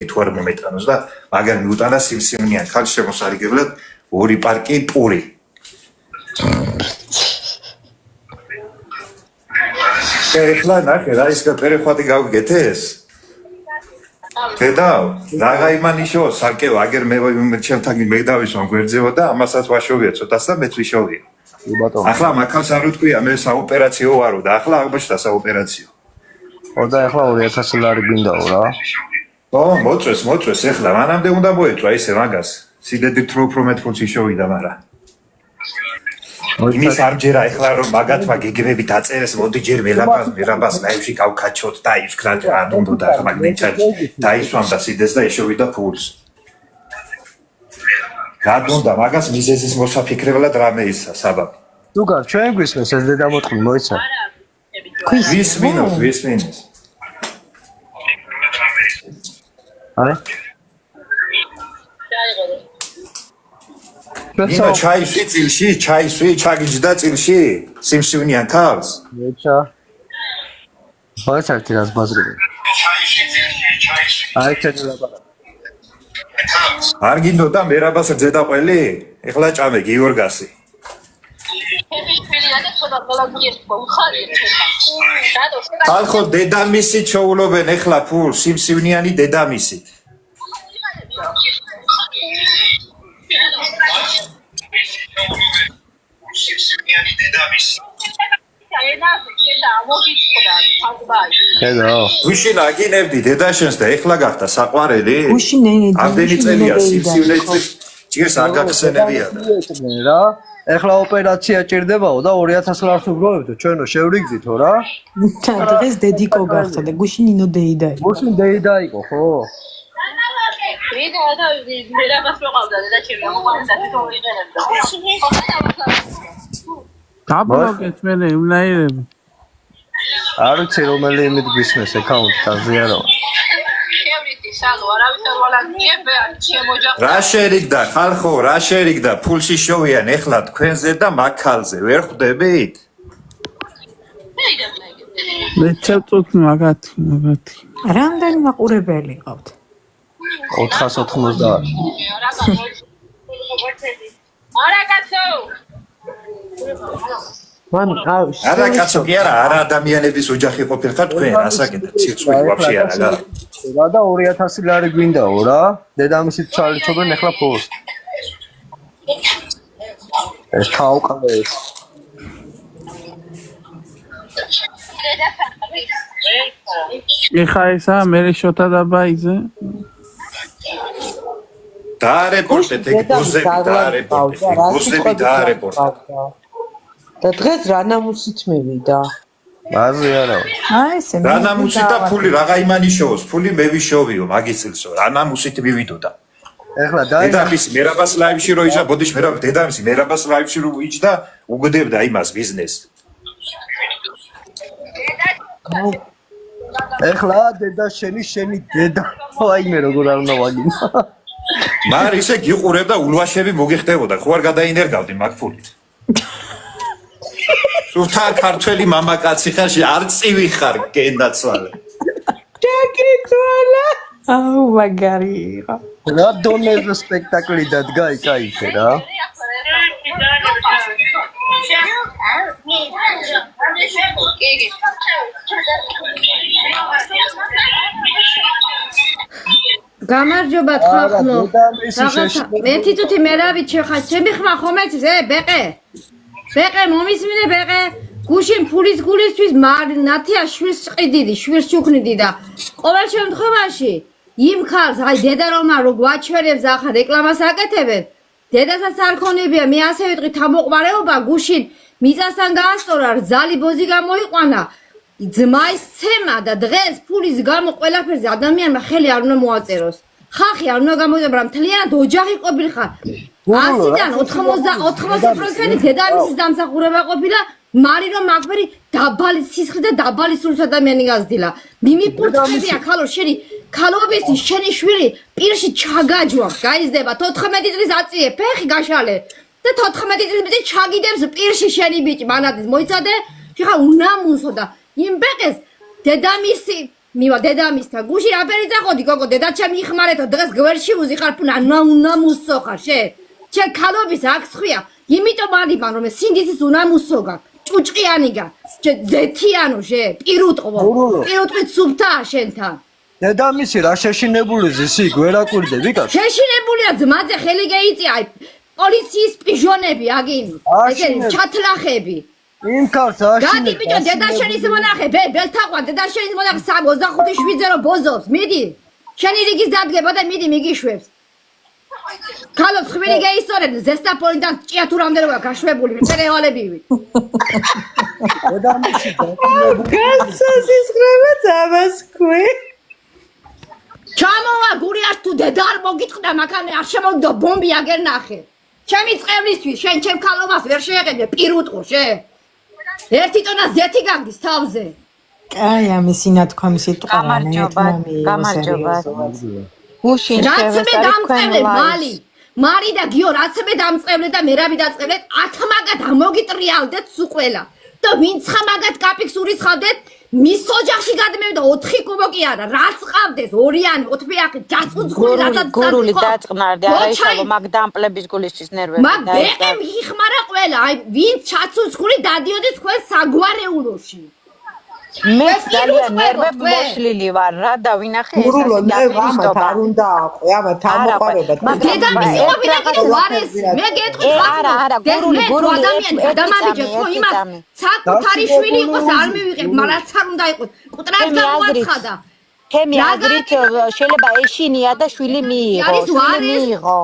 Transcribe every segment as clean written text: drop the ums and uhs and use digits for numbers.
თუ არ მომეტანოს და მაგარ მიუტანა სიმსივნიან ხალხს შემოსარიგებლად ორი პარკი პური. ეხლა ნახე რა ის პერეხვადი გავგეთეს? დედაო, რაღა იმანიშო სარკევ აგერ მე ჩემთან მეგდავისო გვერდზეო და ამასაც ვაშოვია ცოტას და მეც ვიშოვია. ახლა მაგას არ ვთქვია მე საოპერაციო ვარო და ახლა აღმოჩნდა საოპერაციო. და ახლა 2000 ლარი გვინდაო რა. მოწვეს ეხლა მანამდე უნდა მოეწვა ისე მაგას. სიდედით რო უფრო მეტ ფულს იშოვიდა მაგრამ. იმის არჯერა ეხლა რომ მაგათმა გიგებები დაწერეს მოდი ჯერ მერაბას ლაივში გავკაჩოთ და ის ქრად რა უნდა და მაგნიჩად დაისვამდა სიდეს და იშოვიდა ფულს. გადონდა მაგას მიზეზის მოსაფიქრებლად რამე ისა საბაბი. თუგარ ჩვენ გვისმენს ეს დედამოწყლი მოიცა. ვისმინოს. არა? ნინო ჩაისვი წილში, ჩაგიჯდა წილში, სიმსივნიან ქალს. მეჩა. ვაიცარდი რას ბაზრები. ჩაისვი წილში, აი ჩადილაბა. არ გინდოდა მერაბას რძედა ყველი? ეხლა ჭამე გიორგასი. ხალხო დედამისი ჩოულობენ ეხლა ფულ სიმსივნიანი დედამისი. გუშინ აგინებდი დედაშენს და ეხლა გახდა საყვარელი? ამდენი წელია სიმსივნეში ჭირს არ გახსენებია რა. ეხლა ოპერაცია ჭირდებაო და 2000 ლარს უბრუნებდო ჩვენო შევრიგდითო რა. დღეს დედიკო გახდა და გუშინ ნინო დეიდა იყო. გუშინ დეიდა იყო ხო? ვიდა და მერაბას მოყავდა და ჩემი მოყავდა თვითონ ვიყენებდა. დაბლოკეთ მე იმნაირები. არ ვიცი რომელი იმით გვისმეს აკაუნტთან ზიარო. შევრიტი სალო არავითარ ვალანგიებ ჩემოჯახ. რა შერიგდა ხალხო რა შერიგდა ფულში შოვიან ეხლა თქვენზე და მაქალზე ვერ ხვდებით? მე ჩავწოთ მაგათი. რამდენი მაყურებელი ყავთ? 490. არა კაცო. არა კაცო კი არა არა ადამიანების ოჯახი ყოფილიყავ თქვენ ასაკეთებ ცირცვი ვაფშე არა რა და 2000 ლარი გვინდაო რა დედამისით ჩალიჩობენ ეხლა ფულს ეს თავყავე ეხა ესა მე შოთა დაბაიზე დაარეპორტეთ ეგ გოზები დაარეპორტეთ და დღეს რა ნამუსით მივიდა? მაზე არა. აი ესე რა ნამუსით და ფული რაღა იმანიშოვოს, ფული მე ვიშოვიო მაგის წელსო. რა ნამუსით მივიდოდა. ეხლა დაი დედამისი მერაბას ლაივში რო იჯდა, ბოდიში დედამისი მერაბას ლაივში რო იჯდა, უგდებდა იმას ბიზნესს. ეხლა დედა შენი დედა. აი მე როგორ არ უნდა ვაგინა. მარ ისე გიყურებ და ულვაშები მოგიხდებოდა, ხო არ გადაინერგავდი მაგ ფულით. სულთან ქართველი მამაკაცი ხარში არ წივი ხარ გენდაცვალე. ჩაკიწვალა. აუ მაგარი იყო. რა დონეზე სპექტაკლი დადგა იკაიფე რა. გამარჯობათ ხალხო. მე თვითონ მერავით შეხა ჩემი ხმა ხომეცის ბეყე. ბეყე მომისმინე ბეყე. გუშინ ფულის გულისთვის ნათია შვირს ყიდიდი, შვირს ჩუქნიდი და ყოველ შემთხვევაში იმ ხალხს აი დედა რომა რო გვაჩვენებს ახლა რეკლამას აკეთებენ. დედასაც არ ქონებია, მე ასე ვიტყვი თამოყმარეობა გუშინ მიწასთან გაასწორა, რძალი ბოზი გამოიყვანა. ძმაის ცემა და დღეს ფულის გამო ყველაფერზე ადამიანმა ხელი არ უნდა მოაწეროს. ხალხი არ უნდა გამოიწეროს, მთლიანად ოჯახი ყოფილიყარ. 100-დან 80% დედამისის დამსახურება ყოფილა, მარი რომ მაგბერი დაბალი სისხლი და დაბალი სულის ადამიანი გაზრდილა. მიმიპურთხები ახალო შენი ქალობისთვის შენი შვილი პირში ჩაგაჯვა, გაიზრდება 14 წლის აწიე, ფეხი გაშალე და 14 წლის ბიჭი ჩაგიდებს პირში შენი ბიჭი, მანადის მოიცადე, ხა უნამუსო და იმ ბეყეს დედამისი მივა დედამისთან გუში რა ფერი წაყოდი გოგო დედაჩემი იხმარეთო დღეს გვერდში უზიხარ ფუნა ნამუსო ხარ შენ ქალობის აქ ხვია იმიტომ მაგიბან რომ სინდისის უნამუსო გაკ ჭუჭყიანი გაკ ზეთიანო პირუტყვით სუფთაა შენთან დედამისი რა შეშინებული ზისი გვერაკვირდები კაც შეშინებულია ძმაძე ხელი გეიწია პოლიციის პიჟონები აგინი ეგენი ჩათლახები იმ ქალს აშინე გადი ბიჭო დედაშენის მონახე ბელთაყვა დედაშენის მონახე 25-7 რო ბოზობს მიდი შენი რიგის დადგება და მიდი მიგიშვებს ქალებს ხვირი გეისწორებ ზესტაფონიდან ჭიათურამდე რა გაშვებული წერევალებივი დედამისი გასასისხრებაც ამას ქვი ჩამოვა გურიას თუ დედა არ მოგიტყდა მაგან არ შემოგდო ბომბი აგერ ნახე ჩემი წყევლისთვის შენ ჩემ ქალობას ვერ შეეყენე პირუტყო ერთი ტონა ზეთი გაგდის თავზე კაი ამის ინათქვამი სიტყვა გამარჯობა გუშინ რაც მე დამწყევლე მარი და გიო რაც მე დამწყევლე და მერაბი დაწყევლეთ 10 მაგად ამოგიტრიალდეთ სულ ყველა და ვინც ხამაგად კაპიქს ურიცხავდეთ მის ოჯახში გადმევდა 4 კუბო კი არა რაც ყავდეს ორიანი ოთფიახი ჯაცუძღული რასაც გურული დაწყნარდი არა ისე მაგ დამპლების გულისთვის ნერვები მაგ ბეყე მიხმარა ყველა აი ვინც ჩაცუძღული დადიოდი თქვენ საგვარეულოში მე ძალიან ნერვები მოშლილი ვარ რა და ვინახე ეს გურულო მე ვამათ არ უნდა აყვე ამა თამოყარებად დედამისი ყოფილა კიდე ვარესი მე გეტყვი არა გურული ადამიანი დამაბიჯებს ხო იმას საკუთარი შვილი იყოს არ მივიღებ მაგრამ არ უნდა იყოს კუტრად გამოაცხადა ჩემი აზრით შეიძლება ეშინია და შვილი მიიღო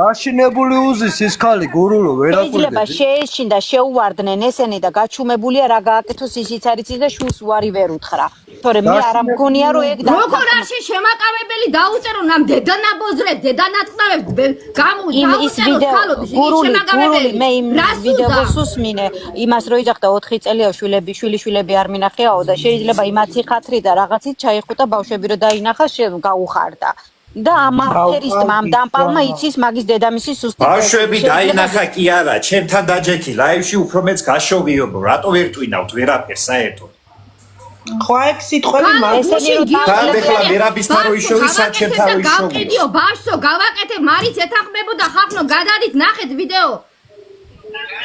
აშინებული უზის ის ქალი გურულო ვერაკვირდები შეიძლება შეეშინდა შეუვარდნენ ესენი და გაჩუმებულია რა გააკეთოს ისიც არის და შულს უარი ვერ უთხრა თორემ მე არ მგონია რომ ეგ როგორ არში შემაკავებელი დაუწერო ნამ დედანაბოზრებს დედანატყნავებს გამო გურული მე იმ ვიდეოს უსმინე იმას რო იძახდა 4 წელია შვილები არ მინახეაო და შეიძლება იმათი ხათრი და რაღაცით ჩაიხუტა ბავშვები რო დაინახა გაუხარდა და ამ აფერისტმა ამ დამპალმა იცის მაგის დედამისის სუსტი ბავშვები დაინახა კი არა ჩემთან დაჯექი ლაივში უფრო მეც გაშოვიო რატო ვერ ტვინავთ ვერაფერს საერთოდ ხო ეგ სიტყვები ეხლა ვერაბისთან რო ისოვი საჩერთან რო ისოვი გავყიდიო ბავშვო გავაკეთე მარიც ეთანხმებოდა ხახნო გადადით ნახეთ ვიდეო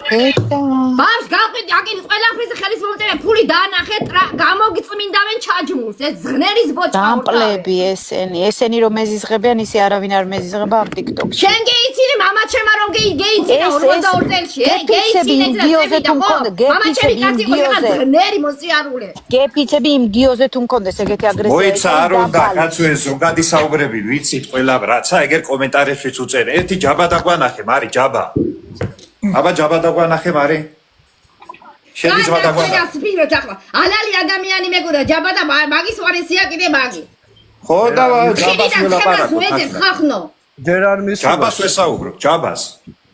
ბავშვ გავყიდი აგინი ყველაფრის ხელის მომწერე ფული დაანახეთ გამოგიწმინდავენ ჩაჯმულს ეს ზღნერის ბოჭა დამპლები ესენი რომ მეზიზღებიან ისე არავინ არ მეზიზღება ამ TikTok-ში შენ გეიცინე მამაჩემა რომ გეიცინა 42 წელში გეიცინე გიოზე თუ მქონდა მამაჩემი კაცი იყო ზღნერი მოსიარულე გეფიცები იმ გიოზე თუ მქონდეს ეგეთი აგრესია მოიცა არ უნდა კაცო ეს ზოგადი საუბრები ვიცით ყველა რაცა ეგერ კომენტარებშიც უწერე ერთი ჯაბა დაგვანახე მარი ჯაბა აბა ჯაბა დაგვანახე მარი შედი ჯაბა დაგვანახე ალალი ადამიანი მეგონა ჯაბა და მაგის ვარესია კიდე მაგი ხო და ჯაბას ველაპარაკოთ ხახნო ჯერ არ მის ჯაბას ვესაუბრობ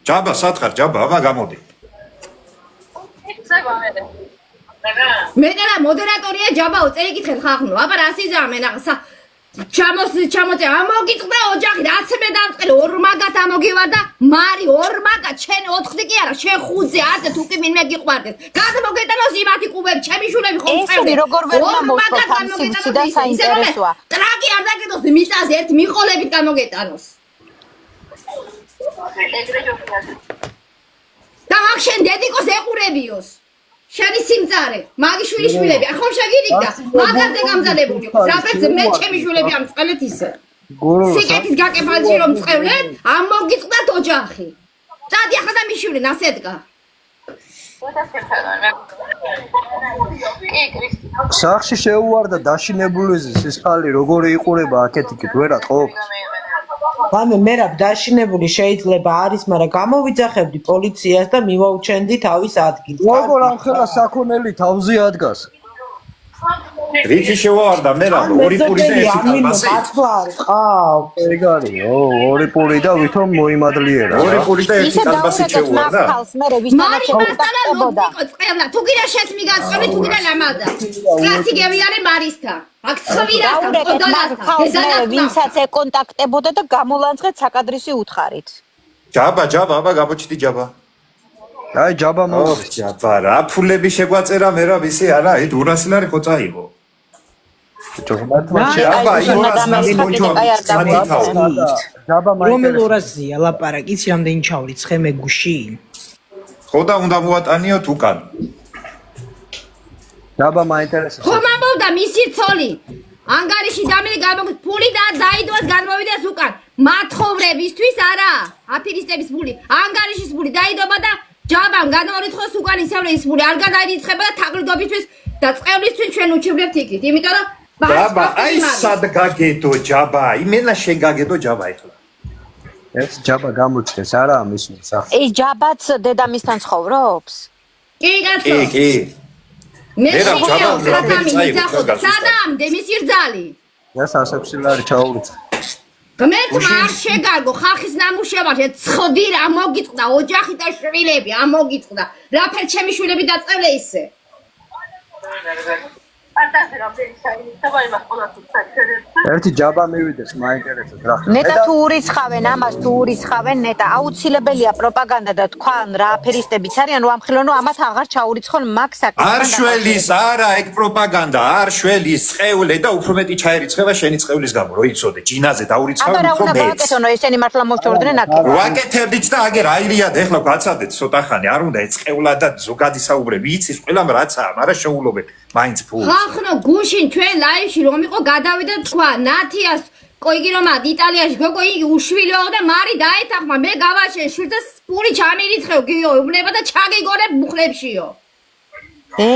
ჯაბას სათხარ ჯაბა აბა გამოდი მე და მოდერატორია ჯაბაო წერიკითხეთ ხახნო აბა რა სიზამენ ჩამოწე ამოგიწდა ოჯახი რაც მე დამწყე ორმაგად ამოგივარდა მარი ორმაგა შენ 4 კი არა შენ 5-ზე 10 თუ კი მინე გიყვარდეს გადმოგეტანოს იმათი კუბები ჩემი შულები ხომ წევდი როგორ ვერ მომოსწოთ ამ სიმცი და საინტერესოა ტრაკი არ დაგეთოს მიწაზე ერთ მიყოლებით გამოგეტანოს და აქ შენ დედიკოს ეყურებიოს შენი სიმწარე მაგი შვილიშვილები ახლა შეგირიგდა მაგაზე გამზადებული ხო რაბეც მე ჩემი შვილები ამ წყელეთ ისე სიკეთის გაკეფანში რომ წევლეთ ამ მოგიწდათ ოჯახი წადი ახლა და მიშვილი ნასედგა სახში შეუვარდა დაშინებული ის ხალი როგორი იყურება აქეთიკით ვერატყობ ვამე მერაბ დაშინებული შეიძლება არის მაგრამ გამოვიძახებდი პოლიციას და მივაუჩენდი თავის ადგილს როგორ ამ ხელა საქონელი თავზე ადგას რითი შევარდა მერაბ ორი პური და ერთი კალბასი ეგ არისო ორი პური და ვითომ მოიმადლიერა ორი პური და ერთი კალბასი შევარდა მარი მასალა ლოგიკო წევლა თუ კიდე შეს მიგაწყობი თუ კიდე ლამაზა კლასიკები არის მარისთან აქ ცხვირასთან ყოდალასთან ვინცაც ეკონტაქტებოდა და გამოლანძღეთ საკადრისი უთხარით ჯაბა აბა გამოჩდი ჯაბა აი ჯაბა მოხდა ჯაბა რა ფულები შეგვაწერა მერაბ ისე არა აი 200 ლარი ხო წაიღო ჯაბა იმას ნახოჯო ჯაბა რომელ ორაზია ლაპარაკი? იცი რამდენი ჩავრიცხე მე გუში? ხოდა უნდა მოვატანიოთ უკან. ჯაბა მაინტერესებს. ხომ ამბობდა მისი ცოლი. ანგარიში დამილი გამოგვით ფული და დაიდვას განმოვიდეს უკან. მათხოვრებისთვის არა, აფირისტების ფული, ანგარიშის ფული დაიდობა და ჯაბამ განმორიცხოს უკან ისევ ის ფული არ გადაირიცხება და თაღლიდობისთვის და წყევლისთვის ჩვენ უჩვენებთ იქით, იმიტომ რომ ჯაბა, აი სად გაგედო ჯაბა, იმენა შენ გაგედო ჯაბა ეხლა. ეს ჯაბა გამოჩნდეს არა ამის სახე. ეს ჯაბაც დედამისთან ცხოვრობს? კი კაცო. კი. მე მე რა, ჯაბა, ხათამი წაიღო, მიცახო გაგაცნო. სადამდე მისი რძალი. ეს ასაფსილარი ჩაურიცხა. გმეთმა არ შეგარგო ხალხის ნამუშევარზე ცხდი რა მოგიწყდა ოჯახი და შვილები ამოგიწყდა რაფერ ჩემი შვილები დაწევლე ისე არტაზე რამდენი საინტერესოა იმას ყველა თუ საერთოდ ერთი ჯაბა მივიდეს მაინტერესებს რა. ნეტა თუ ურიცხავენ ამას, თუ ურიცხავენ ნეტა, აუცილებელია პროპაგანდა და თქვან რა აფერისტებიც არიან, რომ ამხილონო ამათ აღარ ჩაურიცხონ მაგ საკითხს. არ შველის, არა, ეგ პროპაგანდა, არ შველის, წევლე და უფრო მეტი ჩაერიცხება შენი წევლის გამო, რო იცოდე, ჯინაზე დაურიცხავენ აბა რა უფრო უნდა მეტს. გააკეთონო, ესენი მართლა მოშორდნენ აქ? ვაკეთებდით და აგერ აირიად ეხლა გაცადეთ ცოტა ხანი, არ უნდა ეწყევლა და ზოგადი საუბრები, იცის ყველამ რაცაა, მაგრამ შეულობენ მაინც ფულს. ხალხო გუშინ ჩვენ ლაივში რომ იყო გადავიდა თქვა ნათიას კოიგი რომ აქ იტალიაში გოგო იგი უშვილო და მარი დაეთახმა მე გავაშენ შვილს და პური ჩამირიცხევ გიო უბნება და ჩაგიგორებ მუხლებშიო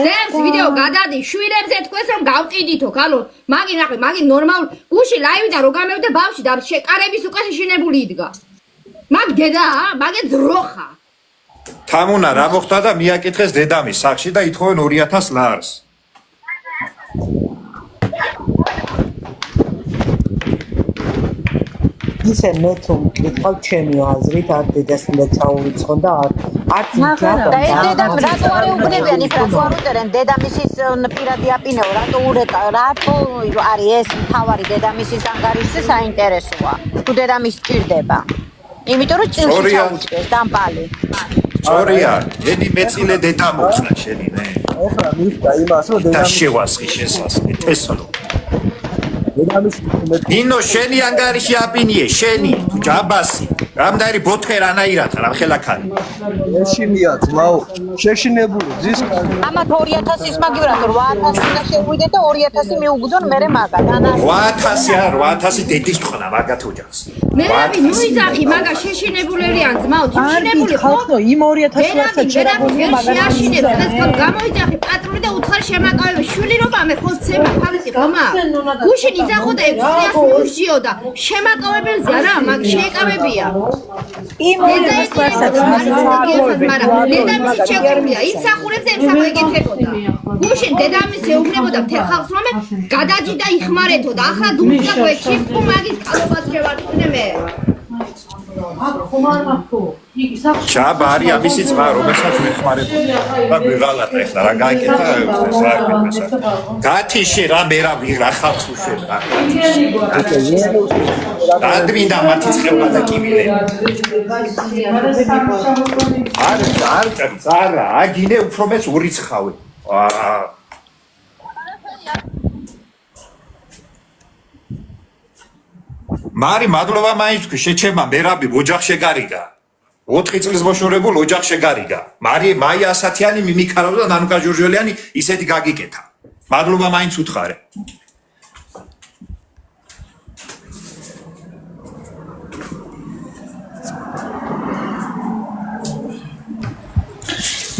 დებს ვიდეო გადადი შვილებზე თქვეს რომ გავყიდითო ქალო მაგი ნახე მაგი ნორმალ გუში ლაივიდან რო გამევდა ბავში და შეკარების უკან შეშინებული იდგა მაგ დედა მაგე ძროხა თამუნა რა მოხდა და მიაკითხეს დედამის სახში და ითხოვენ 2000 ლარს. ისე მე თუ მკითხავ ჩემი აზრით არ დედას უნდა ჩაურიცხონ და არც ჯაბა და ეს დედამ რატო არ ეუბნებიან იქ რატო არ უწერენ დედამისის პირადი აპინეო რატო ურეკა რატო არის ეს მთავარი დედამისის ანგარიშზე საინტერესოა თუ დედამის ჭირდება იმიტომ რომ ჭილში ჩაუჭდეს დამპალი სწორია, ენი მეწილე დედა მოხსნა შენი მე. ეხლა მისდა იმას რომ და დედამისი შევასხი შესასხი თესლო. დედამისი ნინო შენი ანგარიში აპინიე, შენი ჯაბასი. რამდენი ბოთე რანაირად რა ხელაქანი. ეშიმია ძმაო შეშინებული ძის ამათ 2000-ის მაგივრად 8000 უნდა შევიდე და 2000 მიუგდონ მერე მაგად 8000 არ 8000 დედის ხნა მაგათ ოჯახს. მე რაბი ნუიზახი მაგა შეშინებულერიან ძმაო შეშინებული ხო ხალხო იმ 2000 ლარსა ჩერაგონია მაგარი შეაშინებს ეს ხალ გამოიძახი პატრული და უთხარი შემაკავები შვილი რომ ამე ხო ცემა ფაქტი ხომა გუშინ იძახოდა 6 წელს მუშიო და შემაკავებელზე არა მაგ შეეკავებია იმ 2000 ლარსა დედამისი ჩეკერია იმსახურებზე ემსახურებოდა გუშინ დედამისი ეუბნებოდა მთელ ხალხს რომ გადაჯიდა იხმარეთო და ახლა დუმდა გვეჩი თუ მაგის კალობას შევარწმუნე მე ჯაბა არის ამისი ძმა, რომელსაც ვეხმარებოდი. და ვიღალატა ეხლა რა გაიკეთა გათიში რა მე რა ვიღა ხალხს უშევდა. ადმინდა მათი წევა და კიბილები. არ წარა, აგინე უფრო მეც ურიცხავე. მარი მადლობა მაინც თქვი შეჩემა მერაბი ოჯახ შეგარიგა 4 წლის მოშორებულ ოჯახ შეგარიგა მარი მაია ასათიანი მიმიქარავ და ნანუკა ჟურჟელიანი ისეთი გაგიკეთა მადლობა მაინც უთხარე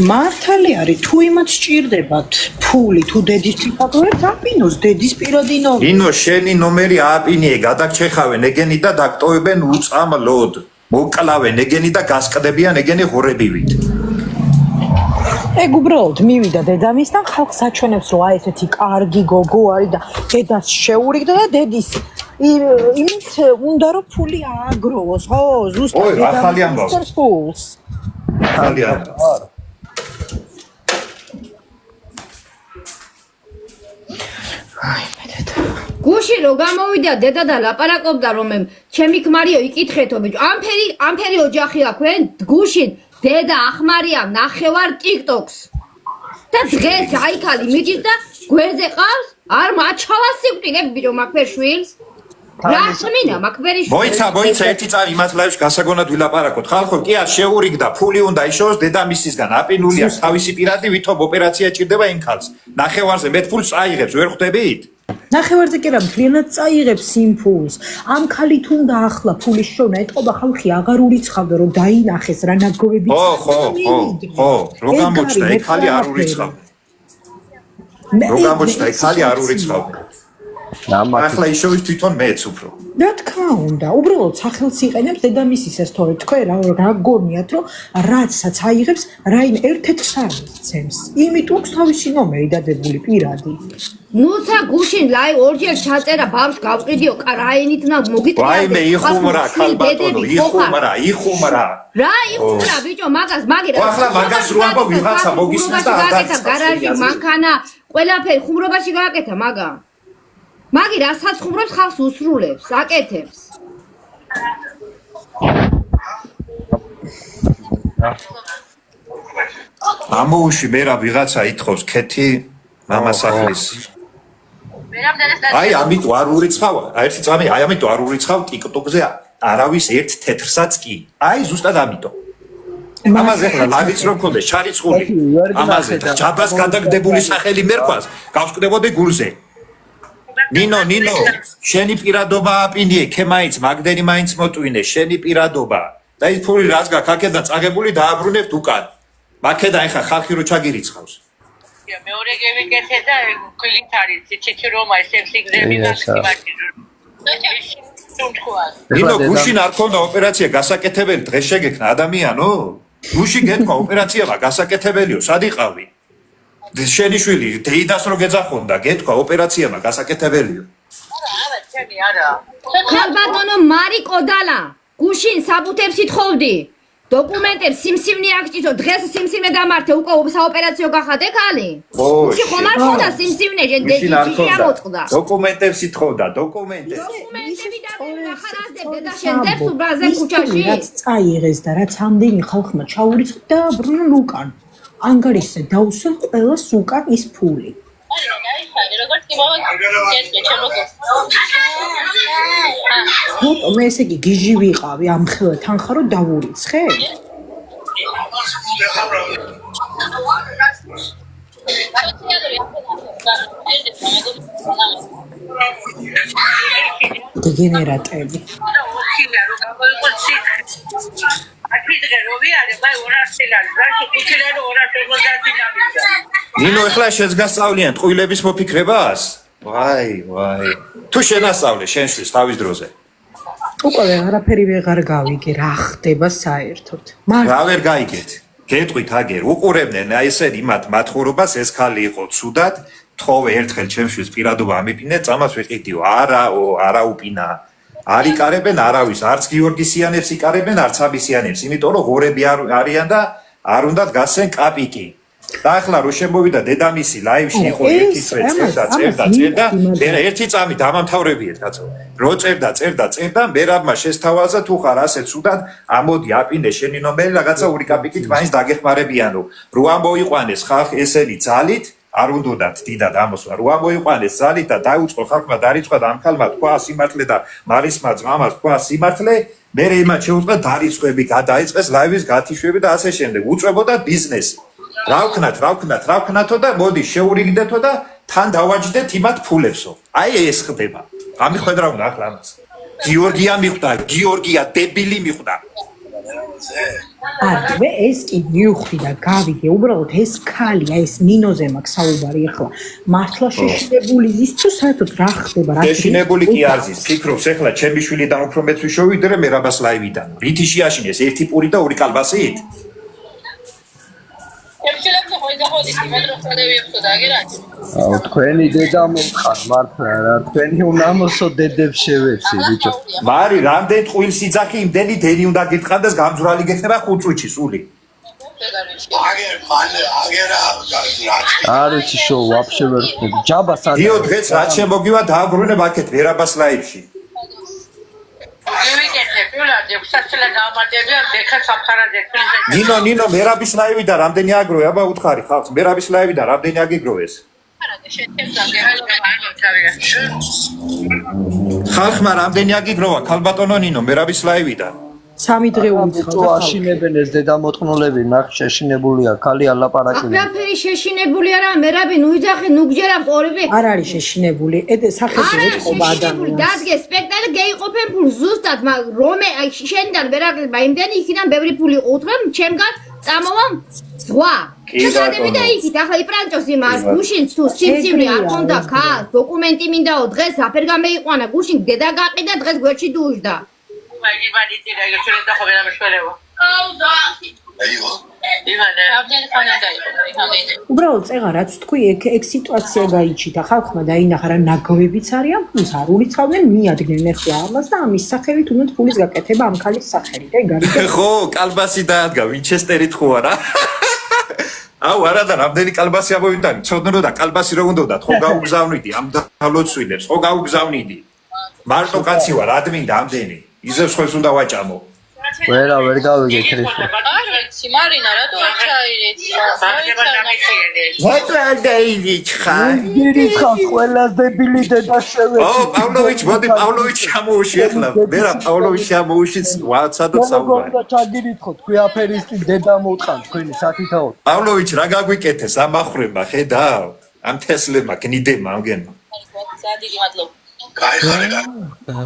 მართალი არის თუ იმათ სჭირდებათ ფული თუ დედის ციფატროებს აპინოს დედის პირადი ნომერი ინო შენი ნომერი ააპინიე გადაგჩეხავენ ეგენი და დაგტოვებენ უწამლოდ მოკლავენ ეგენი და გასკდებიან ეგენი ღორებივით ეგ უბრალოდ მივიდა დედამისთან ხალხს აჩვენებს რომ აი ესეთი კარგი გოგო არის და დედას შეურიგდა და დედის იმით უნდა რომ ფული ააგროვოს ხო ზუსტად დედამისის ფულს ახალი ამბავს გუში რო გამოვიდა დედა და ლაპარაკობდა რომ ჩემი ქმარიო იკითხეთო ბიჭო ამფერი ოჯახი აქვენ გუში დედა ახმარია ნახევარ TikTok-ს და დღეს აიქალი მიდის და გვერდზე ყავს არ მაჩავა სიკვდილები ბიჭო მაკფერშვილს. რა წმინდა მაკფერიშვილს. მოიცა ერთი წამი იმათ ლაივში გასაგონად ვილაპარაკოთ. ხალხო კი არ შეურიგდა, ფული უნდა იშოვოს დედამისისგან, აპინული აქვს თავისი პირადი, ვითომ ოპერაცია ჭირდება იმ ქალს. ნახევარზე მეტ ფულს წაიღებს, ვერ ხვდებით? ნახევარზე კი რა მთლიანად წაიღებს იმ ფულს. ამ ქალით უნდა ახლა ფულის შოვნა, ეთყობა ხალხი აღარ ურიცხავდა რომ დაინახეს რა ნაგობები. ხო, რო გამოჩნდა ეგ ხალი არ ურიცხავდა. რო გამოჩნდა ეგ ხალი არ ურიცხავდა. ახლა იშოვის თვითონ მეც უფრო. რა თქმა უნდა, უბრალოდ სახელს იყენებს დედამისისას თორე თქვენ რა გონიათ რომ რაცაც აიღებს რაიმე ერთ-ერთ სარცემს. იმიტომ თავისი ნომერი დადებული პირადი. ნუცა გუშინ ლაი ორჯერ ჩაწერა ბავშვ გავყიდიო რაინით ნა მოგიტყვა. ვაიმე იხუმრა ქალბატონო, იხუმრა. რა იხუმრა ბიჭო მაგას მაგირა. ახლა მაგას რო ამბობ ვიღაცა მოგისმის და არ გააკეთა გარაჟი, მანქანა, ყველაფერი ხუმრობაში გააკეთა მაგა. მაგი რასაც ხუმრობს ხალხს უსრულებს, აკეთებს. ამოუში მე რა ვიღაცა ითხოვს ქეთი მამასახლის. აი ამიტომ არ ურიცხავა, ერთი წამი აი ამიტომ არ ურიცხავ TikTok-ზე არავის ერთ თეთრსაც კი. აი ზუსტად ამიტომ. ამაზე ხლა ლავიც რო მქონდეს ჩარიცხული. ამაზე ჯაბას გადაგდებული სახელი მერქვას, გავსკდებოდი გულზე. ნინო, შენი პირადობა აპინიე, ქემაიც, მაგდენი მაინც მოტვინე, შენი პირადობა. და ის ფული რაც გაქვს აქედან წაღებული დააბრუნებთ უკან. მაქედან ეხა ხალხი რო ჩაგირიცხავს. მეორე გევიკეთე და გილით არის ციცი რომა ესე სიგზები მაქსიმალში. ნინო, გუშინ არ ქონდა ოპერაცია გასაკეთებელი, დღეს შეგექნა ადამიანო? გუშინ გეთქვა ოპერაციაა გასაკეთებელიო, სად იყავი? შენი შვილი დეიდას რო გეძახონდა, გეთქვა ოპერაციაა გასაკეთებელიო. არა, ჩემი არა. ქალბატონო მარი კოდალა, გუშინ საბუთებს ითხოვდი. დოკუმენტებს სიმსივნე აქჭისო, დღეს სიმსივნე დამართე, უკვე საოპერაციო გახადე ხალი? გუშინ ხომ არ ხონდა სიმსივნე, ჯიში ამოწყდა. დოკუმენტებს ითხოვდა, დოკუმენტებს. დოკუმენტები დაგახარაზდებდა და შენ დებს უბრალზე ქუჩაში. რაც წაიღეს და რაც ამდენი ხალხმა ჩაურიცხდა და ბრუნ უკან. ანგარიშზე დაუსვენ ყველას უკან ის ფული. მე ესე იგი გიჟი ვიყავი ამ ხელა თანხა რომ დავურიცხე? დეგენერატები. ნინო, ეხლა შენს გასწავლიან ტყუილების მოფიქრებას? ვაი. თუ შენასწავლე შენ შვილს თავის დროზე. უკვე არაფერი ვეღარ გავიგე, რა ხდება საერთოდ. რა ვერ გაიგეთ? გეტყვით აგერ, უყურებდნენ აი ესე იმათ მათხოვრობას, ეს ხალი იყო ცუდად, თხოვე ერთხელ ჩემს შვილს პირადობა ამიფინე, წამას ვიყიდიო. არა უპინა. არ იკარებენ არავის, არც გიორგისიანებს იკარებენ, არც აბისიანებს, იმიტომ რომ ღორები არიან და არ უნდათ გასცენ კაპიკი. და ახლა რო შემოვიდა დედამისი ლაივში იყო ერთი წრე წერდა, მე ერთი წამი დამამთავრებიეთ კაცო. რო წერდა, მერაბმა შესთავაზა თუ ხარ ასე ცუდად, ამოდი აპინე შენი ნომერი, რაღაცა ორი კაპიკით მაინც დაგეხმარებიანო. რო ამოიყვანეს ხალხი ესენი ძალით, არ უნდათ დიდად ამოსვა. რო ამოიყვანეს ძალით და დაუწყო ხალხმა დარიცხვა და ამ ხალხმა თქვა სიმართლე და მარისმა ძმამას თქვა სიმართლე, მე იმათ შეუწყდა დარიცხვები, გადაიწყეს ლაივის გათიშვები და ასე შემდეგ. უწევოდა ბიზნესი. რა ვქნათო და მოდი შეურიგდეთო და თან დავაჯდეთ იმათ ფულებსო. აი ეს ხდება. ამიხვედრა უნდა ახლა ამას. გიორგია დებილი მიხვდა. მე ეს კი მივხვდი და გავიგე, უბრალოდ ეს ქალია, ეს ნინოზე მაქვს საუბარი ახლა. მართლა შეშინებული ის თუ საერთოდ რა ხდება, რა შეშინებული კი არ ზის. ფიქრობს ახლა ჩემი შვილიდან უფრო მეც ვიშოვიდრე მე რაბას ლაივიდან. რითი შეაშინეს ერთი პური და ორი კალბასით? თქვენი დედა მომხარ მართლა რა, თქვენი უნამოსო დედებს შევეცი ბიჭო. მარი რამდენ ტყუილს იძახი, იმდენი დენი უნდა გიტყანდეს, გამძვრალი გექნება 5 წუთში სული. არ ვიცი შოუ ვაფშე ვერ ხდება. ჯაბას არ. დიო დღეს რაც შემოგივა დააბრუნებ აქეთ ვერაბას ლაივში. ნინო მერაბის ლაივი და რამდენი აგროვე აბა უთხარი ხალხს მერაბის ლაივი და რამდენი აგიგროვეს? ხალხმა რამდენი აგიგროვა ქალბატონო ნინო მერაბის ლაივიდან 3 დღეული თუ ცხავდა. აშინებენ ეს დედამოწყნოლები ნახ შეშინებულია ქალი ალაპარაკები აფერი შეშინებული არა მერაბი ნუ იძახე ნუ გჯერავს ორივე არ არის შეშინებული. სახეზე ეთყობა ადამიანს. დადგე სპექტაკლი გეიყოფენ ფულს ზუსტად რომე შენიდან ვერაგება იმდენი იქიდან ბევრი ფული უთხრენ ჩემგან წამოვა ზღვა შეგადები და იქით ახლა იპრანჭოს იმას გუშინ თუ სიმსივნე არ ქონდა ქას დოკუმენტი მინდაო დღეს აფერ გამეიყვანა გუშინ დედა გაყიდა დღეს გვერდში დუშდა უბრალოდ წეღა რაც თქვი ეგ სიტუაცია გაიჩიტა ხალხმა დაინახა რა ნაგვებიც არიან ფულს არ ურიცხავდნენ მიადგნენ ახლა ამას და ამის სახელით უნდათ ფულის გაკეთება ამ ქალის სახელით ეგ არის ხო კალბასი დაადგა ვინჩესტერით ხო არა აუ არა და რამდენი კალბასი ამოვიტანი ცოდნო და კალბასი რო უნდათ ხო გაუგზავნიდი ამ დავლოცვილებს ხო გაუგზავნიდი მარტო კაცი ვარ ადმინდა ამდენი იზევს ხელს უნდა ვაჭამო ვერა ვერ გავიგე ქრისტე მარინა რატო არ ჩაირეთ? რატო არ დაიჭხა? გირიცხავს ყველას დებილი დედა შევეცი ო პავლოვიჩ მოდი პავლოვიჩ ჩამოუში ახლა ვერა პავლოვიჩ ჩამოუში ვაცადოთ საუბარი ჩაგირიცხო თქვი აფერისტი დედა მოტყან თქვენი საკითხაო პავლოვიჩ რა გაგვიკეთეს ამ ახრება ხედავ ამ თესლებმა გნიდება ამგენმა სადიგი მადლობა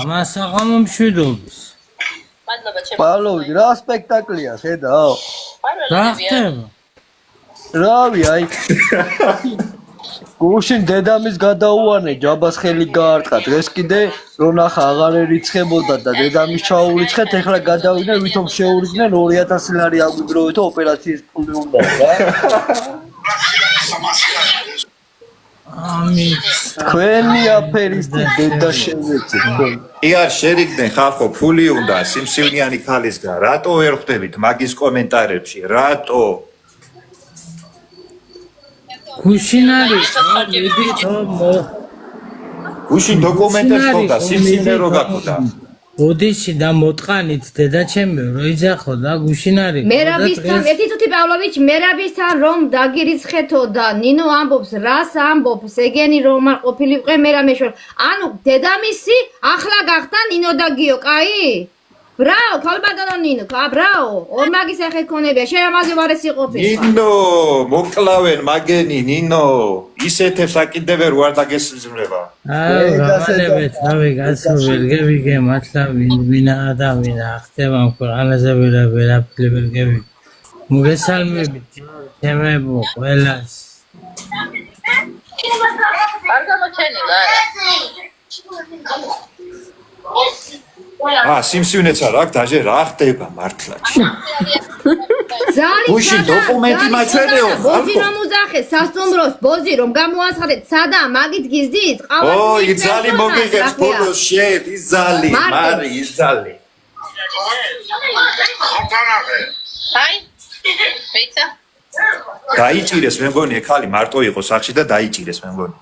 მას აღამო მშვიდობის მადლობა ჩემო პავლოვიჩ რა სპექტაკლია ხედავ რა ხდება რავი აი გუშინ დედამის გადაუვანე ჯაბას ხელი გაარტყა დღეს კიდე რო ნახა აღარ ერიცხებოდა და დედამის ჩაურიცხეთ ეხლა გადავიდნენ ვითომ შეურიგდნენ 2000 ლარი აგვიგროვეთ ოპერაციის ფული უნდა რა ამით თქვენი აფერისტი დედა შევეცი კი არ შერიგდნენ ხალხო ფული უნდა სიმსივნიანი ქალისგან რატო ვერ ხვდებით მაგის კომენტარებში რატო გუშინ არის გუშინ დოკუმენტებს ხოდა სიმსივნე რო გაქონდა ოდიში და მოტყანით დედაჩემი რო იძახო და გუშინ არის მერაბისთან ერთი წუთი პავლოვიჩ მერაბისთან რომ დაგირიცხეთო და ნინო ამბობს რას ამბობს ეგენი რომ არ ყოფილიყე მერამეშორ ანუ დედამისი ახლა გახდა ნინო და გიო კაი ბრაო ქალბატონო ნინო ბრაო ორმაგის ახეთ ქონებია შენ ამაზე ვარესი ყოფილი ნინო მოკლავენ მაგენი ნინო ისეთებს აკიდებ ვერ ვარ დაგესიზმრება რაღაცებეთ ავი გასულ ვერ გევიგე მართლა ვინა ადამიანი ახდება ამ ქვეყანაზე ვერაფერი ვერ გევიგე მოგესალმებით ჩემებო ყველას არ გამოჩენილა სიმსივნეც არ აქვს დაჟე რა ხდება მართლა ზალი გუშინ დოკუმენტი მაჩვენეო ბოზი რომ უძახე სასტუმროს ბოზი რომ გამოაცხადეთ სადა მაგით გიზდით ყავას ო იზალი მოგიღებს ფოტოს შენ იზალი მარი იზალი აი მეცა დაიჭირეს მე მგონი ხალი მარტო იყო სახში და დაიჭირეს მე მგონი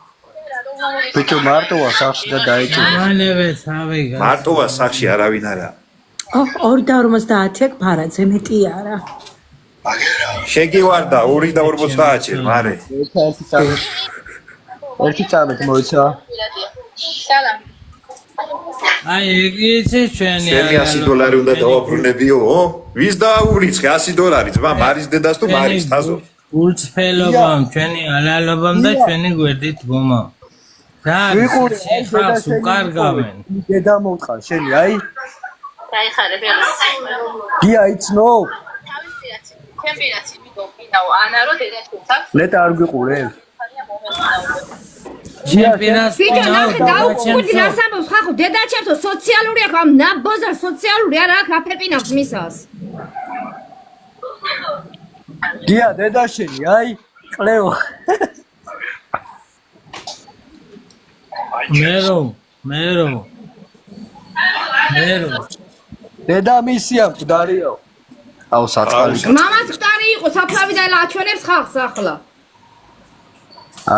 ბიჭო მარტოა სახში და დაიჭირეს ამანებეთ ავი მარტოა სახში არავინ არა 250 აქ ფარაძე მეტი არა შეგივარდა 250-ში მარე ერთი წამით მოიცა სალამ აი ეგეც ჩვენი შენი $100 უნდა დავაბრუნებიო ვის დააურიცხე $100 ძმა მარის დედას თუ მარის თაზო გულწრფელობამ ჩვენი ალალობამ და ჩვენი გვერდით ბომა რა ხალხს უკარგავენ დედა მოტყან შენი აი გაიხარებ გია იცნო ჩემპიონატი მიგოყინაო ანარო დედაჩემს ლეტა არ გიყურებს ჩემპიონატს ბიჭო ნახე დაუკვირდი რას ამბობს ხახო დედაჩემსო სოციალური აქვს ამ ნაბოზარ სოციალური არ აქვს აფერპინავს მისას გია დედა შენი აი კლეო მერო დედა მისია მკვდარიო აუ საწყალი მამაც მკვდარი იყო საფლავი და აჩვენებს ხალხს ახლა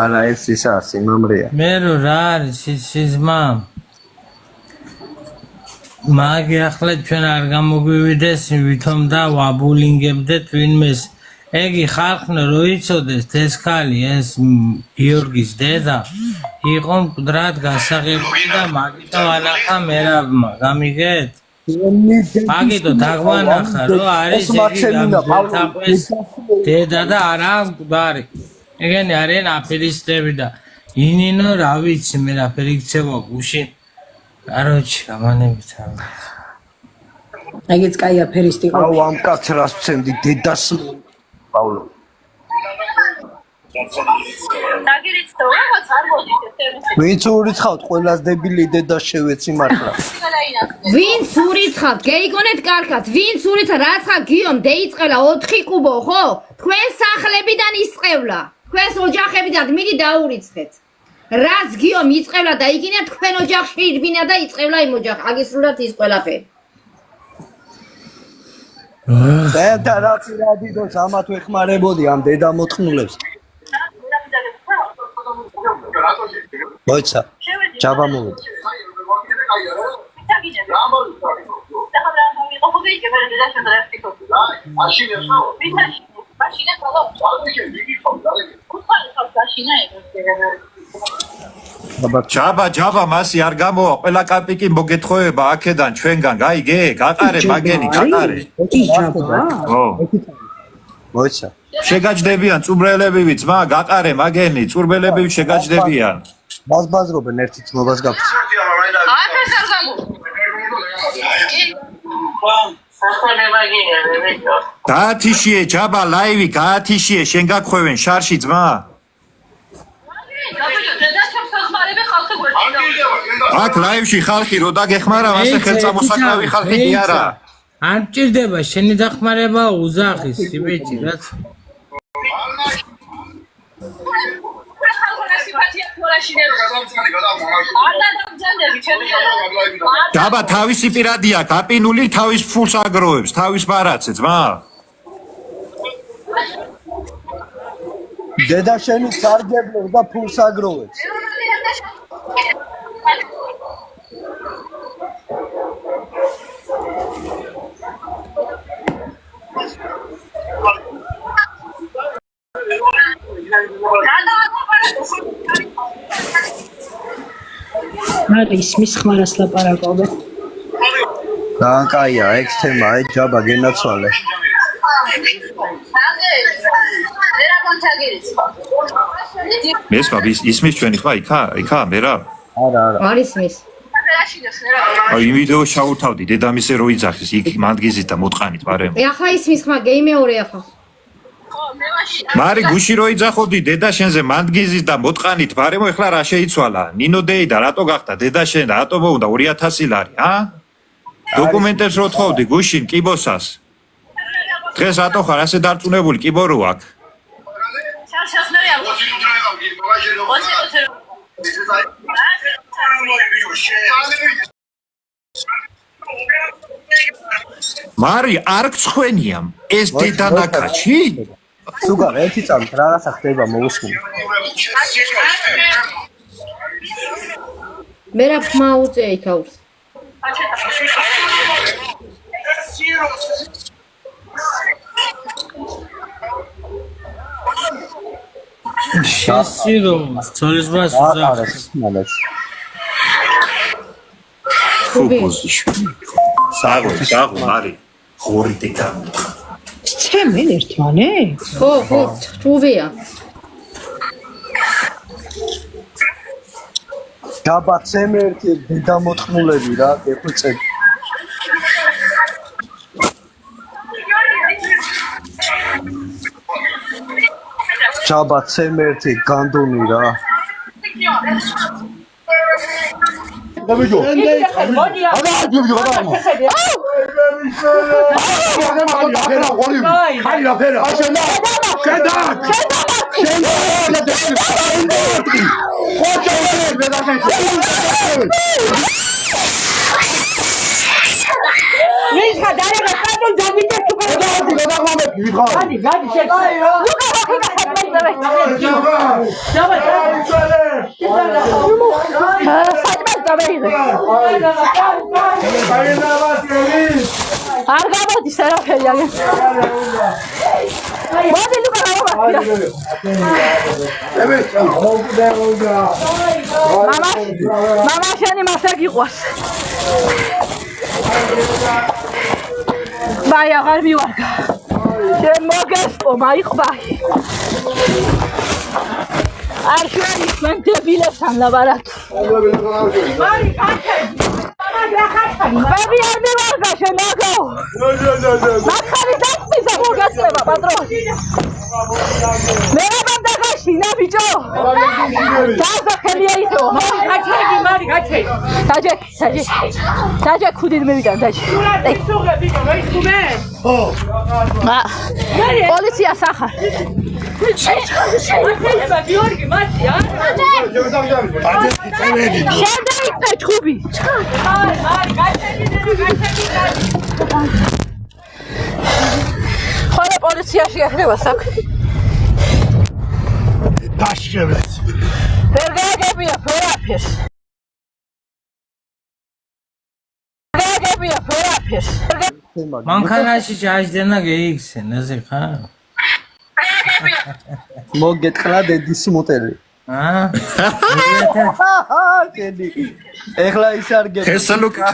არა ეს ისა სიმამრეა მერო რა არის სიზმა მაგი ახლა ჩვენ არ გამოგვივიდეს ვითომ და ვაბულინგებდეთ ვინმეს ეგი ხალხნო რო იცოდეს ეს ხალი ეს გიორგის დედა იყო მკვდრად გასაღებული და მაგიტო ანახა მერაბმა გამიგეთ მაგიტო დაგვანახა რომ არის ეს დედა და არა მკვდარი ეგენი არიან აფერისტები და ინინო რა ვიცი მე რაფერი იქცევა გუშინ კაროჩი გამანებით არა ეგეც კაი აფერისტი იყო აუ ამ კაცს რას ვცემდი დედას პავლო დაგირიცო რაღაც არ მოდის ეს ვინც ურიცხავთ ყველას დებილი დედა შევეცი მართლა ვინც ურიცხავთ გეიგონეთ კარგად ვინც ურიცხავთ რაცა გიომ დაიწყელა 4 კუბო ხო თქვენ სახლებიდან ისწევლა თქვენს ოჯახებიდან მიდი დაურიცხეთ რაც გიომ იწყევლა და იგინა თქვენ ოჯახში ირბინა და იწყევლა იმ ოჯახ აგისრულათ ის ყველაფერი და რაც რადიდოს ამათ ვეხმარებოდი ამ დედა მოთხნულებს მოიცა ჯაბა მოვიდა ჯაბა მასი არ გამოვა ყველა კაპიკი მოგეთხოვება აქედან ჩვენგან გაიგე გაყარე მაგენი გაყარე ო მოიცა შეგაჯდებიან წუბრელებივი ძმა გაყარე მაგენი წურბელებივი შეგაჯდებიან ბაზბაზრობენ ერთი ძმობას გაქვს გაათიშიე ჯაბა ლაივი გაათიშიე შენ გაგხვევენ შარში ძმა აქ ლაივში ხალხი რო დაგეხმარა მასე ხელწამოსაკრავი ხალხი კი არა არ მჭირდება შენი დახმარება უზახის ბიჭი რაც ჯაბა თავისი პირადია გაპინული თავის ფულს აგროვებს თავის ბარაცე ძმა დედა შენი სარგებლობს და ფულს აგროვებს არის მის ხმარას ლაპარაკობენ კაია ეგ თემა აი ჯაბა გენაცვალე მესმა ისმის ჩვენი ხმა იქა მერა არა არის მის აი იმ ვიდეოს ჩაუთავდი დედამისე რო იძახის იქ მანდგიზით და მოტყანით პარემ ახლა ისმის ხმა გეიმეორე ახლა მარი გუში რო იძახოდი დედა შენზე მანდგიზით და მოტყანით პარემო ეხლა რა შეიცვალა ნინო დეი და რატო გახდა დედა შენ და რატო მოუნდა 2000 ლარი დოკუმენტებს რო თხოვდი გუშინ კიბოსას დღეს რატო ხარ ასე დარწმუნებული კიბო რო აქ მარი არ გცხვენია ეს დედა ნაკაჩი სუგა ერთი წამით რაღაცა ხდება მოусმინე მე რა ხმა უწე იქავს შესირო ცოლის მას უზახის მალეს ფუპოზიშვილი საგო მარი ხორი დედა ცემენ ერთმანე ხო თუვია ჯაბა ცემ ერთი დედა მოთხმულები რა ეხვიწე ჯაბა ცემ ერთი განდონი რა არ გამოდის არაფერი მოდი ლუკა მამა შენი მასა გიყვარს ბაი აღარ მივარგა შენ მოგესპო მაიყვაი არ შენი მენ დებილესთან ლაბარაკი მარი კაცი ბაბი არ მივარგა შენ აგო მაგარი დაწესა მოგესწრება პატრონი მე რამდენაში ნა ბიჭო დაძა ხელი აიწო მარი გაჩეი დაჯე ხუდინ მევიდან დაჯე სუღე ბიჭო მეისხუბე ო პოლიცია სახარ შეიძლება გიორგი მათია შენდაიწე ჩხუბი მარი გაჩეი ხოლე პოლიციაში ახდება საქმე დაშევეთ ვერ გაიგებია ფერაფერს მანქანაში ჩაჯდენა გეიქცენ ასე ხარ? მოგეთხრა დედის მოტელი. კედი. ეხლა ის არ გეტყვი. ხესლუკა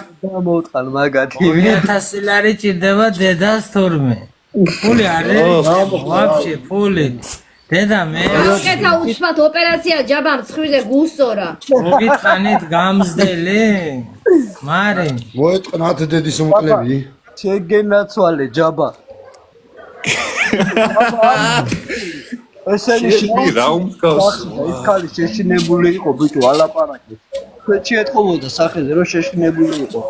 მოვწყალ მაგათი. 1000 ლარი ჭირდება დედას თორმე. ფული არის? ვაფშე ფული. დედა მე როკეთა უცბად ოპერაცია ჯაბა მცხვრზე გუსწორა. მოგიტყანით გამზდელი? მარი მოეთყნათ დედის უმკლები? შეგენაცვალე ჯაბა. ესენი რა უმკავს? ის ხალი შეშინებული იყო ბიჭო ალაპარაკეთ. ჩვენში ეთყობოდა სახეზე რომ შეშინებული იყო.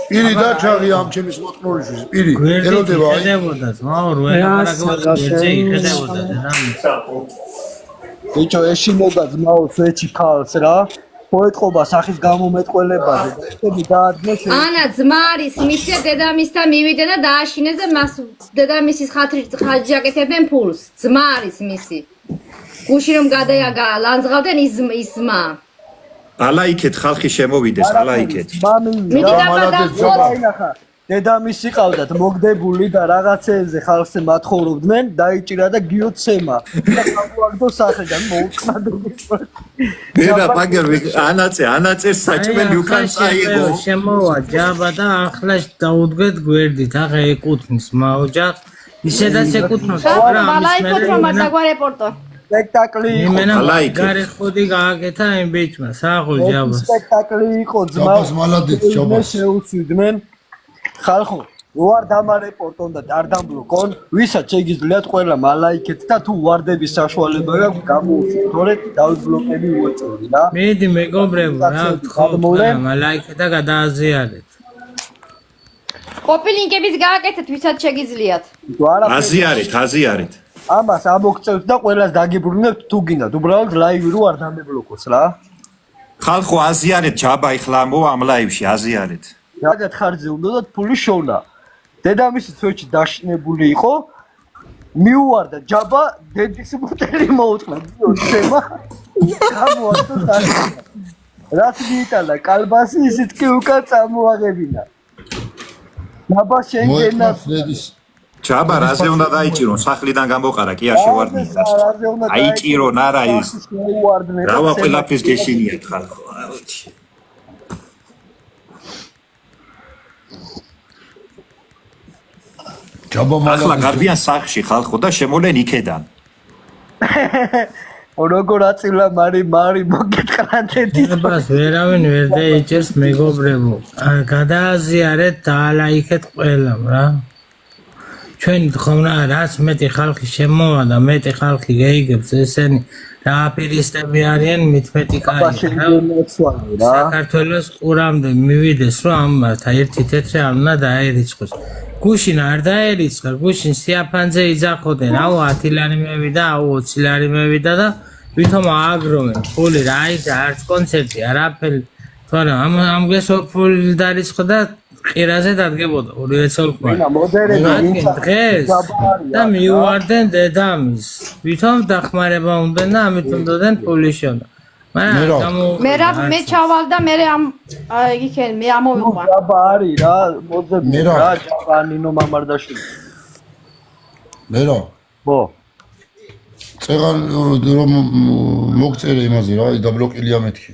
პირი დაჩაღი ამ ჩემის მოწყნორისთვის. პირი ელოდება აი. ხედებოდა მაურ ვერაპარაკებოდა ერთზე იხედებოდა დედამის. ბიჭო ეშინოდა ძმაო სვეჩი ქალს რა. მოეთყობა სახის გამომეტყველებაზე. ესენი დაადგმე ანა ძმარის მისია დედამისთან მივიდნენ და დააშინეს და მას დედამისის ხათრით ხაჯაკეთებენ ფულს. ძმარის მისი. გუში რომ გადაიაგა ლანძღავდნენ ისმა. ალაიქეთ ხალხი შემოვიდეს, ალაიქეთ. მიდი გამადაცვალე. დედამისი ყავდათ მოგდებული და რაღაცეებზე ხალხზე მათხოვრობდნენ, დაიჭირა და გიოცემა. და გამოაგდო სახიდან მოუწყნადები. დედა პაგერვი ანაწეს საჭმელი უკან წაიღო. შემოვა ჯაბა და ახლა დაუდგეთ გვერდით, ახლა ეკუთვნის მაოჯახ. ისედაც ეკუთვნოს რა მალაიქოთ რომ არ დაგვარეპორტო. სპექტაკლი იყო. იმენა გარე ხოდი გააკეთა იმ ბიჭმა, სააღო ჯაბას. სპექტაკლი იყო ძმა. ჯაბას მალადეთ ჯაბას. შეუცვიდნენ. ხალხო, უარ დამარეპორტონ და არ დამბლოკონ, ვისაც შეგიძლიათ ყველა მალაიქეთ და თუ ვარდების საშუალება გაქვთ გამოუშვით, თორე დავიბლოკები უეწოდი რა. მიდი მეგობრებო, რა გთხოვთ, მალაიქეთ და გადააზიარეთ. კოპი ლინკების გააკეთეთ, ვისაც შეგიძლიათ. აზიარეთ. ამას ამოგწევთ და ყველას დაგიბრუნებთ თუ გინდათ, უბრალოდ ლაივი რო არ დამებლოკოს რა. ხალხო აზიარეთ ჯაბა ეხლა ამოვა ამ ლაივში აზიარეთ. გადათ ხარჯზე უნდა და ფული შოვნა. დედამისი სვეჩი დაშინებული იყო. მიუვარდა ჯაბა დედის მოტელი მოუწყლა. თემა. გამოაწყო სახე. რაც მიიტანა კალბასი ისიც კი უკან წამოაღებინა. ჯაბა შენგენას ჯაბა რაზე უნდა დაიჭირონ სახლიდან გამოყარა კი არ შევარდნით. აიჭირონ არა ის. რავა ყველაფრის გეშინიათ ხალხო. ახლა გარბიან სახლში ხალხო და შემოლენ იქედან. როგორ აწილა მარი მოგეთხრან დედის. ბას ვერავინ ვერ დაიჭერს მეგობრებო. გადააზიარეთ და ალაიქეთ ყველამ რა. ჩვენი თხოვნა რაც მეტი ხალხი შემოვა და მეტი ხალხი გეიგებს ესენი რა აფერისტები არიან მით მეტი კაი. საქართველოს ყურამდე მივიდეს რომ ამართა ერთი თეთრი არ უნდა დაერიცხოს. გუშინ არ დაერიცხა, გუშინ სიაფანძე იძახოდნენ, აუ 10 ლარი მევიდა, აუ 20 ლარი მევიდა და ვითომ ააგროვენ ფული რა ის არც კონცერტი არაფერი. თორემ ამ გესოფული დარიცხო და ყირაზე დადგებოდა ორივე ცოლკმა. დღეს და მიუვარდნენ დედამის. ვითომ დახმარება უნდენ და ამით უნდადნენ ფული შონა. მე ჩავალ და მე ამ იქენ მე ამოვიყვან. ჯაბა არის რა, მოძები რა, ჯაბა ნინო მამარდაშვილი. მე რა? ბო წეღან რომ მოგწერე იმაზე რა, დაბლოკილია მეთქი.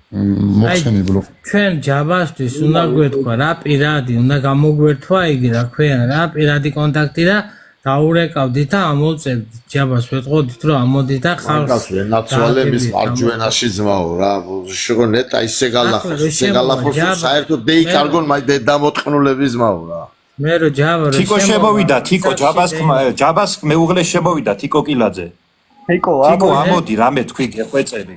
მოხსენი ბლოკი. ჩვენ ჯაბასთვის უნდა გვეთქვა რა პირადი, უნდა გამოგვერთვა იგი რა ქვია, რა პირადი კონტაქტი და დაურეკავდით და ამოვწერდით ჯაბას ვეთყოდით რომ ამოდით და ხალხს ნაცვალების მარჯვენაში ძმაო რა შეგო ნეტა ისე გალახოს საერთოდ δεიკარგონ მაი დამოტყნულების ძმაო რა მე რო ჯაბა რო თიკო შემოვიდა თიკო ჯაბას მეუღლე შემოვიდა თიკო კილაძე თიკო ამოდი რამე თქვი გეხვეწები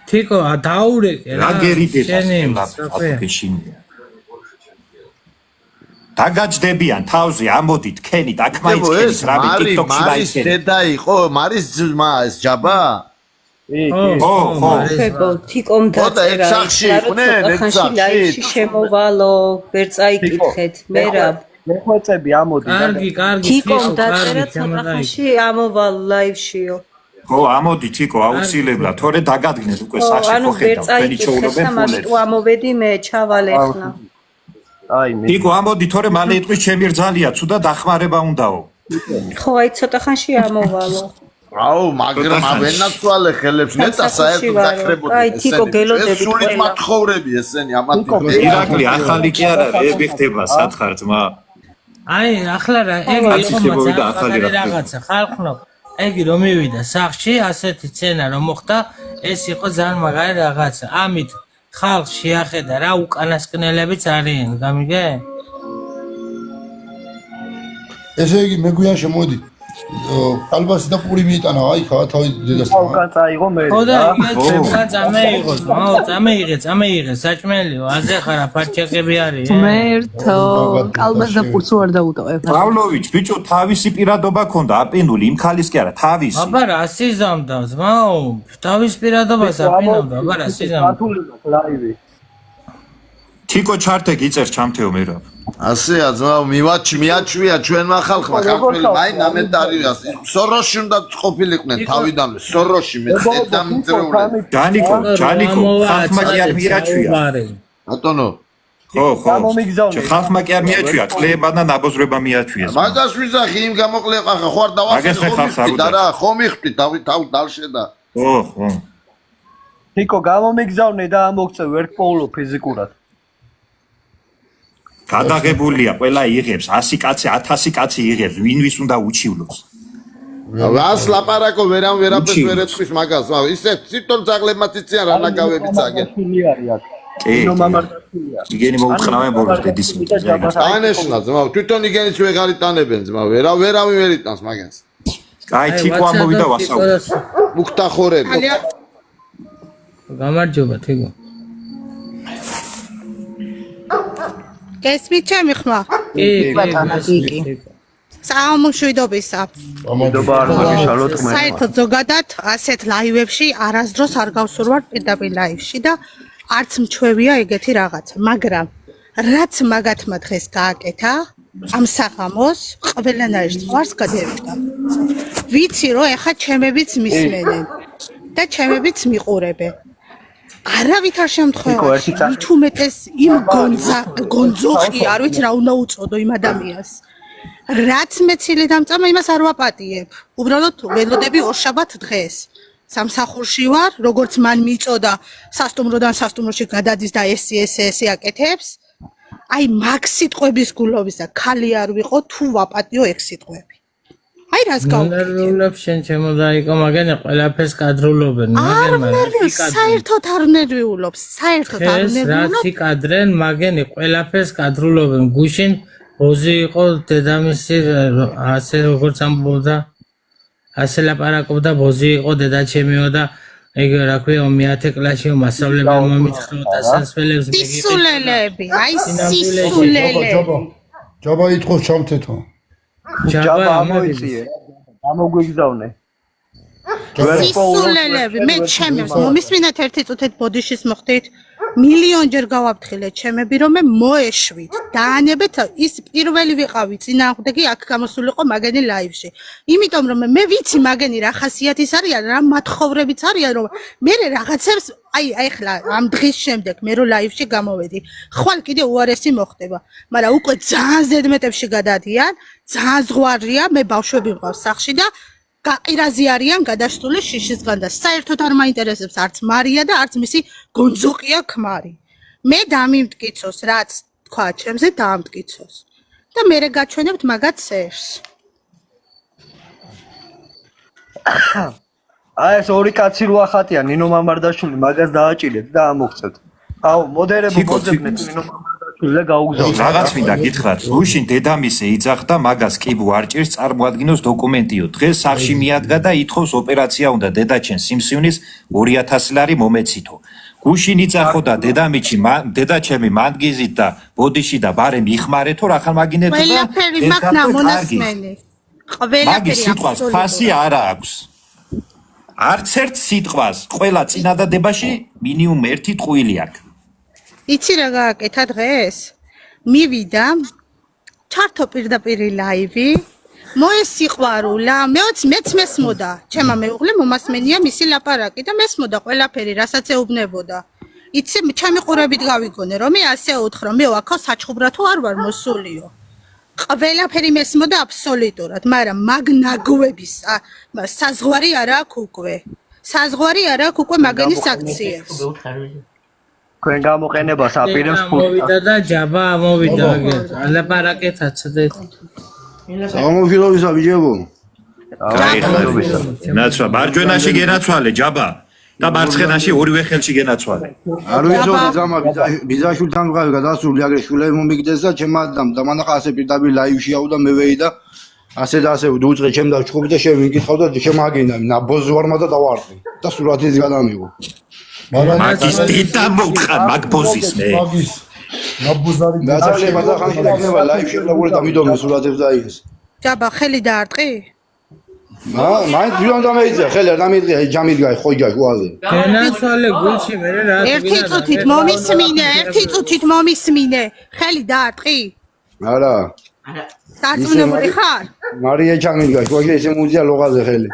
თიკო დაურეკე რა გერიდება აფიქეშინია დაგაჯდებიან თავზე ამოდით ქენით აქ მაიწყენით რამე TikTok-ში დაიწყენით დედა იყო მარის ძმა ეს ჯაბა ხო თიკომ დაწერა ლაივში შემოვალო ვერ წაიკითხეთ მე რა მეხვეწები ამოდი კარგი თიკომ დაწერა ცოტა ხანში ამოვალ ლაივშიო ხო ამოდი თიკო აუცილებლად თორე დაგადგინეთ უკვე სახში ხო ხედავ თქვენი ჩაურობენ ფულებს ამოვედი მე ჩავალე ხლა აი მე თიკო ამოდი თორე მალე იტყვის ჩემი რძალია თუ და დახმარება უნდაო ხო აი ცოტა ხანში ამოვალო აუ მაგრამ ავენაცვალე ხელებს ნეტა საერთოდ დაკრებოდი აი თიკო გელოდები სულით მათხოვრები ესენი ამათი ირაკლი ახალი კი არა ები ხდება სათხარ ძმა აი ახლა რა ეგ რაღაცა ხალხნო ეგი რომ მივიდა სახში ასეთი სცენა რომ მოხდა ეს იყო ძალიან მაგარი რაღაცა ამით ხალხს შეახედა რა უკანასკნელებიც არიან გამიგე ესე იგი მეგვიან შემოდი კალბასი და პური მიიტანა აი ხა თავი დედასთან უკან წაიღო მე ხო და ეგეც წამეიღო წამეიღე საჭმელიო აზე ხარა ფარჩაკები არის მერთო კალბას და პურს არ დაუტოვებ პავლოვიჩ ბიჭო თავისი პირადობა ქონდა აპინული იმ ხალის კი არა თავისი აბა რა სიზამდა ძმაო თავის პირადობას აპინობდა აბა რა სიზამდა ლაივი თიკო ჩარტე გიწერს ჩამთეო მერაბ ასეა ძმაო მიაჩვია ჩვენმა ხალხმა ქართველი მაინ ამენტარიას სოროში უნდა ყოფილიყვნენ თავიდანვე სოროში მე დედამიწრეული ჯანიკო ხალხმა კი არ მიაჩვია ბატონო ხო ხალხმა კი არ მიაჩვია კლება და ნაბოზრება მიაჩვიეს მაგას ვიზახი იმ გამოკლება ხო არ დავასწრებ და რა ხო მიხდი თავ დალშედა ხო თიკო გამომიგზავნე და ამოგწევ ვერ პოულო ფიზიკურად გადაღებულია ყველა იღებს 100 კაცი 1000 კაცი იღებს ვინვის უნდა უჩივლოს რას ლაპარაკო ვერაფერს ვერ ეწყვის მაგას ისე ციტონ ძაღლებმაც იციან რა ნაგავებიც აგენ ნო მამარდაცია იგენი მოუწყნავენ ბოლოს დედის ანეშნა ძმაო თვითონ იგენიც ვეღარ იტანებენ ძმაო ვერავინ ვერ იტანს მაგას აი თიკო ამოვიდა ვასაუბრე მუხტახორები გამარჯობა თიკო გესმით ჩემი ხმა? კი. საამშვიდობისა. საერთოდ ზოგადად ასეთ ლაივებში არასდროს არ გავსურვარ პირდაპირ ლაივში და არც მჩვევია ეგეთი რაღაცა, მაგრამ რაც მაგათმა დღეს გააკეთა ამ საღამოს ყველანაირ ზღვარს გადევიდა. ვიცი რომ ეხა ჩემებიც მისმენენ და ჩემებიც მიყურებენ. არავით არ შემთხვევაში მით უმეტეს იმ გონძოხი არ ვიცი რა უნდა უწოდო იმ ადამიანს რაც მეცილი დამწამა იმას არ ვაპატიებ უბრალოდ ველოდები ორშაბათ დღეს სამსახურში ვარ როგორც მან მიწოდა სასტუმროდან სასტუმროში გადადის და ეს აკეთებს აი მაგ სიტყვების გულობის და ქალი არ ვიყო თუ ვაპატიო ეგ სიტყვები აი რას გავუკეთებ შენ შემოდაიკო მაგენი ყველაფერს კადრულობენ მაგენ საერთოდ არ ნერვიულობს საერთოდ არ ნერვიულობს რაც იკადრენ მაგენი ყველაფერს კადრულობენ გუშინ ბოზი იყო დედამისი ასე როგორც ამბობდა ასე ლაპარაკობდა ბოზი იყო დედაჩემიო და ეგ რა ქვია 10 კლასში მასწავლებელმა მომითხროდა სასწავლებლებს სისულელები აი სისულელები ჯაბა იტყოს ჩამთეთო ჯაბა ამოიწიე ამოგვიგზავნე სისულელები მე ჩემებს მომისმინეთ ერთი წუთით ბოდიშის მოხდით მილიონჯერ გავაფრთხილეთ ჩემები რომ მე მოეშვით დაანებეთ ის პირველი ვიყავი წინააღმდეგი აქ გამოსულიყო მაგენი ლაივში იმიტომ რომ მე ვიცი მაგენი რა ხასიათის არიან რა მათხოვრებიც არიან რომ მე რაღაცებს აი ახლა ამ დღის შემდეგ მე რო ლაივში გამოვედი ხვალ კიდე უარესი მოხდება მაგრამ უკვე ძალიან ზედმეტებში გადადიან ძალიან ზღვარია მე ბავშვები მყავს სახში და გაყირაზი არიან გადასული შიშისგან და საერთოდ არ მაინტერესებს არც მარია და არც მისი გონძოყია ქმარი. მე დამიმტკიცოს, რაც თქვა ჩემზე დაამტკიცოს. და მე გაჩვენებთ მაგათ სერს. აი ეს ორი კაცი რო ახატია ნინო მამარდაშვილი მაგას დააჭირეთ და ამოგწევთ. აუ მოდერებო მოძებნეთ ნინო მამარდაშვილი და გაუგზავნეთ. რაღაც მინდა გითხრათ, გუშინ დედამისე იძახდა მაგას კიბუ არ ჭირს წარმოადგინოს დოკუმენტიო. დღეს სახში მიადგა და ითხოვს ოპერაცია უნდა დედაჩენ სიმსივნის 2000 ლარი მომეცითო. გუშინ იძახოდა დედაჩემი მანგიზით და ბოდიში და ბარე მიხმარეთო რა ხან მაგინეთო და ყველაფერი მაგ ნამონასმენი. მაგის სიტყვას ფასი არა აქვს. არც ერთ სიტყვას ყველა წინადადებაში მინიმუმ 1 ტყუილი აქვს. იცი რა გააკეთა დღეს? მივიდა ჩართო პირდაპირი ლაივი, მოესიყვარულა, მეც მესმოდა, ჩემმა მეუღლე მომასმენია მისი ლაპარაკი და მესმოდა ყველაფერი, რასაც ეუბნებოდა. იცი, ჩემი ყურებით გავიგონე, რომ მე ასე უთხრა, მე ვაქო საჩხუბრა თუ არ ვარ მოსულიო. ყველაფერი მესმოდა აბსოლუტურად, მაგრამ მაგ ნაგვების საზღვარი არა აქვს უკვე. საზღვარი არა აქვს უკვე მაგენის აქციას. თქვენ გამოყენებას აპირებს მოვიდა და ჯაბა მოვიდა აგერ. ალაპარაკეთ აცდეთ. სამომხილოვისა ბიჭებო. ნაცვა მარჯვენაში გენაცვალე ჯაბა და მარცხენაში ორივე ხელში გენაცვალე. არ ვიცოდი ძამა ბიზაშვილთან ვიყავი გადასული აგერ შულები მომიგდეს და ჩემმა და მანახა ასე პირდაპირ ლაივში აუ და მე ვეი და ასე და ასე უწყე ჩემ და ჩხუბი და შემიგიხავ და შემაგინდა ნაბოზ ვარმა და დავარტყი და სურათიც გადამიღო. მაგის დედა მოგხარ მაგ ბოზის მე. მაგის ნაბოზარი და შეიძლება და ხანში და იქნება ლაივში როგორ დამიდომე სურათებს და ის. ჯაბა ხელი დაარტყი? მაინც ვიონ დამეიძა ხელი არ დამეიძა ჯამიდგაი ხოიგა ყوازე. გენაცვალე გულში მე რა ერთი წუთით მომისმინე. ხელი დაარტყი? არა. დარწმუნებული ხარ? მარია ჯამიდგაი ყوازე ესე მუძია ლოღაზე ხელი.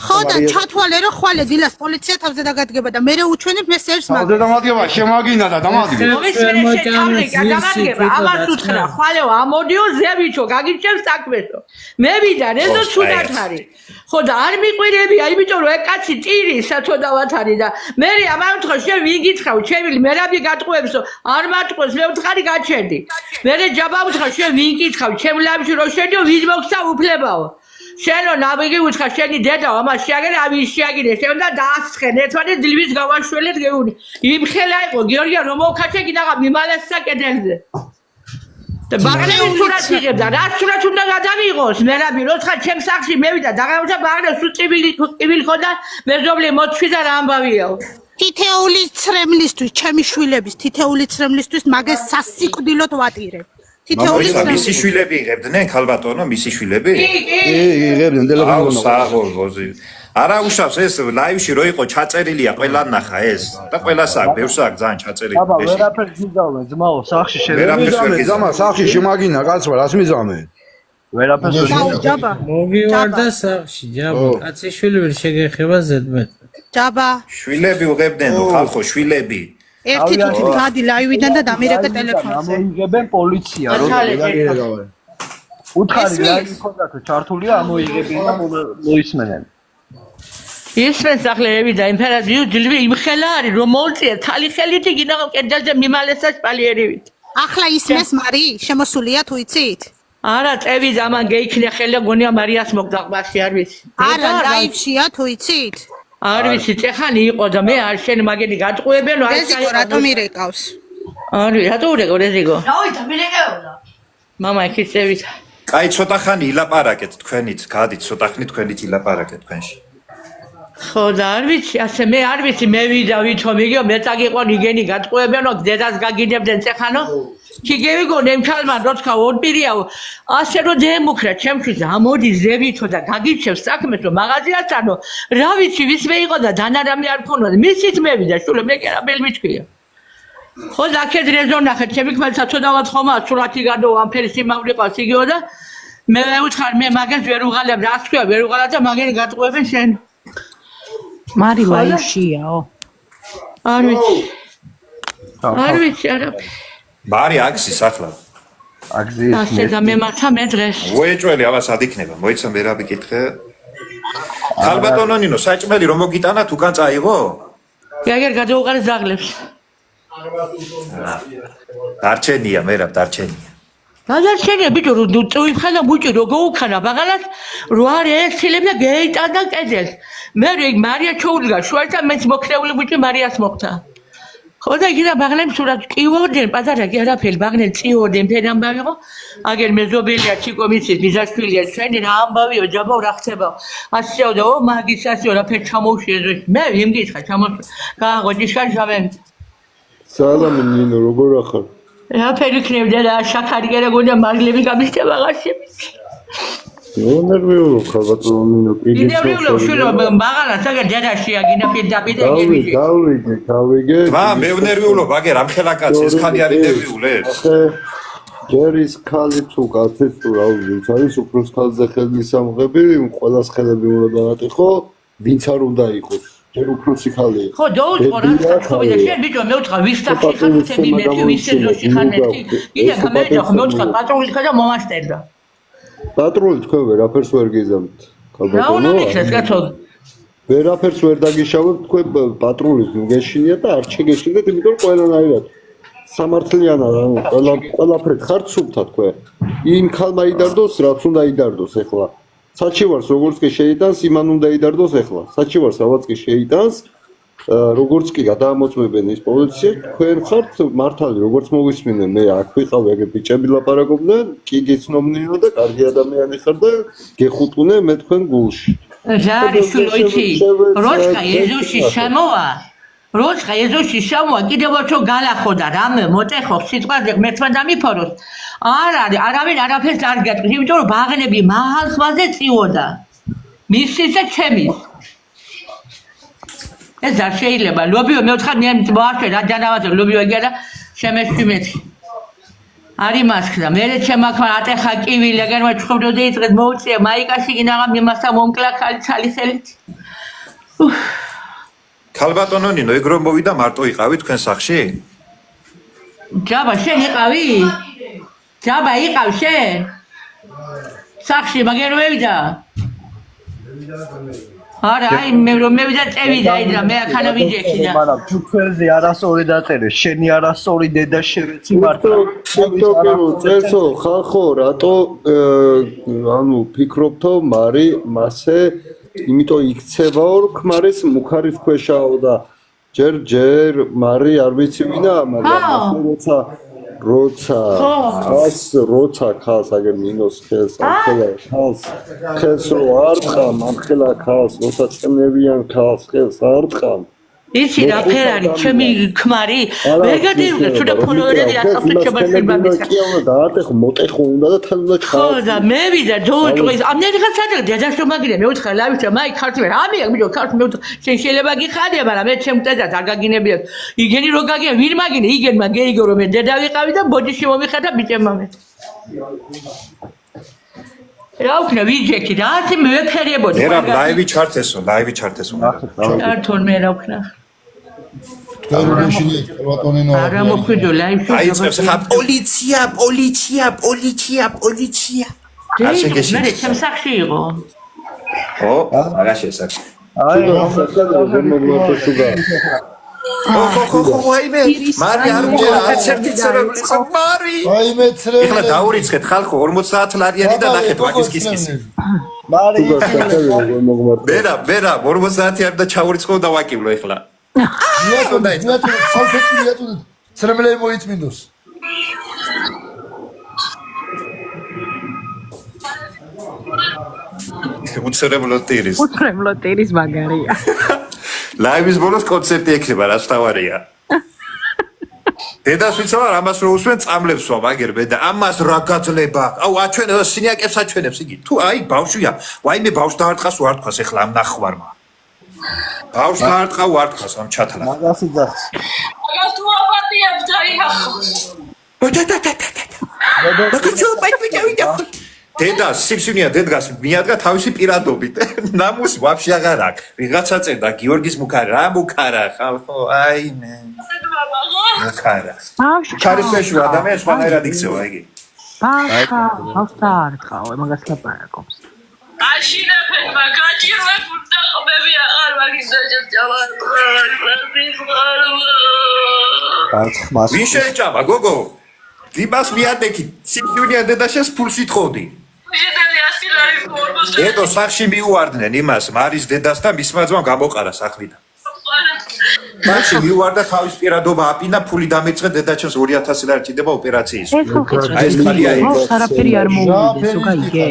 ხო და ჩათვალე რომ ხვალე დილას პოლიცია თავზე დაგადგება და მე უჩვენებ მე სერს მაგ. თავზე დამადგება შემაგინა და დამადგება. ამას უთხრა ხვალე ამოდიო ზევიჩო გაგიჭებს საქმესო. მე ვიდა რეზო ჩუდათ არის. ხო და არ მიყვირებია იმიტომ რომ ეკაცი ტირი სათოდავად არის და მე ამან უთხრა შე ვიგიცხავ ჩემი მერაბი გატყუებსო არ მატყუებს მე უთხარი გაჩერდი. მე ჯაბა უთხრა შე ვიგიცხავ ჩემ ლამში რო შედიო ვიზ მოგცა უფლებაო. შენო ნაბიგი უცხა შენი დედა ამას შეაგერე ამის შეაგირე შენ და დაასხენ ერთვანი დილვის გავაშველეთ გეუნი იმხელა იყო გიორგია რომ მოვქაჩე კიდაღა მიმალესა კედელზე და ბაღნე უსურათ იღებდა რა სურათ უნდა გადამიღოს მერაბი როცა ჩემ სახში მევიდა დაღამოჩა ბაღნე სუწიბილი ხო და მეზობლი მოწვი და რა ამბავიაო თითეული ცრემლისთვის ჩემი შვილების თითეული ცრემლისთვის მაგას სასიკვდილოდ ვატირებ მისი შვილები იღებდნენ ქალბატონო მისი შვილები? კი, იღებდნენ ტელეფონში. სააღოლგოზე. არა უშავს ეს ლაივში რო იყო ჩაწერილია ყველა ნახა ეს და ყველას აქვს ბევრს აქვს ძალიან ჩაწერილი. აბა ვერაფერს მიზავმე ძმაო სახში შევიდე. ძმა სახში შემაგინა კაცო რას მიზავმე? ვერაფერს ჯაბა. მოგივარდა სახში ჯაბა კაცი შვილი ვერ შეგეხება ზედმეტ. ჯაბა. შვილები უღებდნენ ხალხო შვილები. ერთი წუთით გადი ლაივიდან და დამირეკე ტელეფონზე. ამოიღებენ პოლიცია რო უთხარი ლაივი ხონდა თუ ჩართულია ამოიღებენ და მოისმენენ. ისმენს ახლები და იმპერატორი დილვი იმხელა არის რომ მოუწია თალი ხელით გინდა კედელზე მიმალესა სპალიერივით. ახლა ისმენს მარი შემოსულია თუ იცით? არა წევი ამან გეიქნია ხელი გონია მარიას მოგდა ყბაში არ ვიცი. არა ლაივშია თუ იცით? არ ვიცი წეხანი იყო და მე არ შენ მაგენი გატყუებენო არ ეს იყო რატომ ირეკავს? არის რატო ურეკო რეზიგო? დავით მირეკეოდა. მამა იქიცევით. კაი ცოტა ხანი ილაპარაკეთ თქვენით, გადით ცოტა ხნით თქვენით ილაპარაკეთ თქვენში. ხო და არ ვიცი, ასე მე არ ვიცი, მე ვიდა ვითომ იგიო მე წაგიყო ნიგენი გატყუებენო დედას გაგინებდნენ წეხანო. კი გევიგონ ემქალმან როცა ორპირიაო ასე რომ დემუქრა ჩემთვის ამოდი ზევითო და გაგიჩევს საქმეს რომ მაღაზიასთანო რა ვიცი ვის მე იყო და დანარამი არ ქონოდა მისით მევიდა შულო მე კერაბელი მიჩქია ხო და აქეთ რეზონახე ჩემი ქმელცა ცოდავად ხომა სურათი გადო ამ ფერის იმავრი ყავს იგიო და მე ვუთხარ მე მაგას ვერ უღალებ რა თქვა ვერ უღალა და მაგენი გატყუებენ შენ მარი ლაივშიაო არ ვიცი არაფერი მარი აქსის ახლა. აგზის ასე და მე მართა მე დღეს. მოეჭველი ამას ად იქნება. მოიცა მერაბი კითხე. ხალბატონო ნინო საჭმელი რომ მოგიტანათ უკან წაიღო? იაგერ გადაუყარე ზაღლებს. დარჩენია მერაბ დარჩენია. გადარჩენია ბიჭო რო წუიხანა ბუჭი რო გაუქანა ბაღალას რო არის ექცელებდა გეიტანა კედელს. მე რე მარია ჩოუდგა შუათა მეც მოქრეული ბუჭი მარიას მოხდა. ხო და იქიდან ბაღლებს სურათ კივორდენ პაზარაკი არაფერი ბაღნელ წიორდენ ფერამბავიყო აგერ მეზობელია ჩიკომიცის მიზაშვილია ჩვენი რა ამბავიო ჯაბო რა ხდება ასეოდა ო მაგის ასეო რა ფერ ჩამოუშვიე მე იმგიცხა ჩამოშვი გააღოდი შარჟავე სალამი ნინო როგორ ახარ რა ფერი ქნებდა რა შაქარი გერა გონდა მარილები გამიშტება ღაშები ნერვიულობ ხალბატონო ნინო ნერვიულობ შვილო მაღალას აგერ დედაშია გინა პირდაპირ ეგები გავიგე ვა მე ნერვიულობ აგერ ამ ხელა კაცი ეს ხალი არის ნერვიულებს ჯერის ხალი თუ კაცის თუ რა ვიცი არის უფროს ხალზე ხელის ამღები ყველას ხელები უნდა დაატეხო ვინც არ უნდა იყოს ჯერ უფროსი ხალია ხო დაუწყო რა ხარ და შენ ბიჭო მე უთხრა ვის ტახში ხარ თემი მეთქი ვის სეზონში ხარ მეთქი იდა გამეჯახ მე უთხრა პატრული ხარ და მომასტერდა პატრული თქვენ ვერაფერს ვერ გიზამთ რა უნდა მიხდეს კაცო ვერაფერს ვერ დაგიშავებთ თქვენ პატრულის გეშინია და არ შეგეშინდეთ იმიტომ რომ ყველანაირად სამართლიანად ყველაფრით ხართ სულთა თქვენ იმ ხალმა იდარდოს რაც უნდა იდარდოს ახლა საჩივარს როგორც კი შეიტანს იმან უნდა იდარდოს ახლა საჩივარს რაღაც კი შეიტანს როგორც კი გადაამოწმებენ ის პოლიცია თქვენ ხართ მართალი როგორც მოვისმინე მე აქ ვიყავი ეგ ბიჭები ლაპარაკობდნენ კი გიცნობნიო და კარგი ადამიანი ხარ და გეხუტუნე მე თქვენ გულში ჟარი შულოიცი როჩკა ეზოში შემოვა როჩკა ეზოში შემოვა კიდევ უფრო გალახოდა რამე მოტეხო სიტყვაზე მეთმა დამიფოროს არ არის არავინ არაფერს არ გეტყვის იმიტომ რომ ბაღნები მაღალ ზღვაზე წიოდა მისის და ჩემის ეს არ შეიძლება ლობიო მე ვთხარ მე მოაშვე რა ჯანავაზე ლობიო ეგია და შემეშვი მეთქი არი მასქდა მე ჩემაქმა ატეხა კივილი ეგერ მეჩხობდოდი იწყეთ მოუწია მაიკაში გინაღა მიმასა მომკლა ხალი ცალი ხელით ხალბატონო ნინო ეგ რომ მოვიდა მარტო იყავი თქვენ სახში? ჯაბა შენ იყავი? ჯაბა იყავ შენ? სახში მაგერ მევიდა? არა აი მე რომ მევიდა წევიდა იდრა მე ახანა ვიჯექი და მაგრამ თუ ჩვენზე არასწორი დაწერეს შენი არასწორი დედა შევეცი მართლა წესო ხალხო რატო ანუ ფიქრობთო because მასე იმიტომ იქცევაო რომ ქმარის მუხარის ქვეშაო და ჯერ მარი არ ვიცი ვინა მაგრამ როცა ხალს აგერ მინოს ხელს ხელს რო არ ტყამ ამ ხელა ხალს როცა წნევიან ხალს ხელს არ ტყამ იცი რა ფერ არის ჩემი ქმარი ვერ გადაიღე თუ და ფოლოვერები ახალწლდება ხელბამეცა დაატეხო მოტეხო უნდა და თან უნდა ჩხა ხო და მე ვიდა ჯოჭყვის ამერიკას სადღაც დედაშო მაგინე მე ვთხარ ლავის და მაი ქართული რამე ბიჭო ქართული მე შენ შეიძლება გიხარია მაგრამ მე ჩემ დედას არ გაგინებია იგენი რო გაგია ვინ მაგინე იგენმა გეიგო რომ მე დედა ვიყავი და ბოდიში მომიხარ და ბიჭებმა მე რა უკნა ვიჯექი რა ათი მე ვეფერებოდი მერაბ ლაივი ჩართესო ჩართონ მე რა უკნა არა მოხვიდო ლაივში აიწყებს ხა პოლიცია არ შეგეშინდა მე ჩემ სახში იყო ხო არა შესაძლოა აი ხო აიმე მარი არ მჯერა არც ერთი წერებული ხო მარი აიმე წერე ეხლა დაურიცხეთ ხალხო 50 ლარიანი და ნახეთ ვაგის კისკისი მარი ბერა 50 არ და ჩაურიცხო და ვაკივლო ეხლა წერმელე მოიწმინდოს უცრემლო ტირის მაგარია ლაივის ბოლოს კონცერტი ექნება რაც თავარია დედას ვიცავ ამას რო უსვენ წამლებს ვამ აგერ მე და ამას რა გაძლება აუ აჩვენ სინიაკებს აჩვენებს იგი თუ აი ბავშვია ვაიმე ბავშვ დაარტყას უარტყას ეხლა ამ ნახვარმა ბავშვ დაარტყა უარტყას ამ ჩათლა მაგას იძახს მაგას თუ აპატიებ დაიახოს დედა სიფსუნია დედგას მიადგა თავისი პირადობით ნამუს ვაფშე აღარ აქვს ვიღაცა წერდა გიორგის მუქარა რა მუქარა ხალხო აიმე მუქარა ქარისმეში ადამიანს სხვანაირად იქცევა იგი ბავშვა არ ხაო მაგას ლაპარაკობს აშინაფენ მაგაჭირვებ უნდა ყბები აღარ მაგინდაჭებს ჯავა ვინ შეჭამა გოგო დიმას მიადექი სიმსივნია დედაშას ფულს ითხოვდი ედო სახში მიუვარდნენ იმას მარის დედას და მისმა ძმამ გამოყარა სახლიდან მაშინ მიუვარდა თავის პირადობა აპინა ფული დამეწე დედაჩემს 2000 ლარი ჭირდება ოპერაციის აი ეს ხალია ეს არაფერი არ მოუვიდეს თუ გაიგე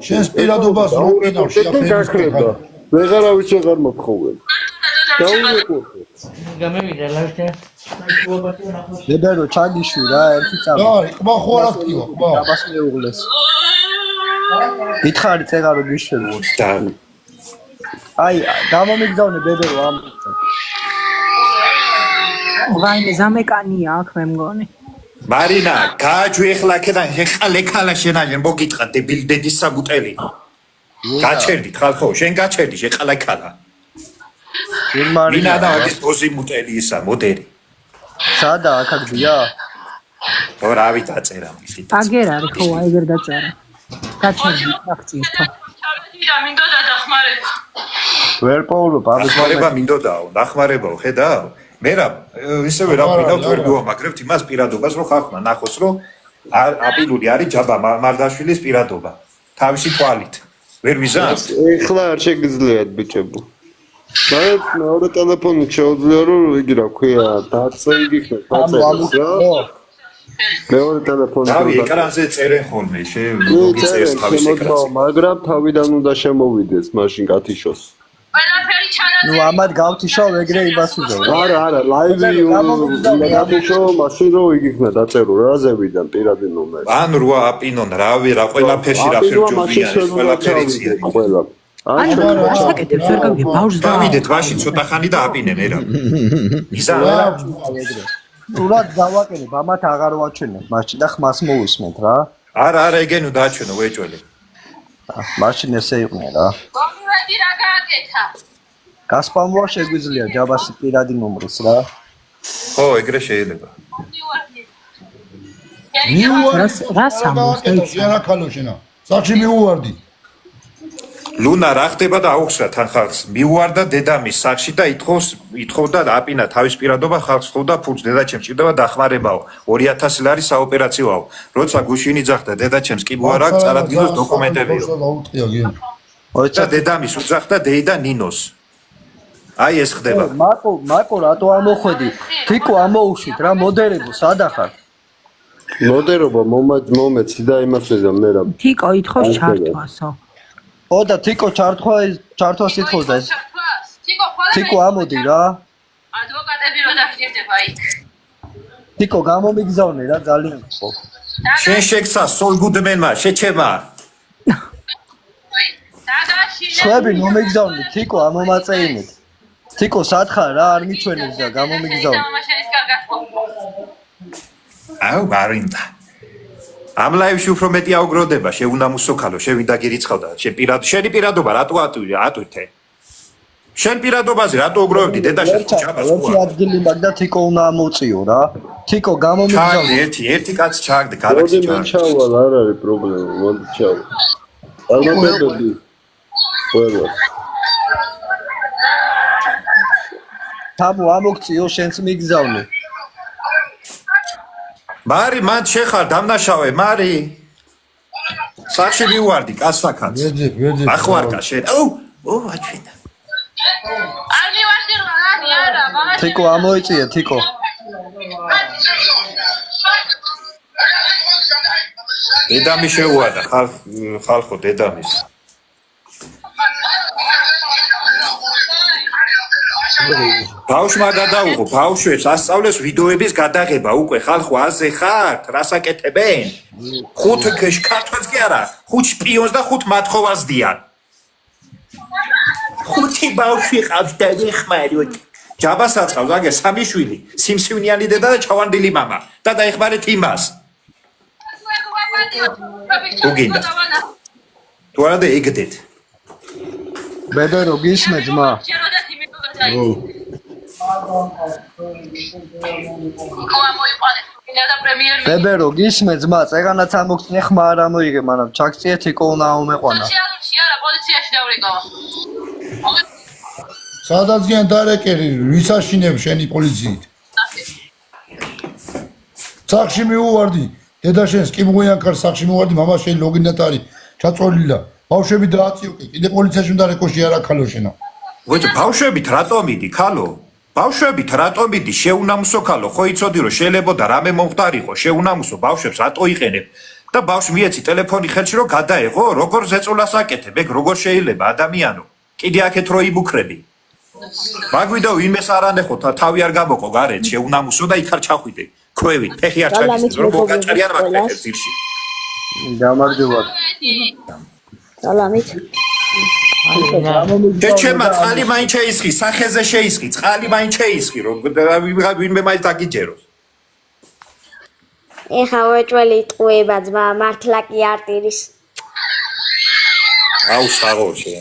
შენს პირადობას რო ყიდავ შეაფერება ვეღარავის აღარ მოხხოვენ გამევიდა ლავშე დებერო ჩაგიშვი რა ერთი წამი და ყბა ხო არ აქტივა ყბა დაბას მეუღლეს გითხარი წეგა რო გიშვებო აი გამომიგზავნე ბებერო ამ ვაიმე ზამეკანია აქ მე მგონი მარინა გააჩვი ეხლა აქედან ეხალეკალა შენაჟენ მოგიტყა დებილ დედის საბუტელი გაჩერდი ხალხო შენ გაჩერდი შეყალეკალა მარინა და ის პოზი მუტელი ისა მოდერი სადა აქადია ხო რავი დაწერა მისით აგერ არის ხო აიგერ დაწერა გაჩერდი აქცირთო და მინდოდა დახმარება ვერ პოულობ დახმარება მინდოდაო დახმარებაო ხედავ მე რა ისევე რა ვინავთ ვერ გუამაგრებთ იმას პირადობას რომ ხალხმა ნახოს რომ აპილული არის ჯაბა მარდაშვილის პირადობა თავისი თვალით ვერ ვიზამთ ეხლა არ შეგიძლიათ ბიჭებო მეორე ტელეფონით შეუძლია რომ იგი რა ქვია დაწე იგიხნეთ დაწეროს რა მეორე ტელეფონით რავი ეკრანზე წერენ ხოლმე შეგიძლიათ თავის ეკრანზე მაგრამ თავიდან უნდა შემოვიდეს მაშინ კათიშოს ყველაფერი ჩანაწერი ნუ ამად გავთიშავ ეგრე იმას უძო არა ლაივი კათიშო მაშინ რო იგიხნა დაწერო რა ზევიდან პირადი ნომერი ან რვა აპინონ რავი რა ყველაფერში რა ფერჯობია ყველაფერი ცირი ყველა აი ასაკეთებს ვერ გავიგე ბავშვს და დავიდეთ ვაში ცოტა ხანი და აპინე მე რა ისა თულად დავაკერებ ამათ აღარ ვაჩვენებ მაშინ და ხმას მოვისმენთ რა არა ეგენო დაჩვენო ვეჭველი მაშინ ესე იყვნენ რა მომივედი რა გააკეთა გასპამოა შეგვიძლია ჯაბასი პირადი ნომრის რა ხო ეგრე შეიძლება რა სამოს რა ქალო შენა საჩი მიუვარდი ლუნა რა ხდება და აუხსნა თან ხალხს მიუვარდა დედამის სახში და ითხოვდა აპინა თავის პირადობა ხალხს ხოვდა ფულს დედაჩემს ჭირდება დახმარებაო 2000 ლარი საოპერაციოაო როცა გუშინი ძახდა დედაჩემს კი ბუარ აქვს წარადგინოს დოკუმენტებიო როცა დედამის უძახდა დეიდა ნინოს აი ეს ხდება მაკო რატო ამოხვედი თიკო ამოუშვით რა მოდერებო სადახარ მოდერობა მომეცი და იმასე და მე რა თიკო ითხოვს ჩართვასო ოდა თიკო ჩართვას ითხოვდა ეს თიკო ამოდი რა ადვოკატები რო დაგჭირდება იქ თიკო გამომიგზავნე რა ძალიან ხო შენ შეგცა სოლგუდმენმა შეჩემა სხვები მომიგზავნე თიკო ამომაწეინეთ თიკო სათხარ რა არ მიჩვენებს და გამომიგზავნე აუ მარინდა ამ ლაივში უფრო მეტი აუგროდება შეუნამუსო ქალო შევიდა გირიცხავდა შენი პირადობა რატო ატვირთე შენ პირადობაზე რატო უგროვებდი დედაშენ ჯაბას ერთი ადგილი მაგ და თიკო უნდა ამოწიო რა თიკო გამომიგზავნე ერთი კაცი ჩააგდე გალაქსი მოდი ჩავალ არ არის პრობლემა მოდი ჩავალ ალბათები ყველა თამო ამოქციო შენც მიგზავნე მარი მან შეხარ დამნაშავე მარი სახში მივარდი კაცსაკაც ახვარკა შენ ო აჩვენა არ მივარდი რა მama თიკო ამოიწია თიკო დედამი შეუვარდა ხალხო დედამის ბავშვმა გადაუღო ბავშვებს ასწავლეს ვიდეოების გადაღება უკვე ხალხო აზე ხართ რასაკეთებენ ხუთ ქართულს კი არა ხუთ შპიონს და ხუთ მათხოვას დიან ხუთი ბავშვი ყავს და ეხმაროთ ჯაბას აწყავს აგე სამი შვილი სიმსივნიანი დედა და ჩავანდილი მამა და დაეხმარეთ იმას უგინდა თუ არა და ეგდეთ ბედერო გისმე ძმა ო ამოიყვანე ბებერო გისმე ძმა წეგანაც ამოგწნე ხმა არ ამოიღე მანამ ჩაქციე თიკო უნდა აუმეყვანა სადაც გიან დარეკერი ვის აშინებ შენი პოლიციით სახში მიუვარდი დედაშენს კი მღვიან კარს სახში მივარდი მამა შენ ლოგინდათ არის ჩაწოლილა ბავშვები დააწიოკე კიდე პოლიციაში უნდა რეკოში არა ქალო შენა ვეჭ ბავშვებით რატომ იდი ქალო ბავშვებით რატომ იდი შეუნამუსო ქალო ხო იცოდი რომ შეიძლება რამე მომხდარიყო შეუნამუსო ბავშვებს რატო იყენებ და ბავშვი მიეცი ტელეფონი ხელში რომ გადაეღო როგორ ზეწოლას აკეთებ ეგ როგორ შეიძლება ადამიანო კიდე აქეთ რო იბუქრები მაგვიდა ვინმეს არ ანეხო თავი არ გამოყო გარეთ შეუნამუსო და იქ არ ჩახვიდე ქვევით ფეხი არ ჩაგის რომ მოგაჭრიან მაგ ძირში გამარჯობა სალამით ჩეჩემა წყალი მაინც შეისხი სახეზე შეისხი წყალი მაინც შეისხი რომ ვინმე მაინც დაგიჯეროს ეხა ვეჭველი ტყუება ძმა მართლა კი არტირის აუ საღორში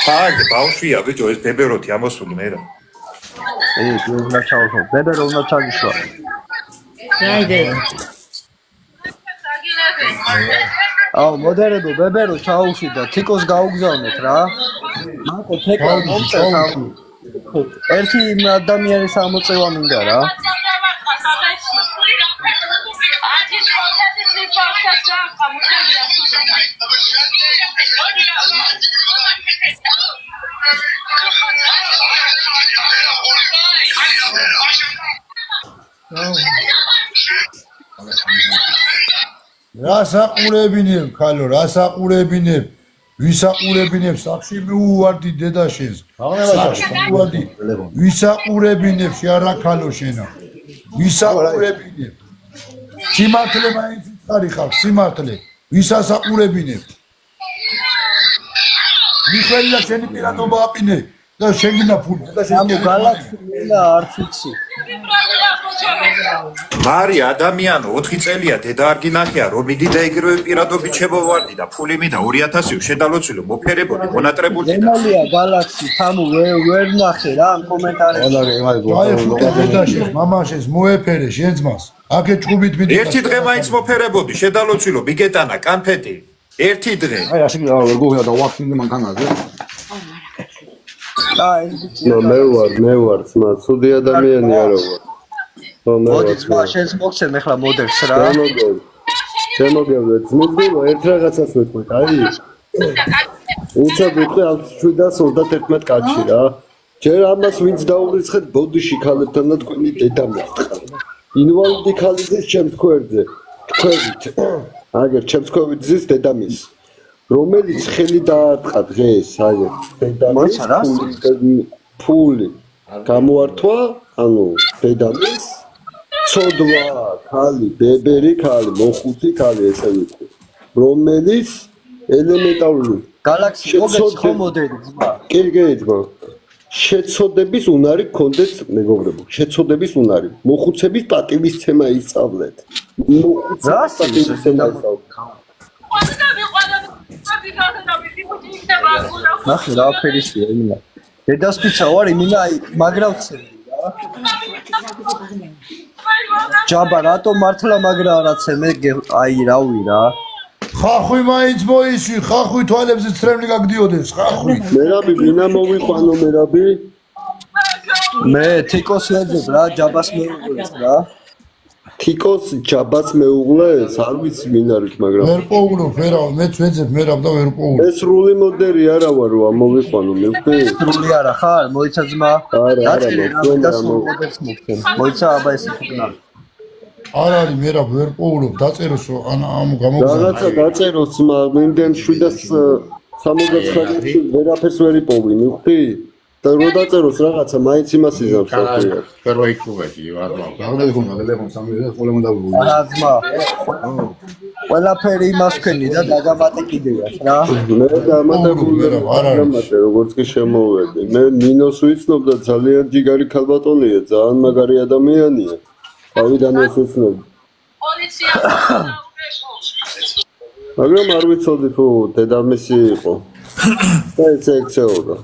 თაგ ბავშვია ბიჭო ეს ბებეროთი ამოსული მე რა უნდა ჩავხო ბებერო უნდა ჩაგიშვა გაიდე აუ მოდერებო ბებერო ჩაუშვიდა თიკოს გაუგზავნეთ რა მაკო თეკა მომწევ ერთი ადამიანის ამოწევა მინდა რა რა საყურებინებ ქალო რა საყურებინებ ვისაყურებინებ სახში მიუვარდი დედაშენს სახში მიუვარდი ვისაყურებინებ შეარა ქალო შენა ვისაყურებინებ სიმართლე მაინც ცხარი ხარ სიმართლე ვისასაყურებინებ მიხელა შენი პირადობა აპინე და შეგინა ფული და ამო გალაქსია არც იცი მარი ადამიანო 4 წელია დედა არ გინახია რომ მიდი და ეგრევე პირადობით შემოვარდი და ფული მინდა 2000 შედალოცილო მოფერებოდი მონატრებული და ნალია გალაქსი თამუ ვერ ნახე რა კომენტარებში დედაშენს მამაშენს მოეფერე შენ ძმას აქე ჭუბით მიდი ერთი დღე მაინც მოფერებოდი შედალოცილო მიგეტანა კანფეტი ერთი დღე აი ასე ვერ გოღია და ვახინი მანქანაზე მე ვარ ძმა ცუდი ადამიანი არა ვარ მოდი ძმა შენს მოგცემ ეხლა მოდელს რა შემოგევლე ძმისგულო ერთ რაღაცას ვეთქვი აი უცა ვეთქვი 1731 კაცი რა ჯერ ამას ვინც დაურიცხეთ ბოდიში ქალებთან და თქვენი დედა მოხდა ინვალიდი ქალიძის ჩემს ქვერდზე თქვენით აგერ ჩემს ქვერდზის დედამის რომელიც ხელი დაარტყა დღეს აგერ დედამის ფული გამოართვა ანუ დედამის ცოდვა ქალი ბებერი ქალი მოხუთი ქალი ესე ვიტყვი რომელიც ელემენტარული გალაქსი მოგეც ხო მოდელი ძმა კი ძმა შეცოდების უნარი გქონდეთ მეგობრებო შეცოდების უნარი მოხუცების პატივისცემა ისწავლეთ მოხუცების პატივისცემა ისწავლეთ ნახე რა ფერისია იმა დედას პიცა ვარ იმინა მაგრავცები რა ჯაბა რატო მართლა მაგრა არაცემე აი რავი რა ხახვი მაინც მოისვი ხახვი თვალებზე ცრემლი გაგდიოდეს ხახვი მერაბი ვინა მოვიყვანო მერაბი მე თიკოს ვეძებ რა ჯაბას მეუღლეს რა თიკოს ჯაბას მეუღლეს არ ვიცი ვინ არის მაგრამ ვერ პოულობ ვერა მეც ვეძებ მერაბ და ვერ პოულობ ეს სრული მოდერი არა ვარ რა მოვიყვანო მივხვდი სრული არა ხარ მოიცა ძმა არა მოიცა აბა ეს თქვა არ არის მერაბ ვერ პოულობ დაწეროს ამ გამოგზავნა რაღაცა დაწეროს ძმა იმდენ 769 ვერაფერს ვერ იპოვი მივხვდი და რო დაწეროს რაღაცა მაინც იმას იზამს საქმეა პირველი კუბეთი ვარმა გაგდები ხომ ტელეფონ სამი ხოლმე უნდა ვუვი არა ძმა ყველაფერი იმას ქენი და დაგამატე კიდევაც რა მე დამატებული არ არის როგორც კი შემოვედი მე ნინოს ვიცნობ და ძალიან ჯიგარი ქალბატონია ძალიან მაგარი ადამიანია თავიდანვე ვიცნობ მაგრამ არ ვიცოდი თუ დედამისი იყო და ეს ექცეოდა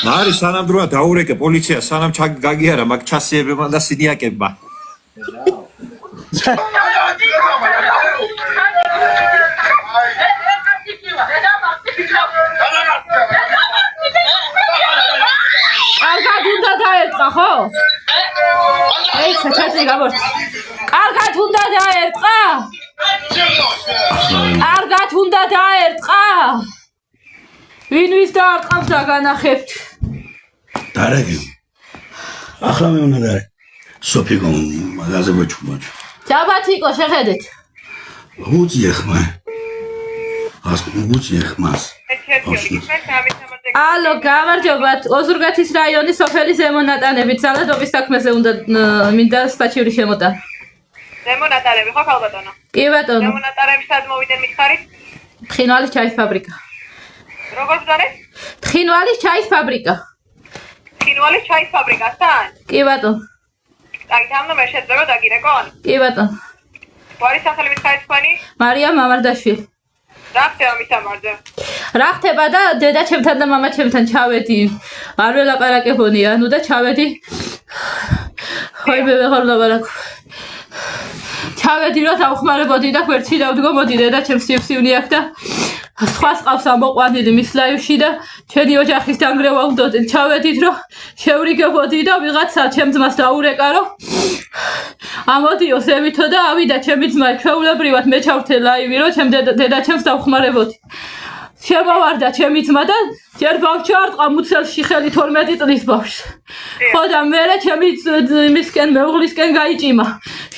მარი სანამდროა დაურეკე პოლიცია სანამ გაგიარა მაგ ჩასიებებმა და სინიაკებმა. კარგად უნდა დაერტყა ხო? ეი, ჩაჭრი გამორჩი. კარგად უნდა დაერტყა? კარგად უნდა დაერტყა? ვინვის დაარტყავს და განახებთ? დარეგე. ახლა მე უნდა დარე. სოფიკო მაგაზე ბოჭუბოჭ. ჯაბათიკო შეხედეთ. უძიე ხმა. ას უძიე ხმას. ალო, გამარჯობათ. ოზურგეთის რაიონის სოფელი ზემონატანებით ძალადობის საქმეზე უნდა მინდა სტაჩიური შემოტანა. ზემონატარები ხო ხალბატონო? კი ბატონო. ზემონატარები სად მოვიდნენ მითხარით? თხინვალის ჩაის ფაბრიკა. როგორ ბრძანეთ? თხინვალის ჩაის ფაბრიკა. თხინვალის ჩაის ფაბრიკასთან? კი ბატონო. კარგი, ამ ნომერს შეძლებო დაგირეკონ? კი ბატონო. გვარი სახელი მითხარით თქვენი? მარია მამარდაშვილი. რა ხდება მის ამარზე? რა ხდება და დედა ჩემთან და მამა ჩემთან ჩავედი. არ ველაპარაკებონი, ანუ და ჩავედი. ხოი მე ვეღარ ვლაპარაკო. ჩავედი რომ დავხმარებოდი და გვერდში დავდგომოდი დედა ჩემს სიფსივნი აქ და სხვა ყავს ამოყვანილი მის ლაივში და ჩვენი ოჯახის დანგრევა უნდოდნენ. ჩავედით რომ შევრიგებოდი და ვიღაცა ჩემ ძმას დაურეკა რომ ამოდიო ზევითო და ავიდა ჩემი ძმა ჩვეულებრივად მე ჩავრთე ლაივი რომ ჩემ დედა ჩემს დავხმარებოდი. შემოვარდა ჩემი ძმა და ჯერ ბავშვი არტყა მუცელში ხელი 12 წლის ბავშვს. ხო და მერე ჩემი იმისკენ მეუღლისკენ გაიჭიმა.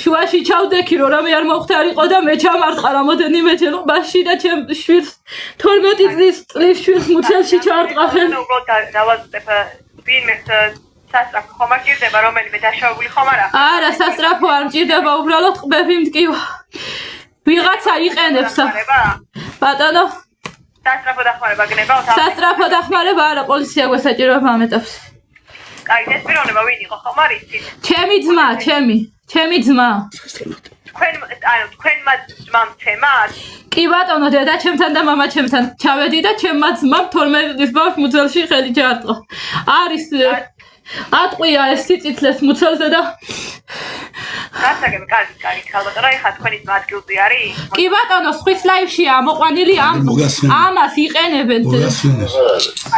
შუაში ჩავდექი რომ რამე არ მოხდარიყო და მე ჩამარტყა რამოდენიმე ჯერ ყბაში და ჩემ შვილს 12 წლის შვილს მუცელში ჩაარტყა ხელი. უბრალოდ დავაზუსტებ ვინმე სასტრაფო ხომ არ ჭირდება რომელიმე დაშავებული ხომ არა? არა, სასტრაფო არ მჭირდება, უბრალოდ ყბები მტკივა. ვიღაცა იყენებს. ბატონო სასტრაფო დახმარება გნებავთ? სასტრაფო დახმარება არა, პოლიცია გვესაჭიროება ამეტავს. კარგი, ეს პიროვნება ვინ იყო ხომ არ იცით? ჩემი ძმა, ჩემი ძმა. თქვენმა ძმამ თემად? კი ბატონო, დედა ჩემთან და მამა ჩემთან ჩავედი და ჩემმა ძმამ 12 წლის ბავშვს მუცელში ხელი ჩაარტყა. არის ატყვია ეს სიწითლეს მუცელზე და გასაგები, კარგი, ხალბატონო, ეხლა თქვენი ძმა ადგილზე არის? კი ბატონო, სხვის ლაივშია ამოყვანილი ამას იყენებენ.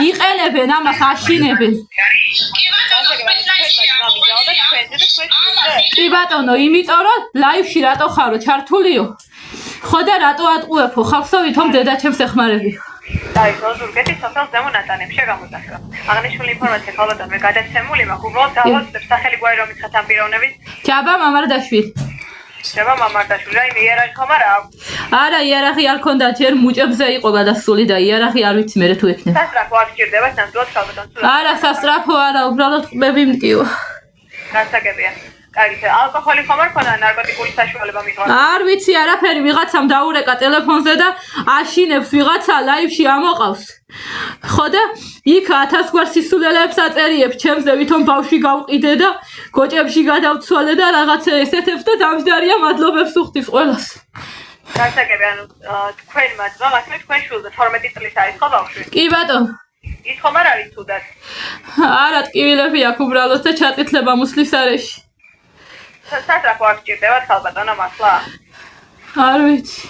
იყენებენ ამას აშინებენ. კი ბატონო, იმიტომ რომ ლაივში რატო ხარო ჩართულიო? ხო და რატო ატყუებო? ხალხსო ვითომ დედა ჩემს ეხმარებიო. აი, ოზურგეთის სოფელ ზემონატანებში გამოდასვა. აღნიშნული ინფორმაცია ხალბატონო გადაცემული მაქვს, უბრალოდ დავაზუსტებ სახელი გვარი რომ მითხათ ამ პიროვნების. ჯაბა მამარდაშვილი. ჯაბა მამარდაშვილი, რაიმე იარაღი ხომ არა აქვს? არა, იარაღი არ ქონდა, ჯერ მუჭებზე იყო გადასული და იარაღი არ ვიცი მერე თუ ექნება. სასტრაფო არ გჭირდება ნამდვილად ხალბატონო? არა, სასტრაფო არა, უბრალოდ ყბები მტკივა. გასაგებია. კარგი, ალკოჰოლი ხომ არ ქონდა ნარკოტიკული საშუალება მიღო? არ ვიცი არაფერი, ვიღაცამ დაურეკა ტელეფონზე და აშინებს ვიღაცა ლაივში ამოყავს. ხო და იქ 1000 გვარ სისულელეებს აწერიებს ჩემზე, ვითომ ბავშვი გავყიდე და გოჭებში გადავცვალე და რაღაცა ესეთებს და დამჯდარია მადლობებს უხდის ყველას. გასაგები, ანუ თქვენმა ძმამ ასევე თქვენ შვილზე 12 წლის არის ხო ბავშვი? კი ბატონო. ის ხომ არ არის თუდად? არა, ტკივილები აქვს უბრალოდ და ჩაწითლება მუსლის არეში. სასტრაფო არ გჭირდებათ ხალბატონო მართლა? არ ვიცი.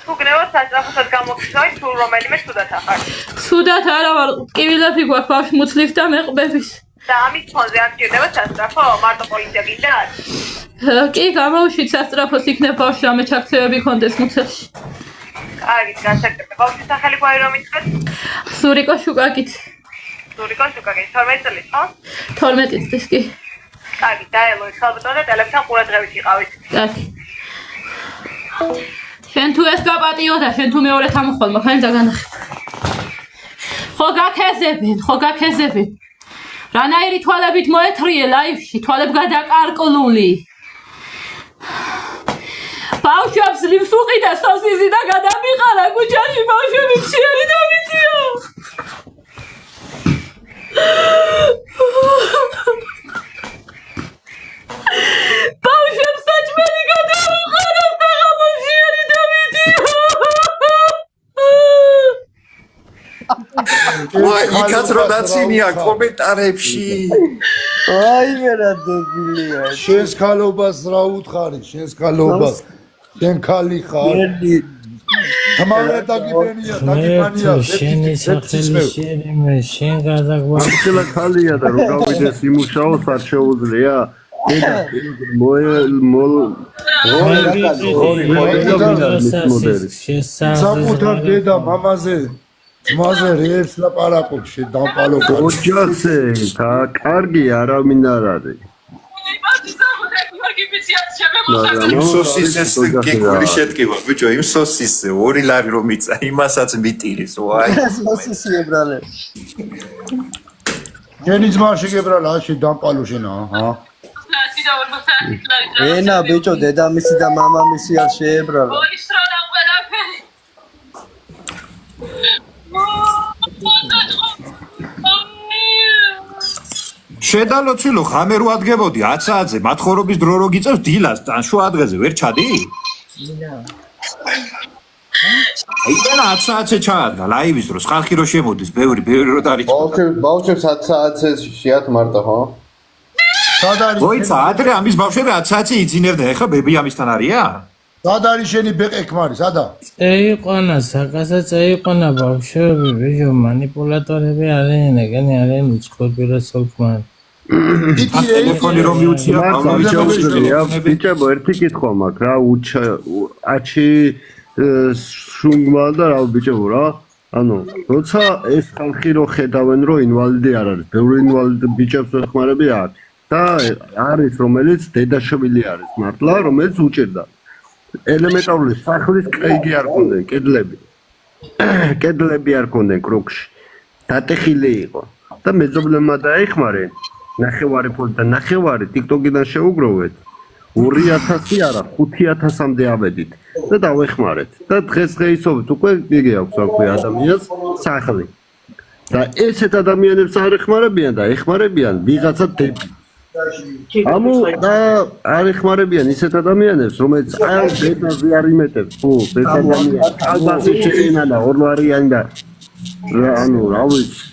თუ გნევოთ სასტრაფოსაც გამოგხსნით თუ რომელიმე თუდად ახარ? თუდად არა ვარ, ტკივილები გვაქვს ბავშვ მუცლის და მე ყბების. და ამის ფონზე არ გჭირდებათ სასტრაფო? მარტო პოლიცია გინდათ? კი, გამოვშვით სასტრაფოს იქნებ ბავშვს რამე ჩაქცევები ქონდეს მუცელში. კარგი, გასაგებია. ბავშვის სახელი გვარი რომ მითხრათ? სურიკო შუკაკით. სურიკო შუკაკით, 12 წლის ხო? 12 წლის კი. კარგი, დაელოეთ ხალბატონო და ტელეფონთან ყურადღებით იყავით. კარგი. შენ თუ ეს გაპატიო და შენ თუ მეორეთ ამოხვალ მაგან დაგანახე. ხო გაქეზებენ. რანაირი თვალებით მოეთრიე ლაივში, თვალებ გადაკარკლული. ბავშვებს ლივს უყიდა სოსიზი და გადამიყარა ქუჩაში ბავშვები მშიერი დამიწიო. ბავშვებს საჭმელი გადაუყარა და მშიერი დამიწიო. იქაც რო დაცინია კომენტარებში. აი მერა დებილია. შენს ქალობას რა უთხარი, შენს ქალობას. შენ ქალი ხარ. თამარ დაგიბენია, დაგიბანია. შენი სახელი შენიმე, შენ გადაგვარი. ახლა ქალია და რო გავიდეს იმუშაოს არ შეუძლია. დედა საკუთარ დედა მამაზე ძმაზე რეებს ლაპარაკობს შედამპალო ოჯახზე და კარგი არავინ არ არის იმ სოსისეს გეკული შეტკივა ბიჭო იმ სოსისზე 2 ლარი რომ იწა იმასაც მიტირის ვაი სოსისი ებრალე შენი ძმა შეგებრალა შედამპალო შენა აჰა ენა ბიჭო დედამისი და მამამისი არ შეებრალა შედალოცილო ხამე რო ადგებოდი 10 საათზე მათხოვრობის დრო რო გიწევს დილას თან შუა ადგილზე ვერ ჩადი? აიტანა 10 საათზე ჩაადგა ლაივის დროს ხალხი რო შემოდის ბევრი რო დარიცხა ბავშვებს 10 საათზე შეათმარდა ხო? სად არის? მოიცა ადრე ამის ბავშვები 10 საათზე იძინებდა ეხლა ბები ამისთან არიან? სად არის შენი ბეყე ქმარი სადა? წეიყვანა საკაზა წეიყვანა ბავშვები ბიჭო მანიპულატორები არიან ეგენი არიან უცხოები რა სულქმარი ტელეფონი რომ მიუცია ბიჭებო ერთი კითხვა მაქვს რა აჩი შუნგმა და რა ბიჭებო რა ანუ როცა ეს ხალხი რო ხედავენ რომ ინვალიდი არ არის ბევრი ინვალიდი ბიჭებს ხმარები აქვს და არის რომელიც დედაშვილი არის მართლა რომელიც უჭირდა ელემენტარული სახლის კრეიგი არ ქონდნენ კედლები არ ქონდნენ კრუქში დატეხილი იყო და მეძობლებმა დაეხმარნენ ნახევარი ფული და ნახევარი TikTok-დან შეუგროვეთ 2000 არა 5000-მდე ავედით და დავეხმარეთ და დღესდღეობით უკვე იგი აქვს აქვე ადამიანს სახლი და ესეთ ადამიანებს არ ეხმარებიან და ეხმარებიან ვიღაცა დებილს ამუ და არ ეხმარებიან ისეთ ადამიანებს რომელიც არ დედაზე არ იმეტებს ხო დედამიანი ალბათი შეინა და 2 ლარიანი და ანუ რა ვიცი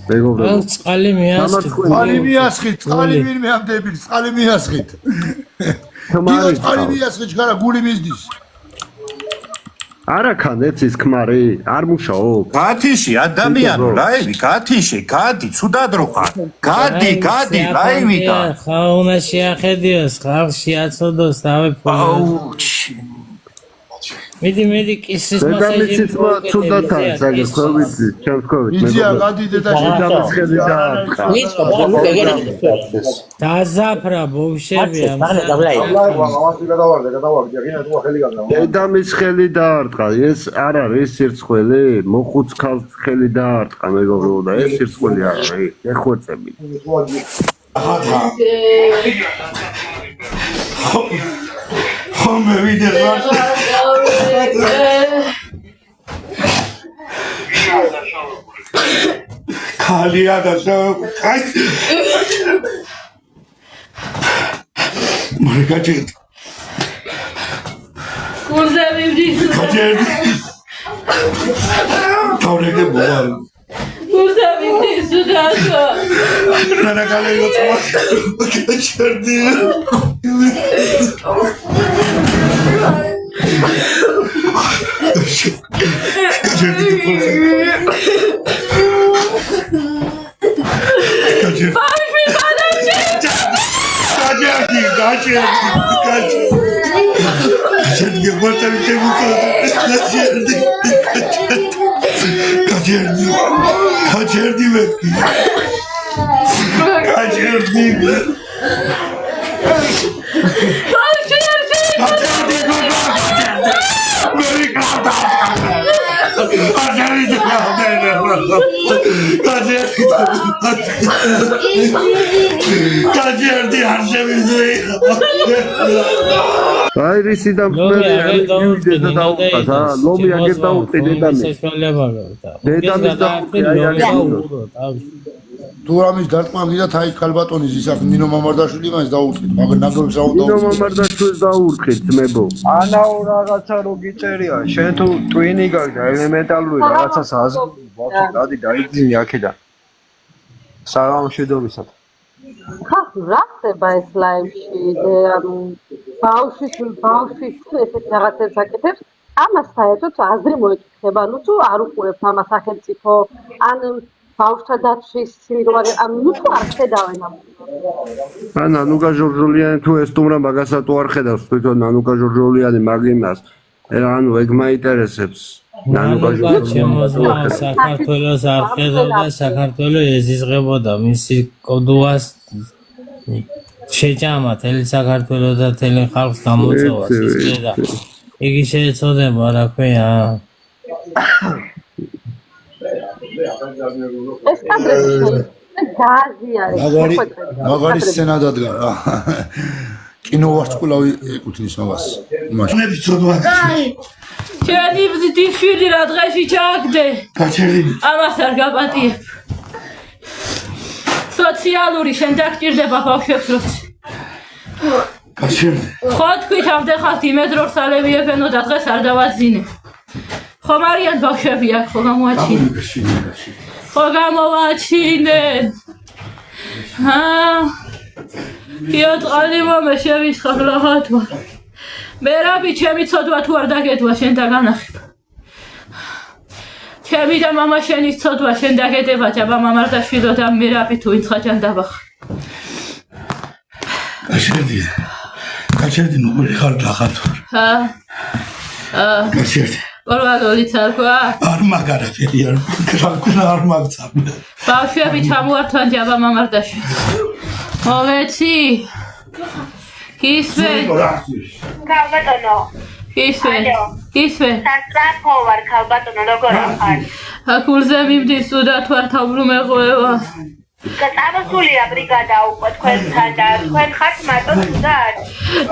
მეგობრებო წყალი მიასხით წყალი ვინმე ამ დებილს წყალი მიასხით წყალი მიასხით ხარა გული მისდის არაქან ეცის ქმარი არ მუშაობს გათიში ადამიანო ლაივი გათიში გადი ცუდად რო ხარ გადი ლაივი და ხა უნდა შეახედიოს ხალხი აცოდოს დავე ფული მიდი კისრის მასაჟი ცუდად არის აგერ ხოვიცი ჩემს ხოვით იზია გადი დედამის ხედი დაზაფრა ბოვშები დედამის ხელი დაარტყა ეს არ არის სირცხველი მოხუც ქალს ხელი დაარტყა მეგობრებო და ეს სირცხველი არ არის ეხვეწები ხომე ვიდეო ქალია და აი მარგაჭეთ კურზე მივდის გაჭერდი თავრეგე ბოვალ კურზე მივდის უდასო რა კალეო გაჭერდი გაჭერდი არ შევიზრე აი რისი დამხმარე და დაუყა ლომი აგერ დაუყი დედამის დედამის დაუყი თუ ამის დარტყმა გიდა თაი ქალბატონის ისახ ნინო მამარდაშვილი მას დაუწყით მაგრამ ნაგებს აუ ნინო მამარდაშვილს დაურყით ძმებო ანაო რაღაცა რო გიწერია შენ თუ ტვინი გაქვს ელემენტარული რაღაცას აზრი ბავშვი დადი დაიძინე აქედან. საღამო შედომისად. ხახ რა ხდება ეს ლაივში? ბავშვის ესეთ რაღაცებს აკეთებს. ამას საერთოდ აზრი მოეკითხება, ну თუ არ უყურებთ ამას სახელმწიფო, ან ბავშვთა დაცვის სიმდიდრე, ну თუ არ ხედავენ ამ. ნანუკა ჟორჟოლიანი თუ ესტუმრა მაგასაც თუ არ ხედავს თვითონ ნანუკა ჟორჟოლიანი მაგიმას, ანუ ეგ მაინტერესებს. ნანუკა ჟორჟოლიანი საქართველოს არ ხედავდა, საქართველო ეზიზღებოდა მისი კოდუას შეჭამა თელი საქართველოს და თელი ხალხს გამოწვევას ისე და იგი შეეცოდება რა ქვია ეს კადრები მაგარი სცენა დადგა რა კინოვარსკვლავი ეკუთვნის მაგას იმაში ცოდვა ჩენი ბზიტიშვილი რა დღეში ჩააგდე გაჩერდები ამას არ გაპატიებ სოციალური შენ დაგჭირდება ბავშვებს როც გაჩერდე ხო თქვით ავდეხავთ იმედრორ სალევიებენო და დღეს არ დავაძინე ხომ არიან ბავშვები აქ ხო გამოაჩინე ხო გამოაჩინე იოწყალი მომე შევისხაბლავათვა მერაბი ჩემი ცოდვა თუ არ დაგედვა შენ დაგანახებ ჩემი და მამა შენის ცოდვა შენ დაგედება ჯაბა მამარდაშვილო და მერაბი თუ ინცხაჯან დაბახ გაჩერდი ნუ ხარ დახათ გაჩერდი ორვალოც არ ყვა არ მაგარაფერი არ მაგცამდა ბავშვები ჩამოართვან ჯაბა მამარდაშვილს მოვეცი კისვე ქალბატონო კისვე სასწრაფო ვარ ქალბატონო როგორ ხარ აკურზე მიმდის უდათ ვარ თავბრუმეღვევა გაწამოსულია ბრიგადა უკვე თქვენთან და თქვენ ხართ მარტო სუდად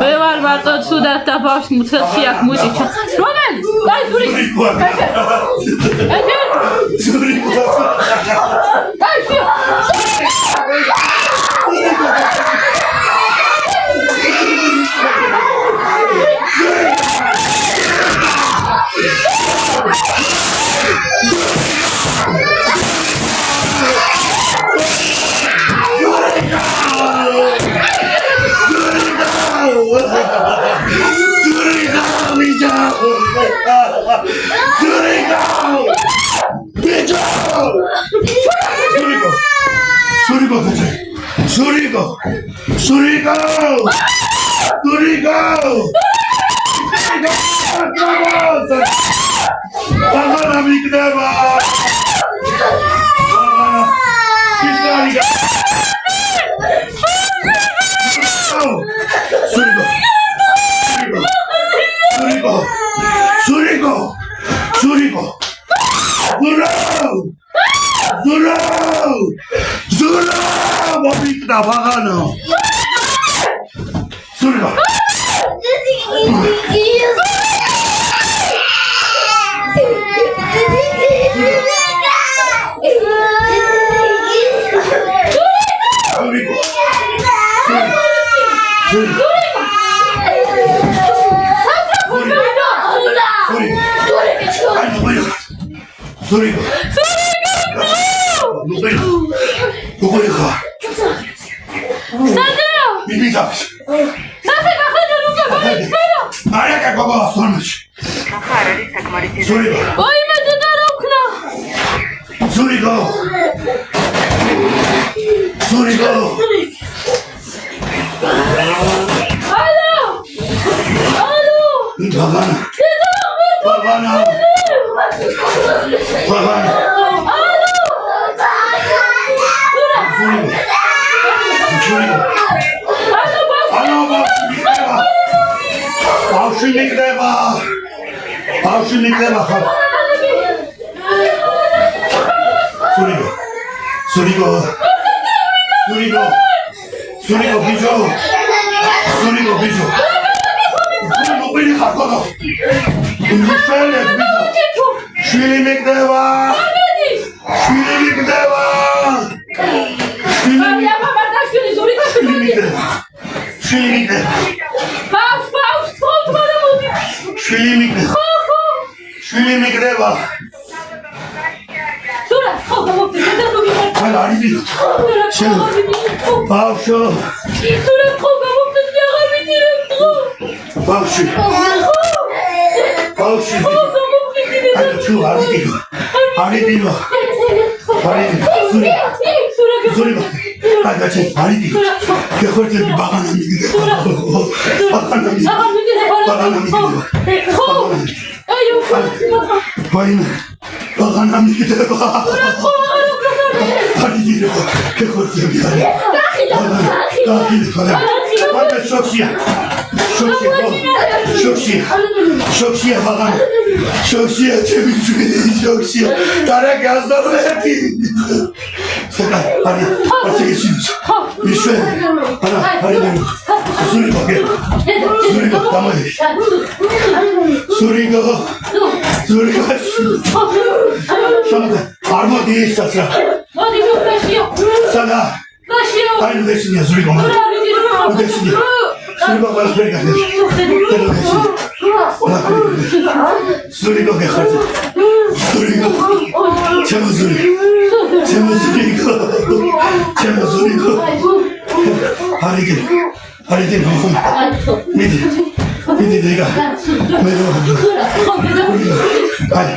მე ვარ მარტო სუდად და ბავშვს მუცელში აქ მუჭიჩა რომელი? დაი ზური ზური დაი არა არის დი შენ ბავშვო ბავშვი აი თუ არის დი ზური აგაჩი არის დი გეხორცები ბაღანა მიგდე ბაღანა ვაინა ბაღანა მიგდე არის დი გეხორცები არის შოქშია ბაღანა შოქშია ჩემი შვილი შოქშია დარაგ ასდარეთი სოკა არის პასიგიშიც მიშე არის სურიგო დამაი სურიგო შამდა არმოდი სასა მოდი მოფეშიო სადა აი დეშინია სურიგო დეშინია სურიგო ბალბერგა სურიგო გეხარზე სურიგო ჩემო სურიგო არიგე მიდი დეგა მერო აი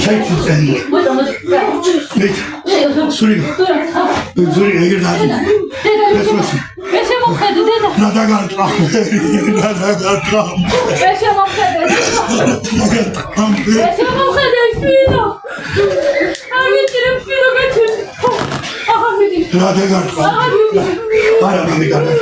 ჩაიჩუცენი სურიგო ეგერ დადი ეს მოხდა დედა ნადაგარტყა ეს მოხდა ფინო ამიჭრე ფინო გაჩი აჰამიდი ნადაგარტყა არა მიგარდა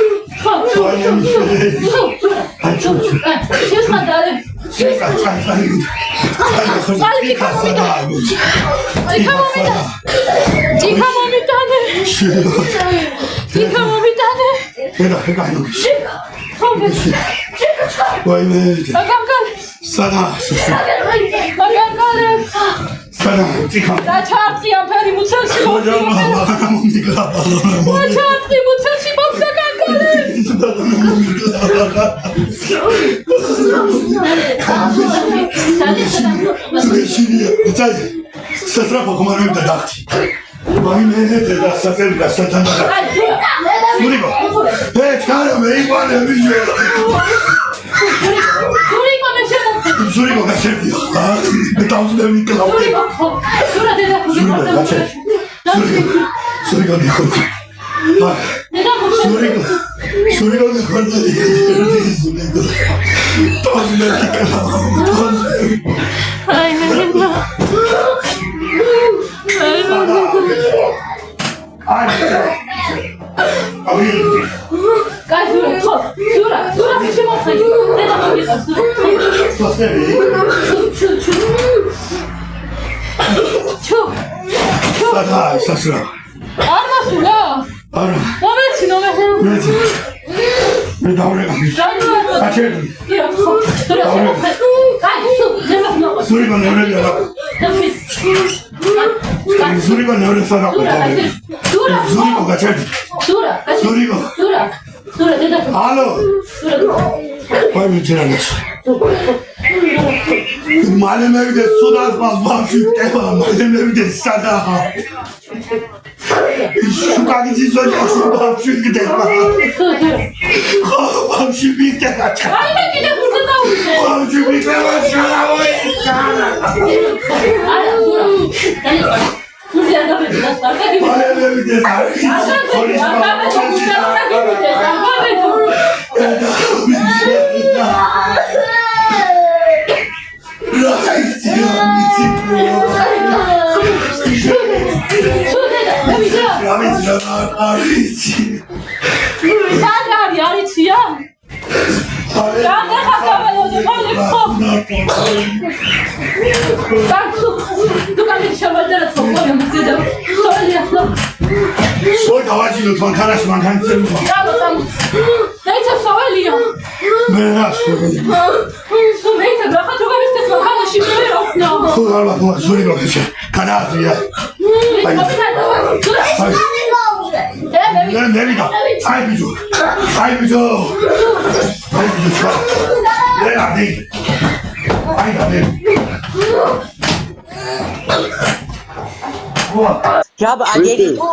ჯაბა აგერიტო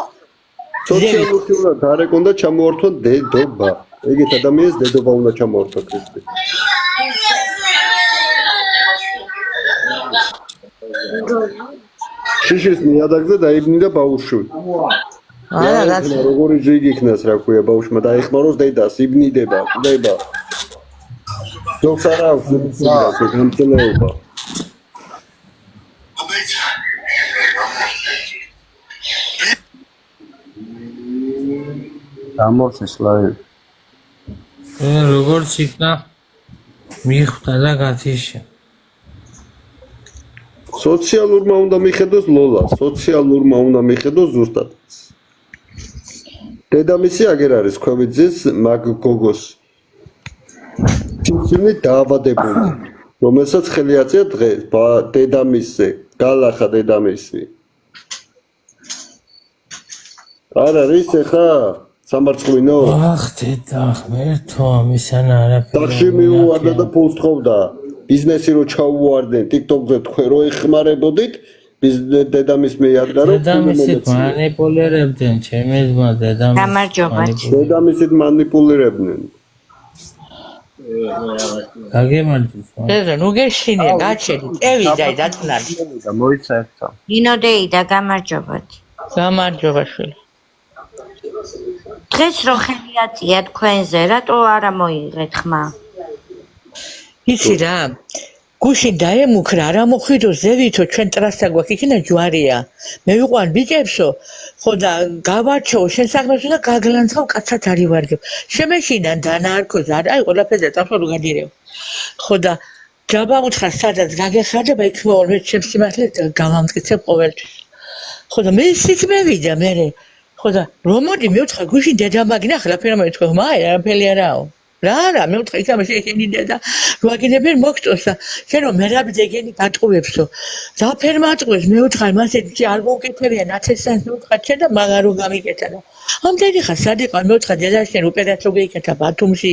სოციალურად არ ეკონდა ჩამოართვა დედობა. ეგეთ ადამიანს დედობა უნდა ჩამოართვა ქრისტე. შიშის ნიადაგზე დაიბნიდა ბაუშვი. როგორი ჯიგი იქნას რა ქვია ბაუშმა დაეხმაროს დედას იბნიდება, ყვდება. ძოგს არ აქვს იმის გამძლეობა. გამორჩეს ლაივი. როგორც იქნა მიხვდა და გათიშა. სოციალურმა უნდა მიხედოს ლოლას, სოციალურმა უნდა მიხედოს ზუსტად. დედამისი აგერ არის ქვევიძის მაგ გოგოს. თვითონი დაავადებული, რომელსაც ხელი აწია დღეს დედამისზე, გალახა დედამისი. არ არის ხა სამარცხვინო? ახ დედა, ღმერთო, ამისანა არაფერი. ტახში მიუვარდა და ფულს თხოვდა. ბიზნესი რო ჩაუვარდნენ TikTok-ზე თქვენ რო ეხმარებოდით, დედამის მეიადგა რომ დედამისით მანიპულირებდნენ ჩემი ძმა დედამისით. გამარჯობათ. დედამისით მანიპულირებდნენ. გაგემარჯოს. დედა, ნუ გეშინია, გაჩერდი. წევიდა დაწნარი. მოიცაერთა. ნინოდეიდა, გამარჯობათ. გამარჯობა შვილი. დღეს რო ხელი აწია თქვენზე, რატო არა მოიღეთ ხმა? იცი რა, გუშინ დაემუქრა, არა მოხვიდო ზევითო ჩვენ ტრასა გვაქვს, იქნა ჯვარია. მე ვიყვან ბიჭებსო, ხო და გავარჩევ შენ საქმესო და გაგლანცხავ კაცად არი ვარგებ. შემეშინან დანარკოз, აი ყველაფერზე წავშვა რო გადირევ. ხო და ჯაბა უთხრა სადაც გაგეხარდება იქ მოვალ მე ჩემს სიმართლეს გავამტკიცებ ყოველთვის. ხო და მე ისიც მევიდა მე. ხო და რომ მოდი მე ვთქვა გუშინ დედა მაგინახე რა ფერმა ეთქვა მაი არაფერი არაო. რა არა მე ვთქვა იქ ამაში შენი დედა რო აგინებენ მოგწოს და შენო მერაბ დეგენი გატყუებსო. რა ფერმა ატყუებს მე ვთქვა მას ეცი არ მოვკეთებია ნაცესანს მე ვთქვა შენ და მაგარო გამიკეთა და ამდენი ხარ სად იყავ მე ვთქვა დედა შენ ოპერაციო გეიკეთა ბათუმში.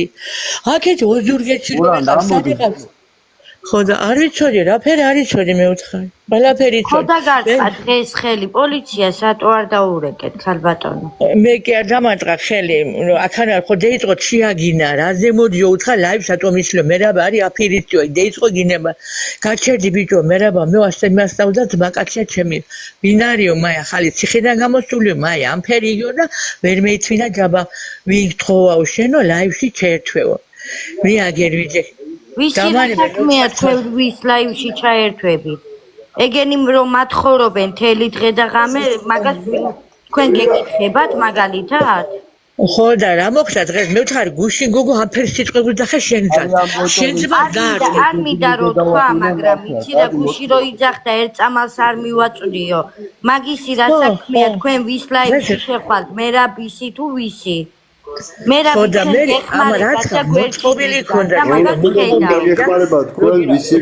აქეთ ოზურგეთში რო ვიყავ სად იყავ? ხო და არ ვიცოდი რა ფერი არ იცოდი მე ვთქვა. ყველაფერი იცოდი. ხო და გარდა დღეს ხელი პოლიციას რატო არ დაურეკეთ ქალბატონო? მე კი არ დამარტყა ხელი, აქან ხო დაიწყო ჩიაგინა, რაზე მოდიო უთხრა ლაივს რატო მისვლიო, მერაბა არის აფირიტიო, დაიწყო გინება. გაჩერდი ბიჭო, მერაბა მე მასწავდა ძმაკაცია ჩემი. ვინ არისო მაი ახალი ციხიდან გამოსულიო, მაი ამფერი იგო და ვერ მეითმინა ჯაბა ვინ თხოვაო შენო ლაივში ჩაერთვეო. მე აგერ ვიჯე. ვისი საქმეა თქვენ ვის ლაივში ჩაერთვებით? ეგენი რომ მათხოვრობენ თელი დღე და ღამე, მაგას თქვენ გეკითხებათ მაგალითად? ხო და რა მოხდა დღეს მე ვთქარი გუშინ გოგო ამფერ სიტყვებს დახა შენთან. შენ ძმა გაარკვე. არ მინდა რომ თქვა, მაგრამ იცი რა გუში რო იძახდა ერთ წამალს არ მივაწვდიო. მაგისი რა საქმეა თქვენ ვის ლაივში შეხვალთ? მერაბისი თუ ვისი? ხო და მე ამ რაცა მოწყობილი ქონდა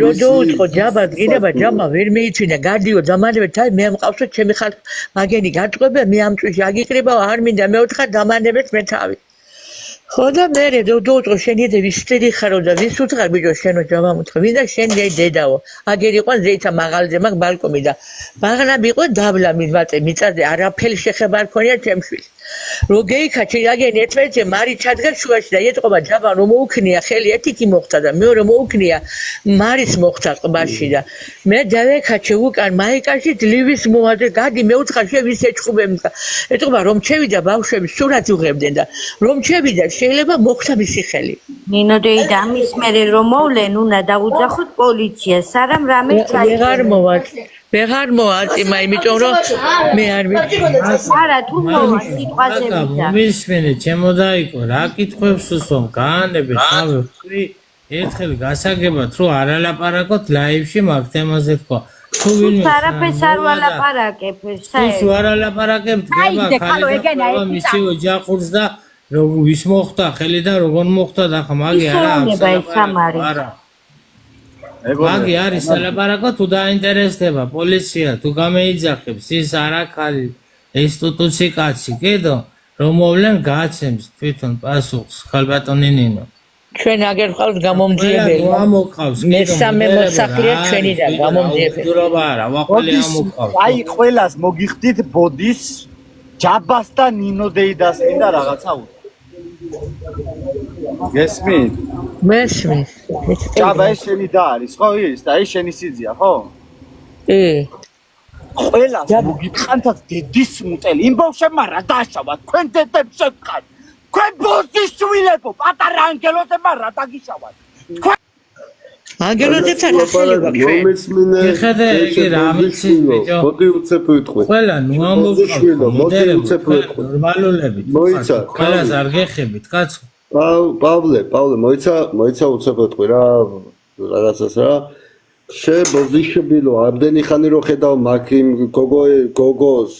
როდო ჯაბა გინება ჯამა ვერ მეიცვინა გადიო დამანებე თან მე მყავსო ჩემი ხალხ მაგენი გატყვება მე ამ წვიში აგიკრიბა არ მინდა მე ვთქა დამანებეთ მე თავი ხო და მე როდო შენი და ვისტერი ხარო და ვის უთხარ ბიჭო შენო ჯამა მუთხრა ვინდა შენ დედაო აგერ იყო ზეითა მაღალზე მაგ ბალკონი და ბაღლა მიყო დაბლა მიწაზე არაფერი შეხება არ ქონია ჩემშვილს როგეიქა ჩიაგენ ერთმანეთზე მარი ჩადგა შუაში და ეტყობა ჯაბა რომ მოუქნია ხელი ეთიკი მოხდა და მეორე მოუქნია მარის მოხდა ყბაში და მე დავეკაჩე უკან მაიკაში დლივის მოაძე გადი მე უთხარ შევის ეჭყობენ ეტყობა რომ ჩევიდა ბავშვები სურათი უღებდნენ და რომ ჩევიდა შეიძლება მოხდა მისი ხელი ნინოდეი და ამის მერე რომ მოვლენ უნდა დავუძახოთ პოლიციას სარამ რამე ვეღარ მოვა ვეღარ მოაწიმა იმიტომ რომ მე არ ვიცი არა თუ მოვა სიტყვაზე ვიდა მისმენე ჩემო დაიკო რა კითხვებს უსვამ გაანები თავი ვთქვი ერთხელ გასაგებად რომ არ ალაპარაკოთ ლაივში მაგ თემაზე თქვა თუ ვინმე არაფერს არ ვალაპარაკებ საერთოდ არ ალაპარაკებ დგება ხალხი მისი ოჯახურს და როგორ ვის მოხდა ხელი და როგორ მოხდა და ხა მაგი არა მაგი არის ალაპარაკო თუ დაინტერესდება პოლიცია თუ გამეიძახებს ის არაქალი ინსტიტუცი კაცი კიდო რომ მოვლენ გააცემს თვითონ პასუხს ხალბატონი ნინო ჩვენ აგერ ყავს გამომძიებელი. მესამე მოსახლეა ჩვენიდან გამომძიებელი. უდრობა არა, ვაყოლი ამოყავს. აი ყველას მოგიხდით ბოდის ჯაბას და ნინო დეიდას მინდა რაღაცა უთხრა. გესმით? მესმის. ჯაბა ეს შენი და არის, ხო ის? და ეს შენი სიძია, ხო? კი. ყველას მოგითხანთ დედის მუტელი. იმ ბავშვებმა რა დაშავა? თქვენ დედებს შეგყავთ. თქვენ ბოსის შვილებო, პატარა ანგელოზებმა რა დაგიშავათ? თქვენ ანგელოზებს არ ახსენებთ ჩვენ. ეხლა იგი რა ვიცი ბიჭო. მოდი უცებ ვიტყვი. ყველა ნუ ამოყავს. მოდი უცებ ვიტყვი. ნორმალულები. მოიცა, ყველას არ გეხებით, კაცო. პავლე, მოიცა უცებ ვიტყვი რა რაღაცას რა. ბოზიშბილო, ამდენი ხანი რო ხედავ მაქიმ გოგოს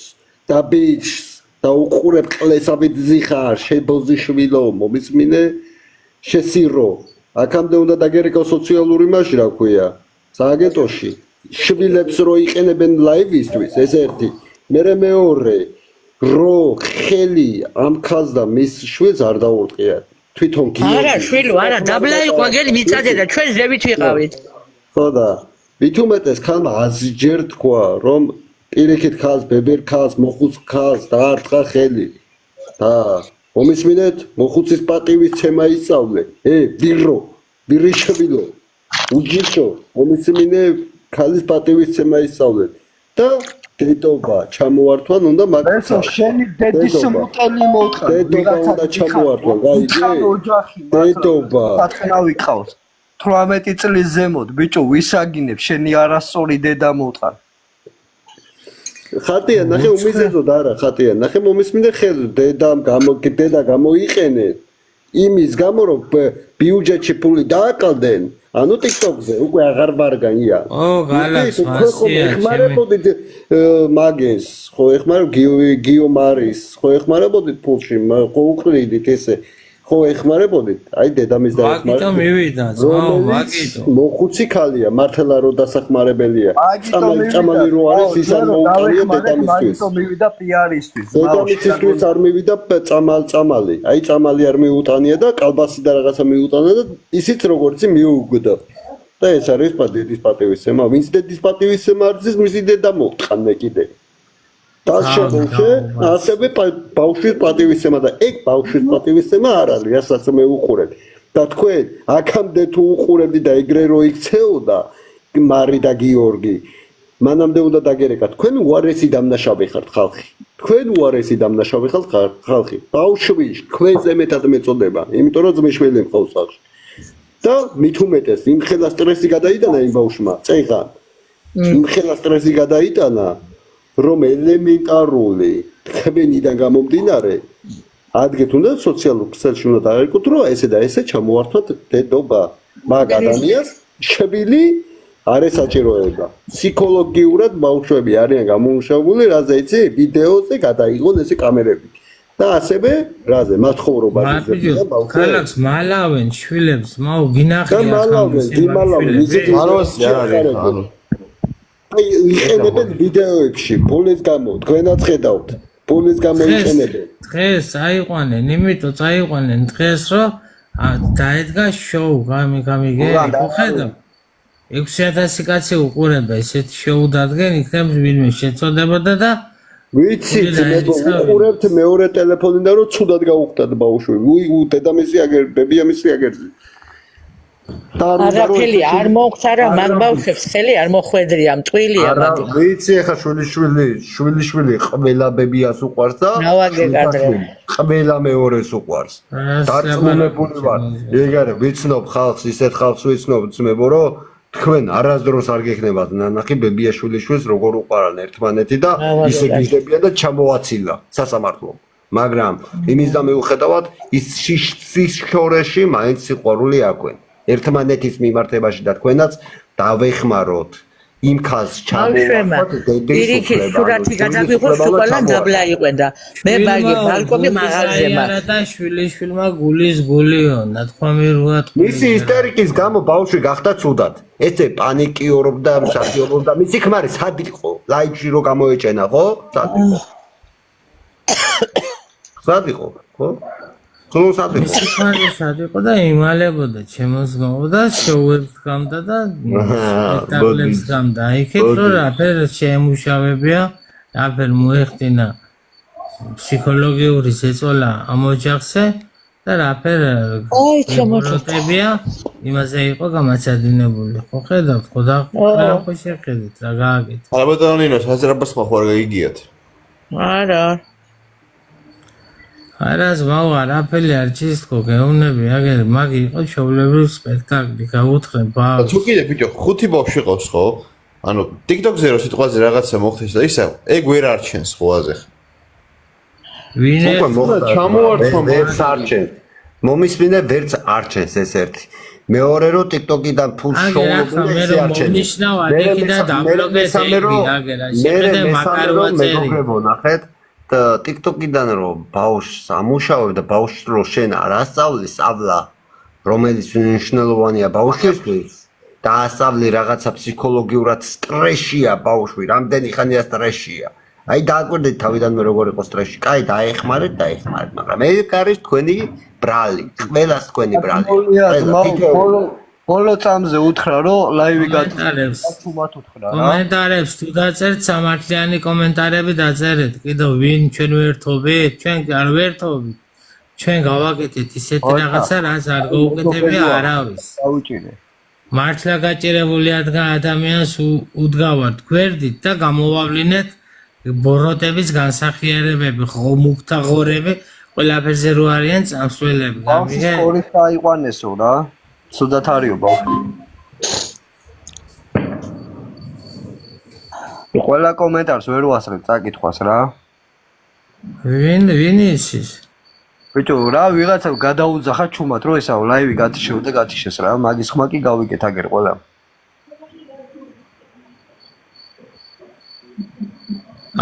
და ბიჭს და უყურებ ყლესავით ზიხარ, ბოზიშბილო, მომისმინე, შესირო. აქამდე უნდა დაგერეკო სოციალური მასში რა ქვია, სააგენტოში. შვილებს რო იყენებენ ლაივისთვის, ეს ერთი. მერე მეორე, რო ხელი ამ ქალს და მის შვილს არ დაურტყიათ. თვითონ კი. არა, შვილო, არა, დაბლა იყო, აგერი მიწადე და ჩვენ ზევით ვიყავით. ხოდა, მით უმეტეს ქალმა 100 ჯერ თქვა, რომ პირიქით ქალს, ბებერ ქალს, მოხუც ქალს დაარტყა ხელი. და მომისმინეთ, მოხუცის პატივისცემა ისწავლე. ბირიშვილო, უჯიშო, მომისმინე, ქალის პატივისცემა ისწავლე. და დედობა ჩამოვართვან უნდა მაგაცა. შენი დედის მუტელი მოთხარ. დედობა უნდა ჩამოვართვან, გაიგე? დედობა. პატრონა ვიყავს. 18 წლის ზემოთ, ბიჭო, ვისაგინებ, შენი არასწორი დედა მოთხარ. ხატია, ნახე უმიზეზოდ არა, ხატია, ნახე მომისმინე ხელ დედა გამოიყენეთ. იმის გამო რომ ბიუჯეტში ფული დააკლდნენ, ანუ TikTok-ზე უკვე აღარ ვარგანია. გალას მასია. ეხმარებოდით მაგეს, ხო ეხმარებ გიომარის, ხო ეხმარებოდით ფულში, ხო უყრიდით ესე. ხო ეხმარებოდით, აი დედამის და ეხმარებოდით. მაგიტო მივიდა, ძმაო, მაგიტო. მოხუცი ქალია, მართლა რო დასახმარებელია. წამალი რო არის, ის არ მოუყრია დედამისთვის. მაგიტო მივიდა პიარისთვის. დედამისისთვის არ მივიდა წამალი. აი წამალი არ მიუტანია და კალბასი და რაღაცა მიუტანა და ისიც როგორც მიუგვდა. და ეს არის დედის პატივისცემა. ვინც დედის პატივისცემა არ ზის, მისი დედა მოყანე კიდე. და შემოშე ასევე ბავშვის პატივისცემა და ეგ ბავშვის პატივისცემა არ არის, რასაც მე უყურებ. და თქვენ აქამდე თუ უყურებდი და ეგრე რო იქცეოდა მარი და გიორგი, მანამდე უნდა დაგერეკათ, თქვენ უარესი დამნაშავე ხართ ხალხი. თქვენ უარესი დამნაშავე ხართ ხალხი. ბავშვი თქვენზე მეტად მეწოდება, იმიტომ რომ ძმისშვილი მყავს ხალხში. და მით უმეტეს იმ ხელა სტრესი გადაიტანა იმ ბავშვმა, წეღან. იმ ხელა სტრესი გადაიტანა რომ ელემენტარული ხებენიდან გამომდინარე ადგეთ უნდა სოციალურ ქსელში უნდა დაერკოთ რომ ესე და ესე ჩამოვართვათ დედობა მაგ ადამიანს შევილი არ ესაჭიროება ფსიქოლოგიურად ბავშვები არიან გამომუშავებული რაზე იცი ვიდეოზე გადაიღონ ესე კამერები და ასევე რაზე მათხოვრობაზე ქალაქს მალავენ შვილებს მაუ გინახია მალავენ აი იყენებენ ვიდეოებში ბოლის გამო თქვენაც ხედავთ ბოლის გამო იყენებენ დღეს აიყვანენ იმიტომ წაიყვანენ დღეს რომ დაედგა შოუ გამიგე ხედავ 6000 კაცი უყურება ესეთ შოუ დადგენ იქნებ ვინმე შეწოდებოდა და ვიცი უყურებთ მეორე ტელეფონიდან რომ ცუდად გაუხდათ ბავშვი დედამისი აგერ ბებიამისი აგერზე არაფერი არ მოხსარა მაგ ბავშვებს ხელი არ მოხვედრია მტვილია მაგი ვიცი ახლა შვილი ყველა ბებიას უყვარს და ყველა მეორეს უყვარს დარწმუნებული ვარ ეგ არის ვიცნობ ხალხს ისეთ ხალხს ვიცნობ ძმებო რომ თქვენ არასდროს არ გექნებათ ნანახი ბებია შვილიშვილს როგორ უყარან ერთმანეთი და ისე გიждებიან და ჩამოაცილა სასამართლო მაგრამ იმის და მეუხედავად ის შორეში მაინც სიყვარული აქვენ ერთმანეთის მიმართებაში და თქვენაც დავეხმაროთ იმ ხალხს ჩამოვარდოთ პირიქით სურათი გადაგვიყოს თუ ყველა დაბლა იყვენდა მე ბაგი ბალკონი მაღაზია არა და შვილიშვილმა გულის გულიო ნათქვამირულად მისი ისტერიკის გამო ბავშვი გახდა ცუდად ესე პანიკიორობდა მსახიობობდა მისი ქმარი სად იყო ლაივში რო გამოეჭენა ხო სად იყო ხო ხლოსად იყო. სიფარისად იყო და იმალებოდა ჩემოს გამოდა შოუებს გამდა და სპექტაკლებს გამდა. იქით რომ რაფერ შეემუშავებია, რაფერ მოეხდინა ფსიქოლოგიური ზეწოლა ამ ოჯახზე და რაფერ პროტებია იმაზე იყო გამაცადინებული. ხო ხედავთ, ხო და ხო შეხედეთ რა გააკეთე. ალბათ ნინო საზრაბას ხوار გაიგიათ. არა. არა ზმაო არაფერი არ ჩისკო გეუბნები აგერ მაგი იყო შოულებრივი სპექტაკლი გაუთხრე ბავშვს. თუ კიდე ბიჭო 5 ბავშვი ყავს ხო? ანუ TikTok-ზე რო სიტყვაზე რაღაცა მოხდეს და ისა ეგ ვერ არჩენს ხოაზე. ვინე ჩამოართვა ვერც არჩენს. მომისმინე ვერც არჩენს ეს ერთი. მეორე რო TikTok-იდან ფულს შოულობენ ეს არჩენს. მე მეგობრებო ნახეთ TikTok-იდან რომ ბავშვს ამუშავებ და ბავშვს რო შენ არ ასწავლის სწავლა რომელიც მნიშვნელოვანია ბავშვისთვის და ასწავლი რაღაცა ფსიქოლოგიურად სტრესია ბავშვი რამდენი ხანია სტრესია აი დააკვირდეთ თავიდანვე როგორ იყო სტრესი კაი დაეხმარეთ მაგრამ ეგ არის თქვენი ბრალი ყველას თქვენი ბრალი ბოლო წამზე უთხრა რომ ლაივი გატარებს თუმად უთხრა რა კომენტარებს თუ დაწერთ სამართლიანი კომენტარები დაწერეთ კიდევ ვინ ჩვენ ვერთობით ჩვენ არ ვერთობით ჩვენ გავაკეთეთ ისეთი რაღაცა რაც არ გაუკეთებია არავის დაუჭირე მართლა გაჭირებული ადამიანს უდგავართ გვერდით და გამოვავლინეთ ბოროტების განსახიერებები ხომუქთაღორები ყველაფერზე რო არიან წამსვლელები გამიგე ორი საიყვანესო რა სუდათ არისო ბავშვი. ყველა კომენტარს ვერ ვასწრებ წაკითხვას რა. ვინ ის ის? ბიჭო, რა ვიღაცა გადაუძახა ჩუმად რომ ესაო ლაივი გათიშევ და გათიშეს რა. მაგის ხმა კი გავიგეთ აგერ ყველა.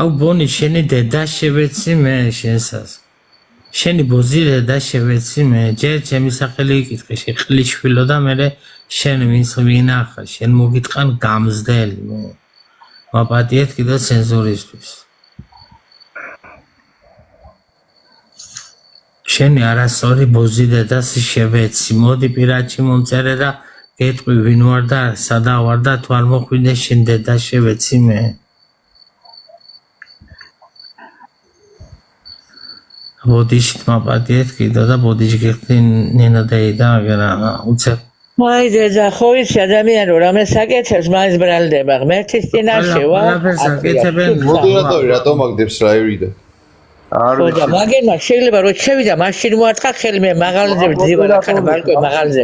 აუ ბონი შენი დედა შევეცი მე შენსას. შენი ბოზირე და შევეცი მე ჯერ ჩემი სახელი იკითხე შეხლიშვილო და მე შენ ვინც ვინახა შენ მოგიტყან გამზდელი მე მაპატიეთ კიდე ცენზურისთვის შენი არასწორი ბოზირე და შევეცი მოდი პირადში მომწერე და გეტყვი ვინ ვარ და სადა ვარ და თუ არ მოხვიდე შენ დედა შევეცი მე ბოდიშით მაპატიეთ კიდე და ბოდიში გიხდი ნინა დაიდა აგერა უცებ აი დედა ხო იცი ადამიანი რომ რამე საკეთებს მაინც ბრალდება ღმერთის წინაშე ვარ მოდერატორი რატომ მაგდებს რაირიდან ხო და მაგერმა შეიძლება რომ შევიდა მაშინ მოარტყა ხელი მე მაღალზე ვდივარ ახლა ბალკონი მაღალზე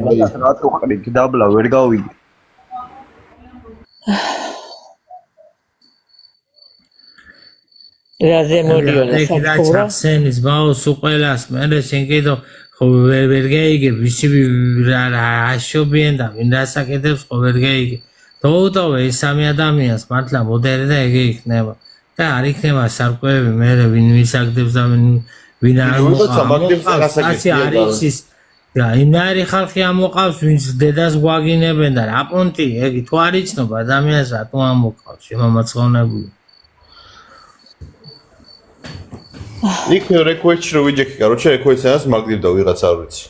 რატო ხრი დაბლა ვერ გავიგე რაზე მოდიოდა საკურა სენის ბაუს უყელას მე შენ კიდო ხო ვერ გაიგებ ვისი რა აშობიან და ვინ დასაკეთებს ხო ვერ გაიგებ დაუტოვე ეს სამი ადამიანს მართლა მოდერი და ეგ იქნება და არ იქნება სარკვევი მე ვინ ვისაგდებს და ვინ არ მოყავს ასე არის ის და იმარი ხალხი ამოყავს ვინც დედას გვაგინებენ და რა პონტი ეგ თუ არ იცნობ ადამიანს რატო ამოყავს შემამაცხოვნებული იქ რეკვესტი რო ვიჯექი, короче, რეკვესტს მაგდივდა ვიღაც არ ვიცი.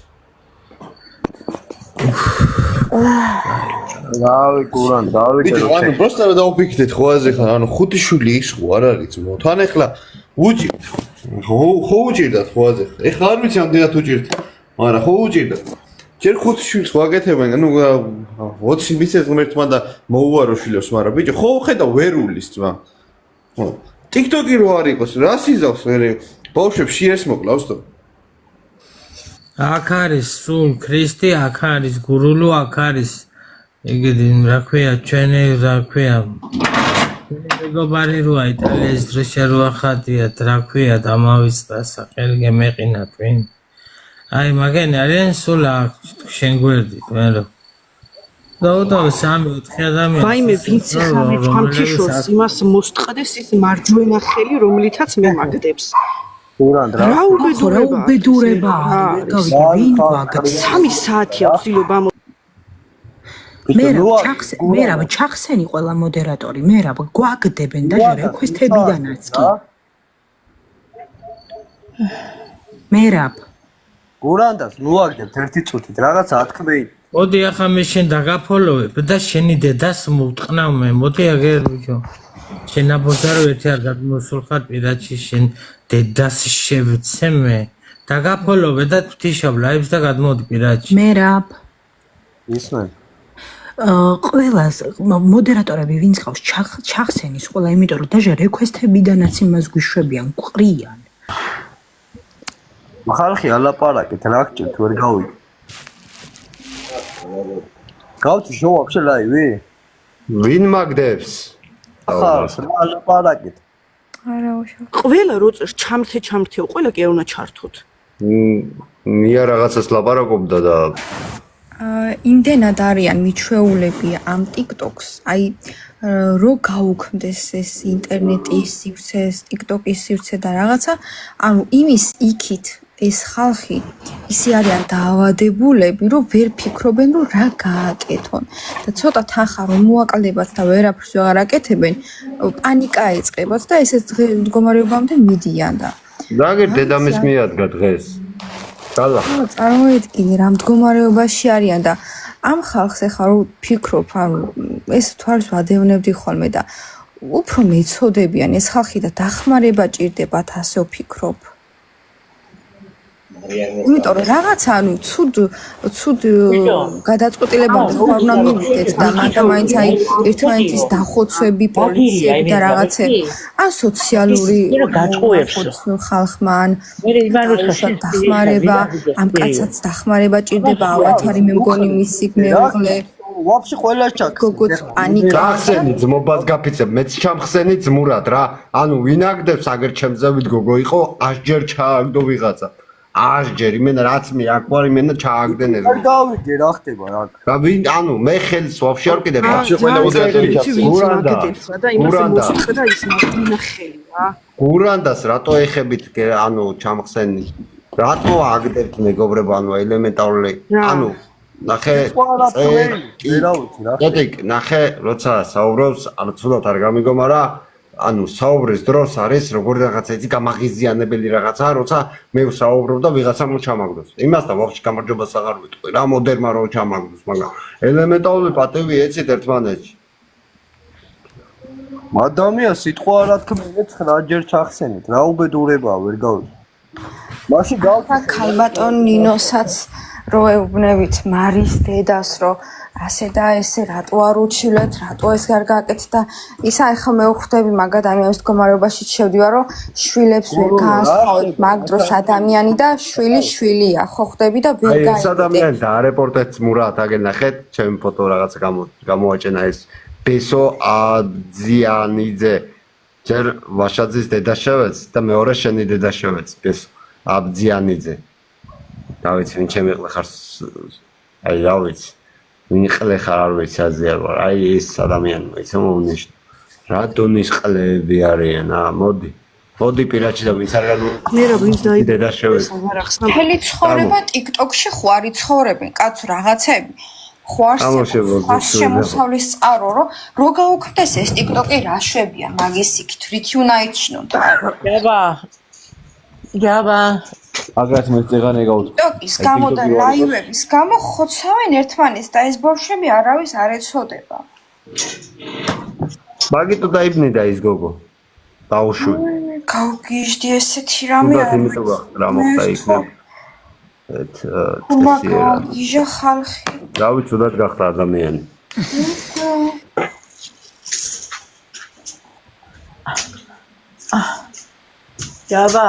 რავი გურან, დავიკეთე. ანუ просто დავფიქრეთ ხო აზე ხან, ანუ 5 შვილი ის ხო არ არის მო. თან ეხლა უჭირთ. ხო უჭირდათ ხო აზე. ეხლა არ ვიცი ამდენად უჭირთ. მაგრამ ხო უჭირდათ. ჯერ 5 შვილს ხო აკეთებენ, ანუ 20 მისეს ღმერთმა და მოუარო შვილებს, მაგრამ ბიჭო, ხო ხედავ ვერულის ძმა. ხო TikTok-ი რო არ იყოს, რა სიზავს ვერე ბავშვებს შეერს მოკლავს თო. აქ არის სულ ქრისტი, აქ არის გურულო, აქ არის ეგეთი რა ქვია, ჩვენი რა ქვია. მეგობარი როა იტალიის დროშა რო ახატია, რა ქვია, დამავიწყდა სახელი გემეყინა თქვენ. აი მაგენი არიან სულ აქ შენ გვერდით, მე რო დაუდავ 3-4 ადამიანი. ვაიმე, ვინც ხარ ჩამქიშოს იმას მოსტყდეს ის მარჯვენა ხელი, რომლითაც მე მაგდებს. რა უბედურება არის, ვინ ვაგდ 3 საათია ვცდილობ ამ მე რა ჩახსენი ყველა მოდერატორი, მე რა გვაგდებენ და რეკვესტებიდანაც კი. მე რა გურანდას მოაგდებთ ერთი წუთით რაღაცა ათქმეით. მოდი ახლა მე შენ დაგაფოლოვებ და შენი დედას მოვტყნავ მე. მოდი აგერ ბიჭო. შენ აბოზარო ერთი არ გადმოსულხარ პირადში შენ დედას შევცე მე. დაგაფოლოვე და ვთიშობ ლაივს და გადმოდი პირადში. მერაბ. ისმენ. ყველას მოდერატორები ვინც ყავს ჩახსენის ყველა იმიტომ რომ დაჟე რეკვესტებიდანაც იმას გვიშვებიან ყრიან. ხალხი ალაპარაკეთ რა გჭირთ ვერ გავიგე. გავწი შოუ вообще ლაივი? ვინ მაგდებს? ახლა ალაპარაკეთ. არა უშო. ყველა როწერ ჩამრთეო ყველა კი არ უნდა ჩართოთ. მია რაღაცას ლაპარაკობდა და იმდენად არიან მიჩვეულები ამ TikTok-ს, აი რო გაუქმდეს ეს ინტერნეტის სივრცე, TikTok-ის სივრცე და რაღაცა, ანუ იმის იქით ეს ხალხი ისე არიან დაავადებულები, რომ ვერ ფიქრობენ, რომ რა გააკეთონ. და ცოტა თანხა რომ მოაკლებათ და ვერაფერს ვეღარ აკეთებენ, პანიკა ეწყებათ და ესეც მდგომარეობამდე მიდიან და. დაგერ დედამის მიადგა დღეს. გალა. წარმოიდგინე რა მდგომარეობაში არიან და ამ ხალხს ახლა რომ ფიქრობ, ანუ ეს თვალს ვადევნებდი ხოლმე და უფრო მეცოდებიან ეს ხალხი და დახმარება ჭირდებათ ასე ვფიქრობ. იმიტომ რომ რაღაცა ანუ ცუდ გადაწყვეტილებებს ხარ უნდა მივიდეთ და მაინც აი ერთმანეთის დახოცვები, პოლიციები და რაღაცები ან სოციალური ხალხმა ან დახმარება, ამ კაცაც დახმარება ჭირდება, ალბათ არის მე მგონი მისი მეუღლე ვაფშე ყველა ჩაკ გოგოც პანიკა გახსენი ძმობას გაფიცებ მეც ჩამხსენი ძმურად რა ანუ ვინ აგდებს აგერ ჩემზე ვიდგოგო იყო 100 ჯერ ჩააგდო ვიღაცა 100 ჯერ იმენა რაც მე აკვარი მენა ჩააგდენე არ დავიგე რა ხდება რა რა ვინ ანუ მე ხელს ვაფშე არ კიდე ვაფშე ყველა გურანდას რატო ეხებით ანუ ჩამხსენი რატო აგდებთ მეგობრებო ანუ ელემენტარული ანუ ნახე ნახე როცა საუბრობს ანუ ცუდად არ გამიგო მაგრამ ანუ საუბრის დროს არის როგორ რაღაცა იცი გამაღიზიანებელი რაღაცა როცა მე ვსაუბრობ და ვიღაცა მოჩამაგდოს იმასთან ვაფშე გამარჯვებას აღარ ვიტყვი რა მოდერმა რო ჩამაგდოს მაგრამ ელემენტარული პატივი ეცით ერთმანეთში ადამიანს სიტყვა რა თქმა უნდა 9 ჯერ ჩახსენით რა უბედურებაა ვერ გავიგე მაშინ გავხსენ ქალბატონ ნინოსაც რო ეუბნებით მარის დედას რო ასე და ესე რატო არ უჩილეთ რატო ეს არ გააკეთეთ და ისა ახლა მე ვხვდები მაგ ადამიანის მდგომარეობაში შევდივარ რომ შვილებს ვერ გაასწავლეთ მაგ დროს ადამიანი და შვილია ხო ხვდები და ვერ გაიგე ეს ადამიანი დაარეპორტეთ მურად აგენახეთ ჩემი ფოტო რაღაცა გამოაჩენა ეს ბესო აბძიანიძე ჯერ ვაშაძის დედა შევეც და მეორე შენი დედა შევეც ბესო აბძიანიძე დავით ვინ ჩემი ხარ აი რა ვიცი ვინ ყლე ხარ არ ვიცი აზიარ ვარ აი ეს ადამიანი მეცემ უნიშნ რა დონის ყლეები არიან მოდი პირადში და ვინც არ მე რა ვინც დედა შევეც მთელი ცხოვრება TikTok-ში ხო არის ცხოვრებენ კაცო რაღაცები ხო არის შემოსავლის წყარო რო გაუქმდეს ეს TikTok-ი რა შვებია მაგის იქით რითი უნდა იჩნოთ ჯაბა აგრეთ მე წეგანე გავთ TikTok-ის გამო და ლაივების გამო ხოცავენ ერთმანეთს და ეს ბავშვები არავის არ ეცოდება მაგიტო დაიბნი და ის გოგო დაუშვი გავგიჟდი ესეთი რამე არ რა მოხდა იქ გიჟა ხალხი რავი ცუდად გახდა ადამიანი ჯაბა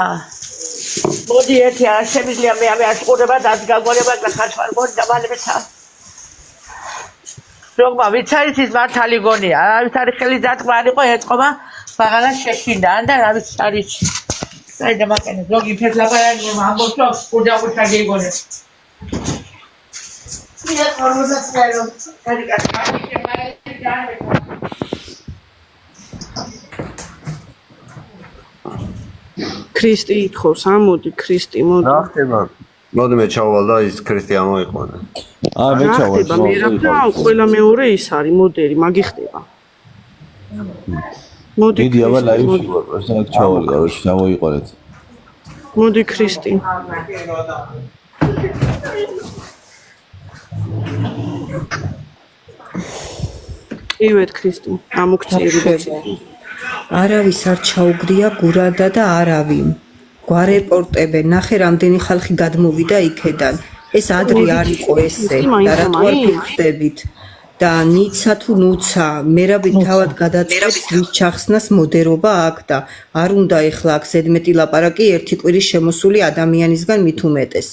მოდი ერთი არ შემიძლია მე ასყურება და გაგვალება და ხარშვარ მოდი დამალებეცა როგორ ვიცი არის ის მართალი გონია არის არის ხელი დათქმა არ იყო ეთყობა ბაღანა შეშინდა და რა ვიცი არის აი და მაგენ ზოგი ფეთლაპარანი ამბობს რომ ყურდაყურთა გეგონე მე ხორმოსაც მერო ქრისტი ითხოვს ამოდი ქრისტი მოდი რა ხდება მოდი მე ჩავალ და ის ქრისტი ამოიყვანა მე ჩავალ მე რა ყველა მეორე ის არის მოდერი მაგი ხდება მოდი მიდი აბა ლაივში ვარ პროსტა ჩავალ კაროჩი ამოიყვანეთ მოდი ქრისტი ივეთ ქრისტე ამოქციერებიცი არავის არ ჩაუგდია გურანდა და არავინ გვარეპორტებენ ნახე რამდენი ხალხი გადმოვიდა იქედან ეს ადრე არ იყო ესე და რატო არ ფიქრდებით და ნიცა თუ ნუცა მერაბი თავად გადაწყობს ვის ჩახსნას მოდერობა აქ და არ უნდა ეხლა აქ ზედმეტი ლაპარაკი ერთი კვირის შემოსული ადამიანისგან მით უმეტეს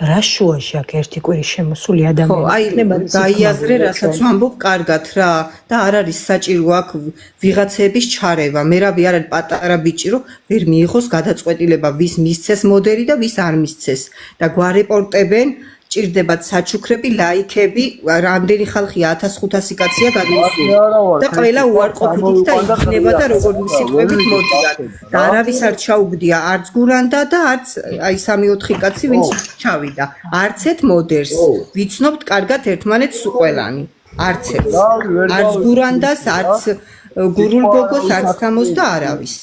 რა შუაში აქ ერთი კვირის შემოსული ადამიანი დაიაზრე რასაც ვამბობ კარგად რა და არ არის საჭირო აქ ვიღაცების ჩარევა მერაბი არ არის პატარა ბიჭი რომ ვერ მიიღოს გადაწყვეტილება ვის მისცეს მოდერი და ვის არ მისცეს და გვარეპორტებენ ჭირდებათ საჩუქრები, ლაიქები, რამდენი ხალხია 1500 კაცია გადმოსული და ყველა უარყოფით და იქნება და როგორ სიტყვებით მოდიან. და არავის არ ჩაუგდია არც გურანდა და არც აი 3-4 კაცი ვინც ჩავიდა. არც ერთ მოდერს ვიცნობთ კარგად ერთმანეთს ყველანი. არც ერთ. არც გურანდას, არც გურულ გოგოს არც თამოს და არავის.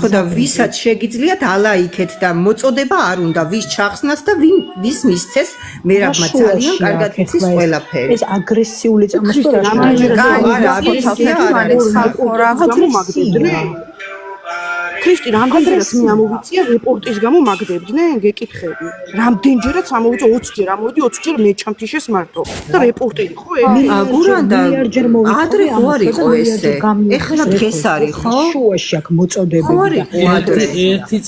ხო და ვისაც შეგიძლიათ ალაიქეთ და მოწოდება არ უნდა ვის ჩახსნას და ვის მისცეს მერაბმა ძალიან კარგად იცის ყველაფერი. ეს აგრესიული წამოსვლა არა აგრესია არ არის ხალხურა გამომაგდებდნენ. ქრისტე რამდენჯერაც მე ამოვიწია რეპორტის გამო მაგდებდნენ გეკითხები რამდენჯერაც ამოვიწია 20 ჯერ ამოვიდი 20 ჯერ მე ჩამთიშეს მარტო და რეპორტერი ხო გურანდა ადრე ხო არ იყო ესე ეხლა დღეს არის ხო შუაში აქ მოწოდებები ერთი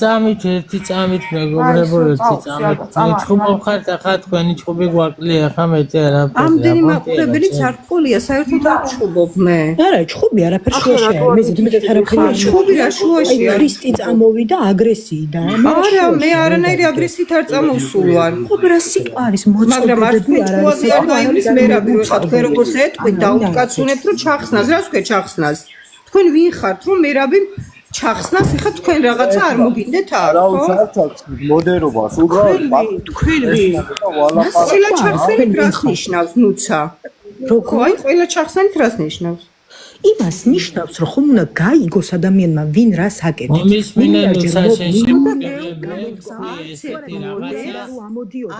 წამით მეგობრებო ერთი წამით მეჩხუბობ ხარ და ხა თქვენი ჩხუბი გვაკლია ხა მეტი არაფერი ამდენი მაყურებელიც არ ყოლია საერთოდ არ ჩხუბობ მე არა ჩხუბი არაფერ შუაში მე ზედმეტად არაფერი ჩხუბი რა შუაშია ქრისტე წამოვიდა აგრესიიდან. არა, მე არანაირი აგრესიით არ წამოვსულვარ. ხო, რა სიტყვა არის მოწოდებები არ არის. არ გაივლის მერაბი, როცა თქვენ როგორც ეთქვით, დაუკაცუნებთ რომ ჩახსნას, რას თქვენ ჩახსნას? თქვენ ვინ ხართ რომ მერაბი ჩახსნას, ეხლა თქვენ რაღაცა არ მოგინდეთ არ, ხო? მოდერობას უბრალოდ თქვენ ვინ? სილა ჩახსნით რას ნიშნავს, ნუცა? როგორ? აი, ყველა ჩახსნით რას ნიშნავს? იმას ნიშნავს რომ ხომ უნდა გაიგოს ადამიანმა ვინ რას აკეთებს. მომის მინენუცა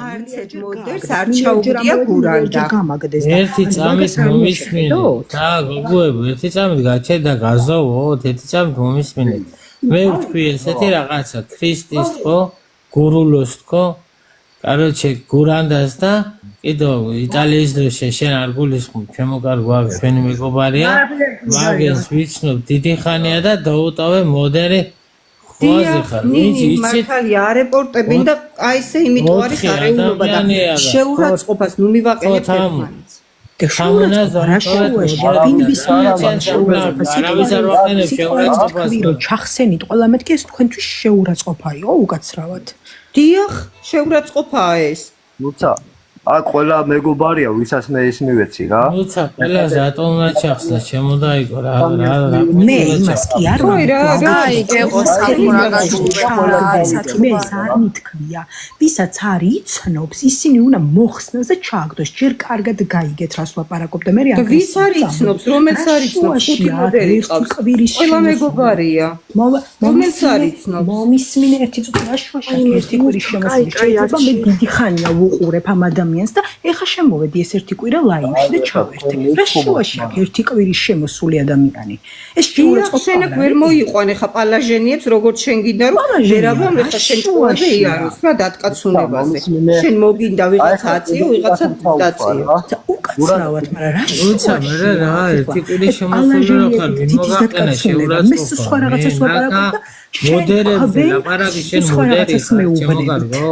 არც ერთ მოდერს არ ჩაუგდია გურანდა. ერთი წამით მომისმინეთ და გოგოებო ერთი წამით გაჩერდა და გაზოვოთ ერთი წამით მომისმინეთ. მე ვთქვი ესეთი რაღაცა ქრისტის თქო გურულოს თქო კაროჩე გურანდას და კიდევ იტალიის დროშა შენ არ გულისხმობ ჩემო კარგო აქ ჩვენი მეგობარია მაგენს ვიცნობ დიდი ხანია და დაუტოვე მოდერი ხوازე ხარ ვინც იცით მართალია არეპორტებინ და აი ესე იმიტომ არის არეულობა და შეურაცხყოფას ნუ მივაყენებ ერთმანეთს ჩახსენით ყველა მეთქი ეს თქვენთვის შეურაცხყოფაიო უკაცრავად დიახ შეურაცხყოფაა ეს ნუცა აქ ყველა მეგობარია ვისაც მე ის მივეცი რა ნუცა ყველა ზატონმა ჩახსნა შემოდაიგო რა მე იმას კი არ მითქვია ვისაც არ იცნობს ისინი უნდა მოხსნას და ჩააგდოს ჯერ კარგად გაიგეთ რას ვაპარაკობ და მე რა ვის არ იცნობს რომელს არ იცნობს ხუთი მოდერი ყავს ყველა მეგობარია რომელს არ იცნობს მომისმინე ერთი წუთი რა შუაში ერთი კვირის შემოსული შეიძლება მე დიდი ხანია ვუყურებ ამ ადამიანს და ეხა შემოვედი ეს ერთი კვირა ლაივში და ჩავერთე. რა შუაში აქ ერთი კვირის შემოსული ადამიანი. ეს შეურაცხყოფა შენ აქ ვერ მოიყვან ეხა პალაჟენიებს როგორც შენ გინდა რომ ვერაბამ ეხა შენ ჭუაზე იაროს რა დატკაცუნებაზე. შენ მოგინდა ვიღაცა აწიო ვიღაცა დაწიო. უკაცრავად მაგრამ რა შუაში რა ერთი კვირის შემოსული რა ხარ მოგაყენა შეურაცხყოფა. მე სხვა რაღაცას ვაპარაკობ და მოდერებზე ლაპარაკი შენ მოდერი ხარ ჩემო კარგო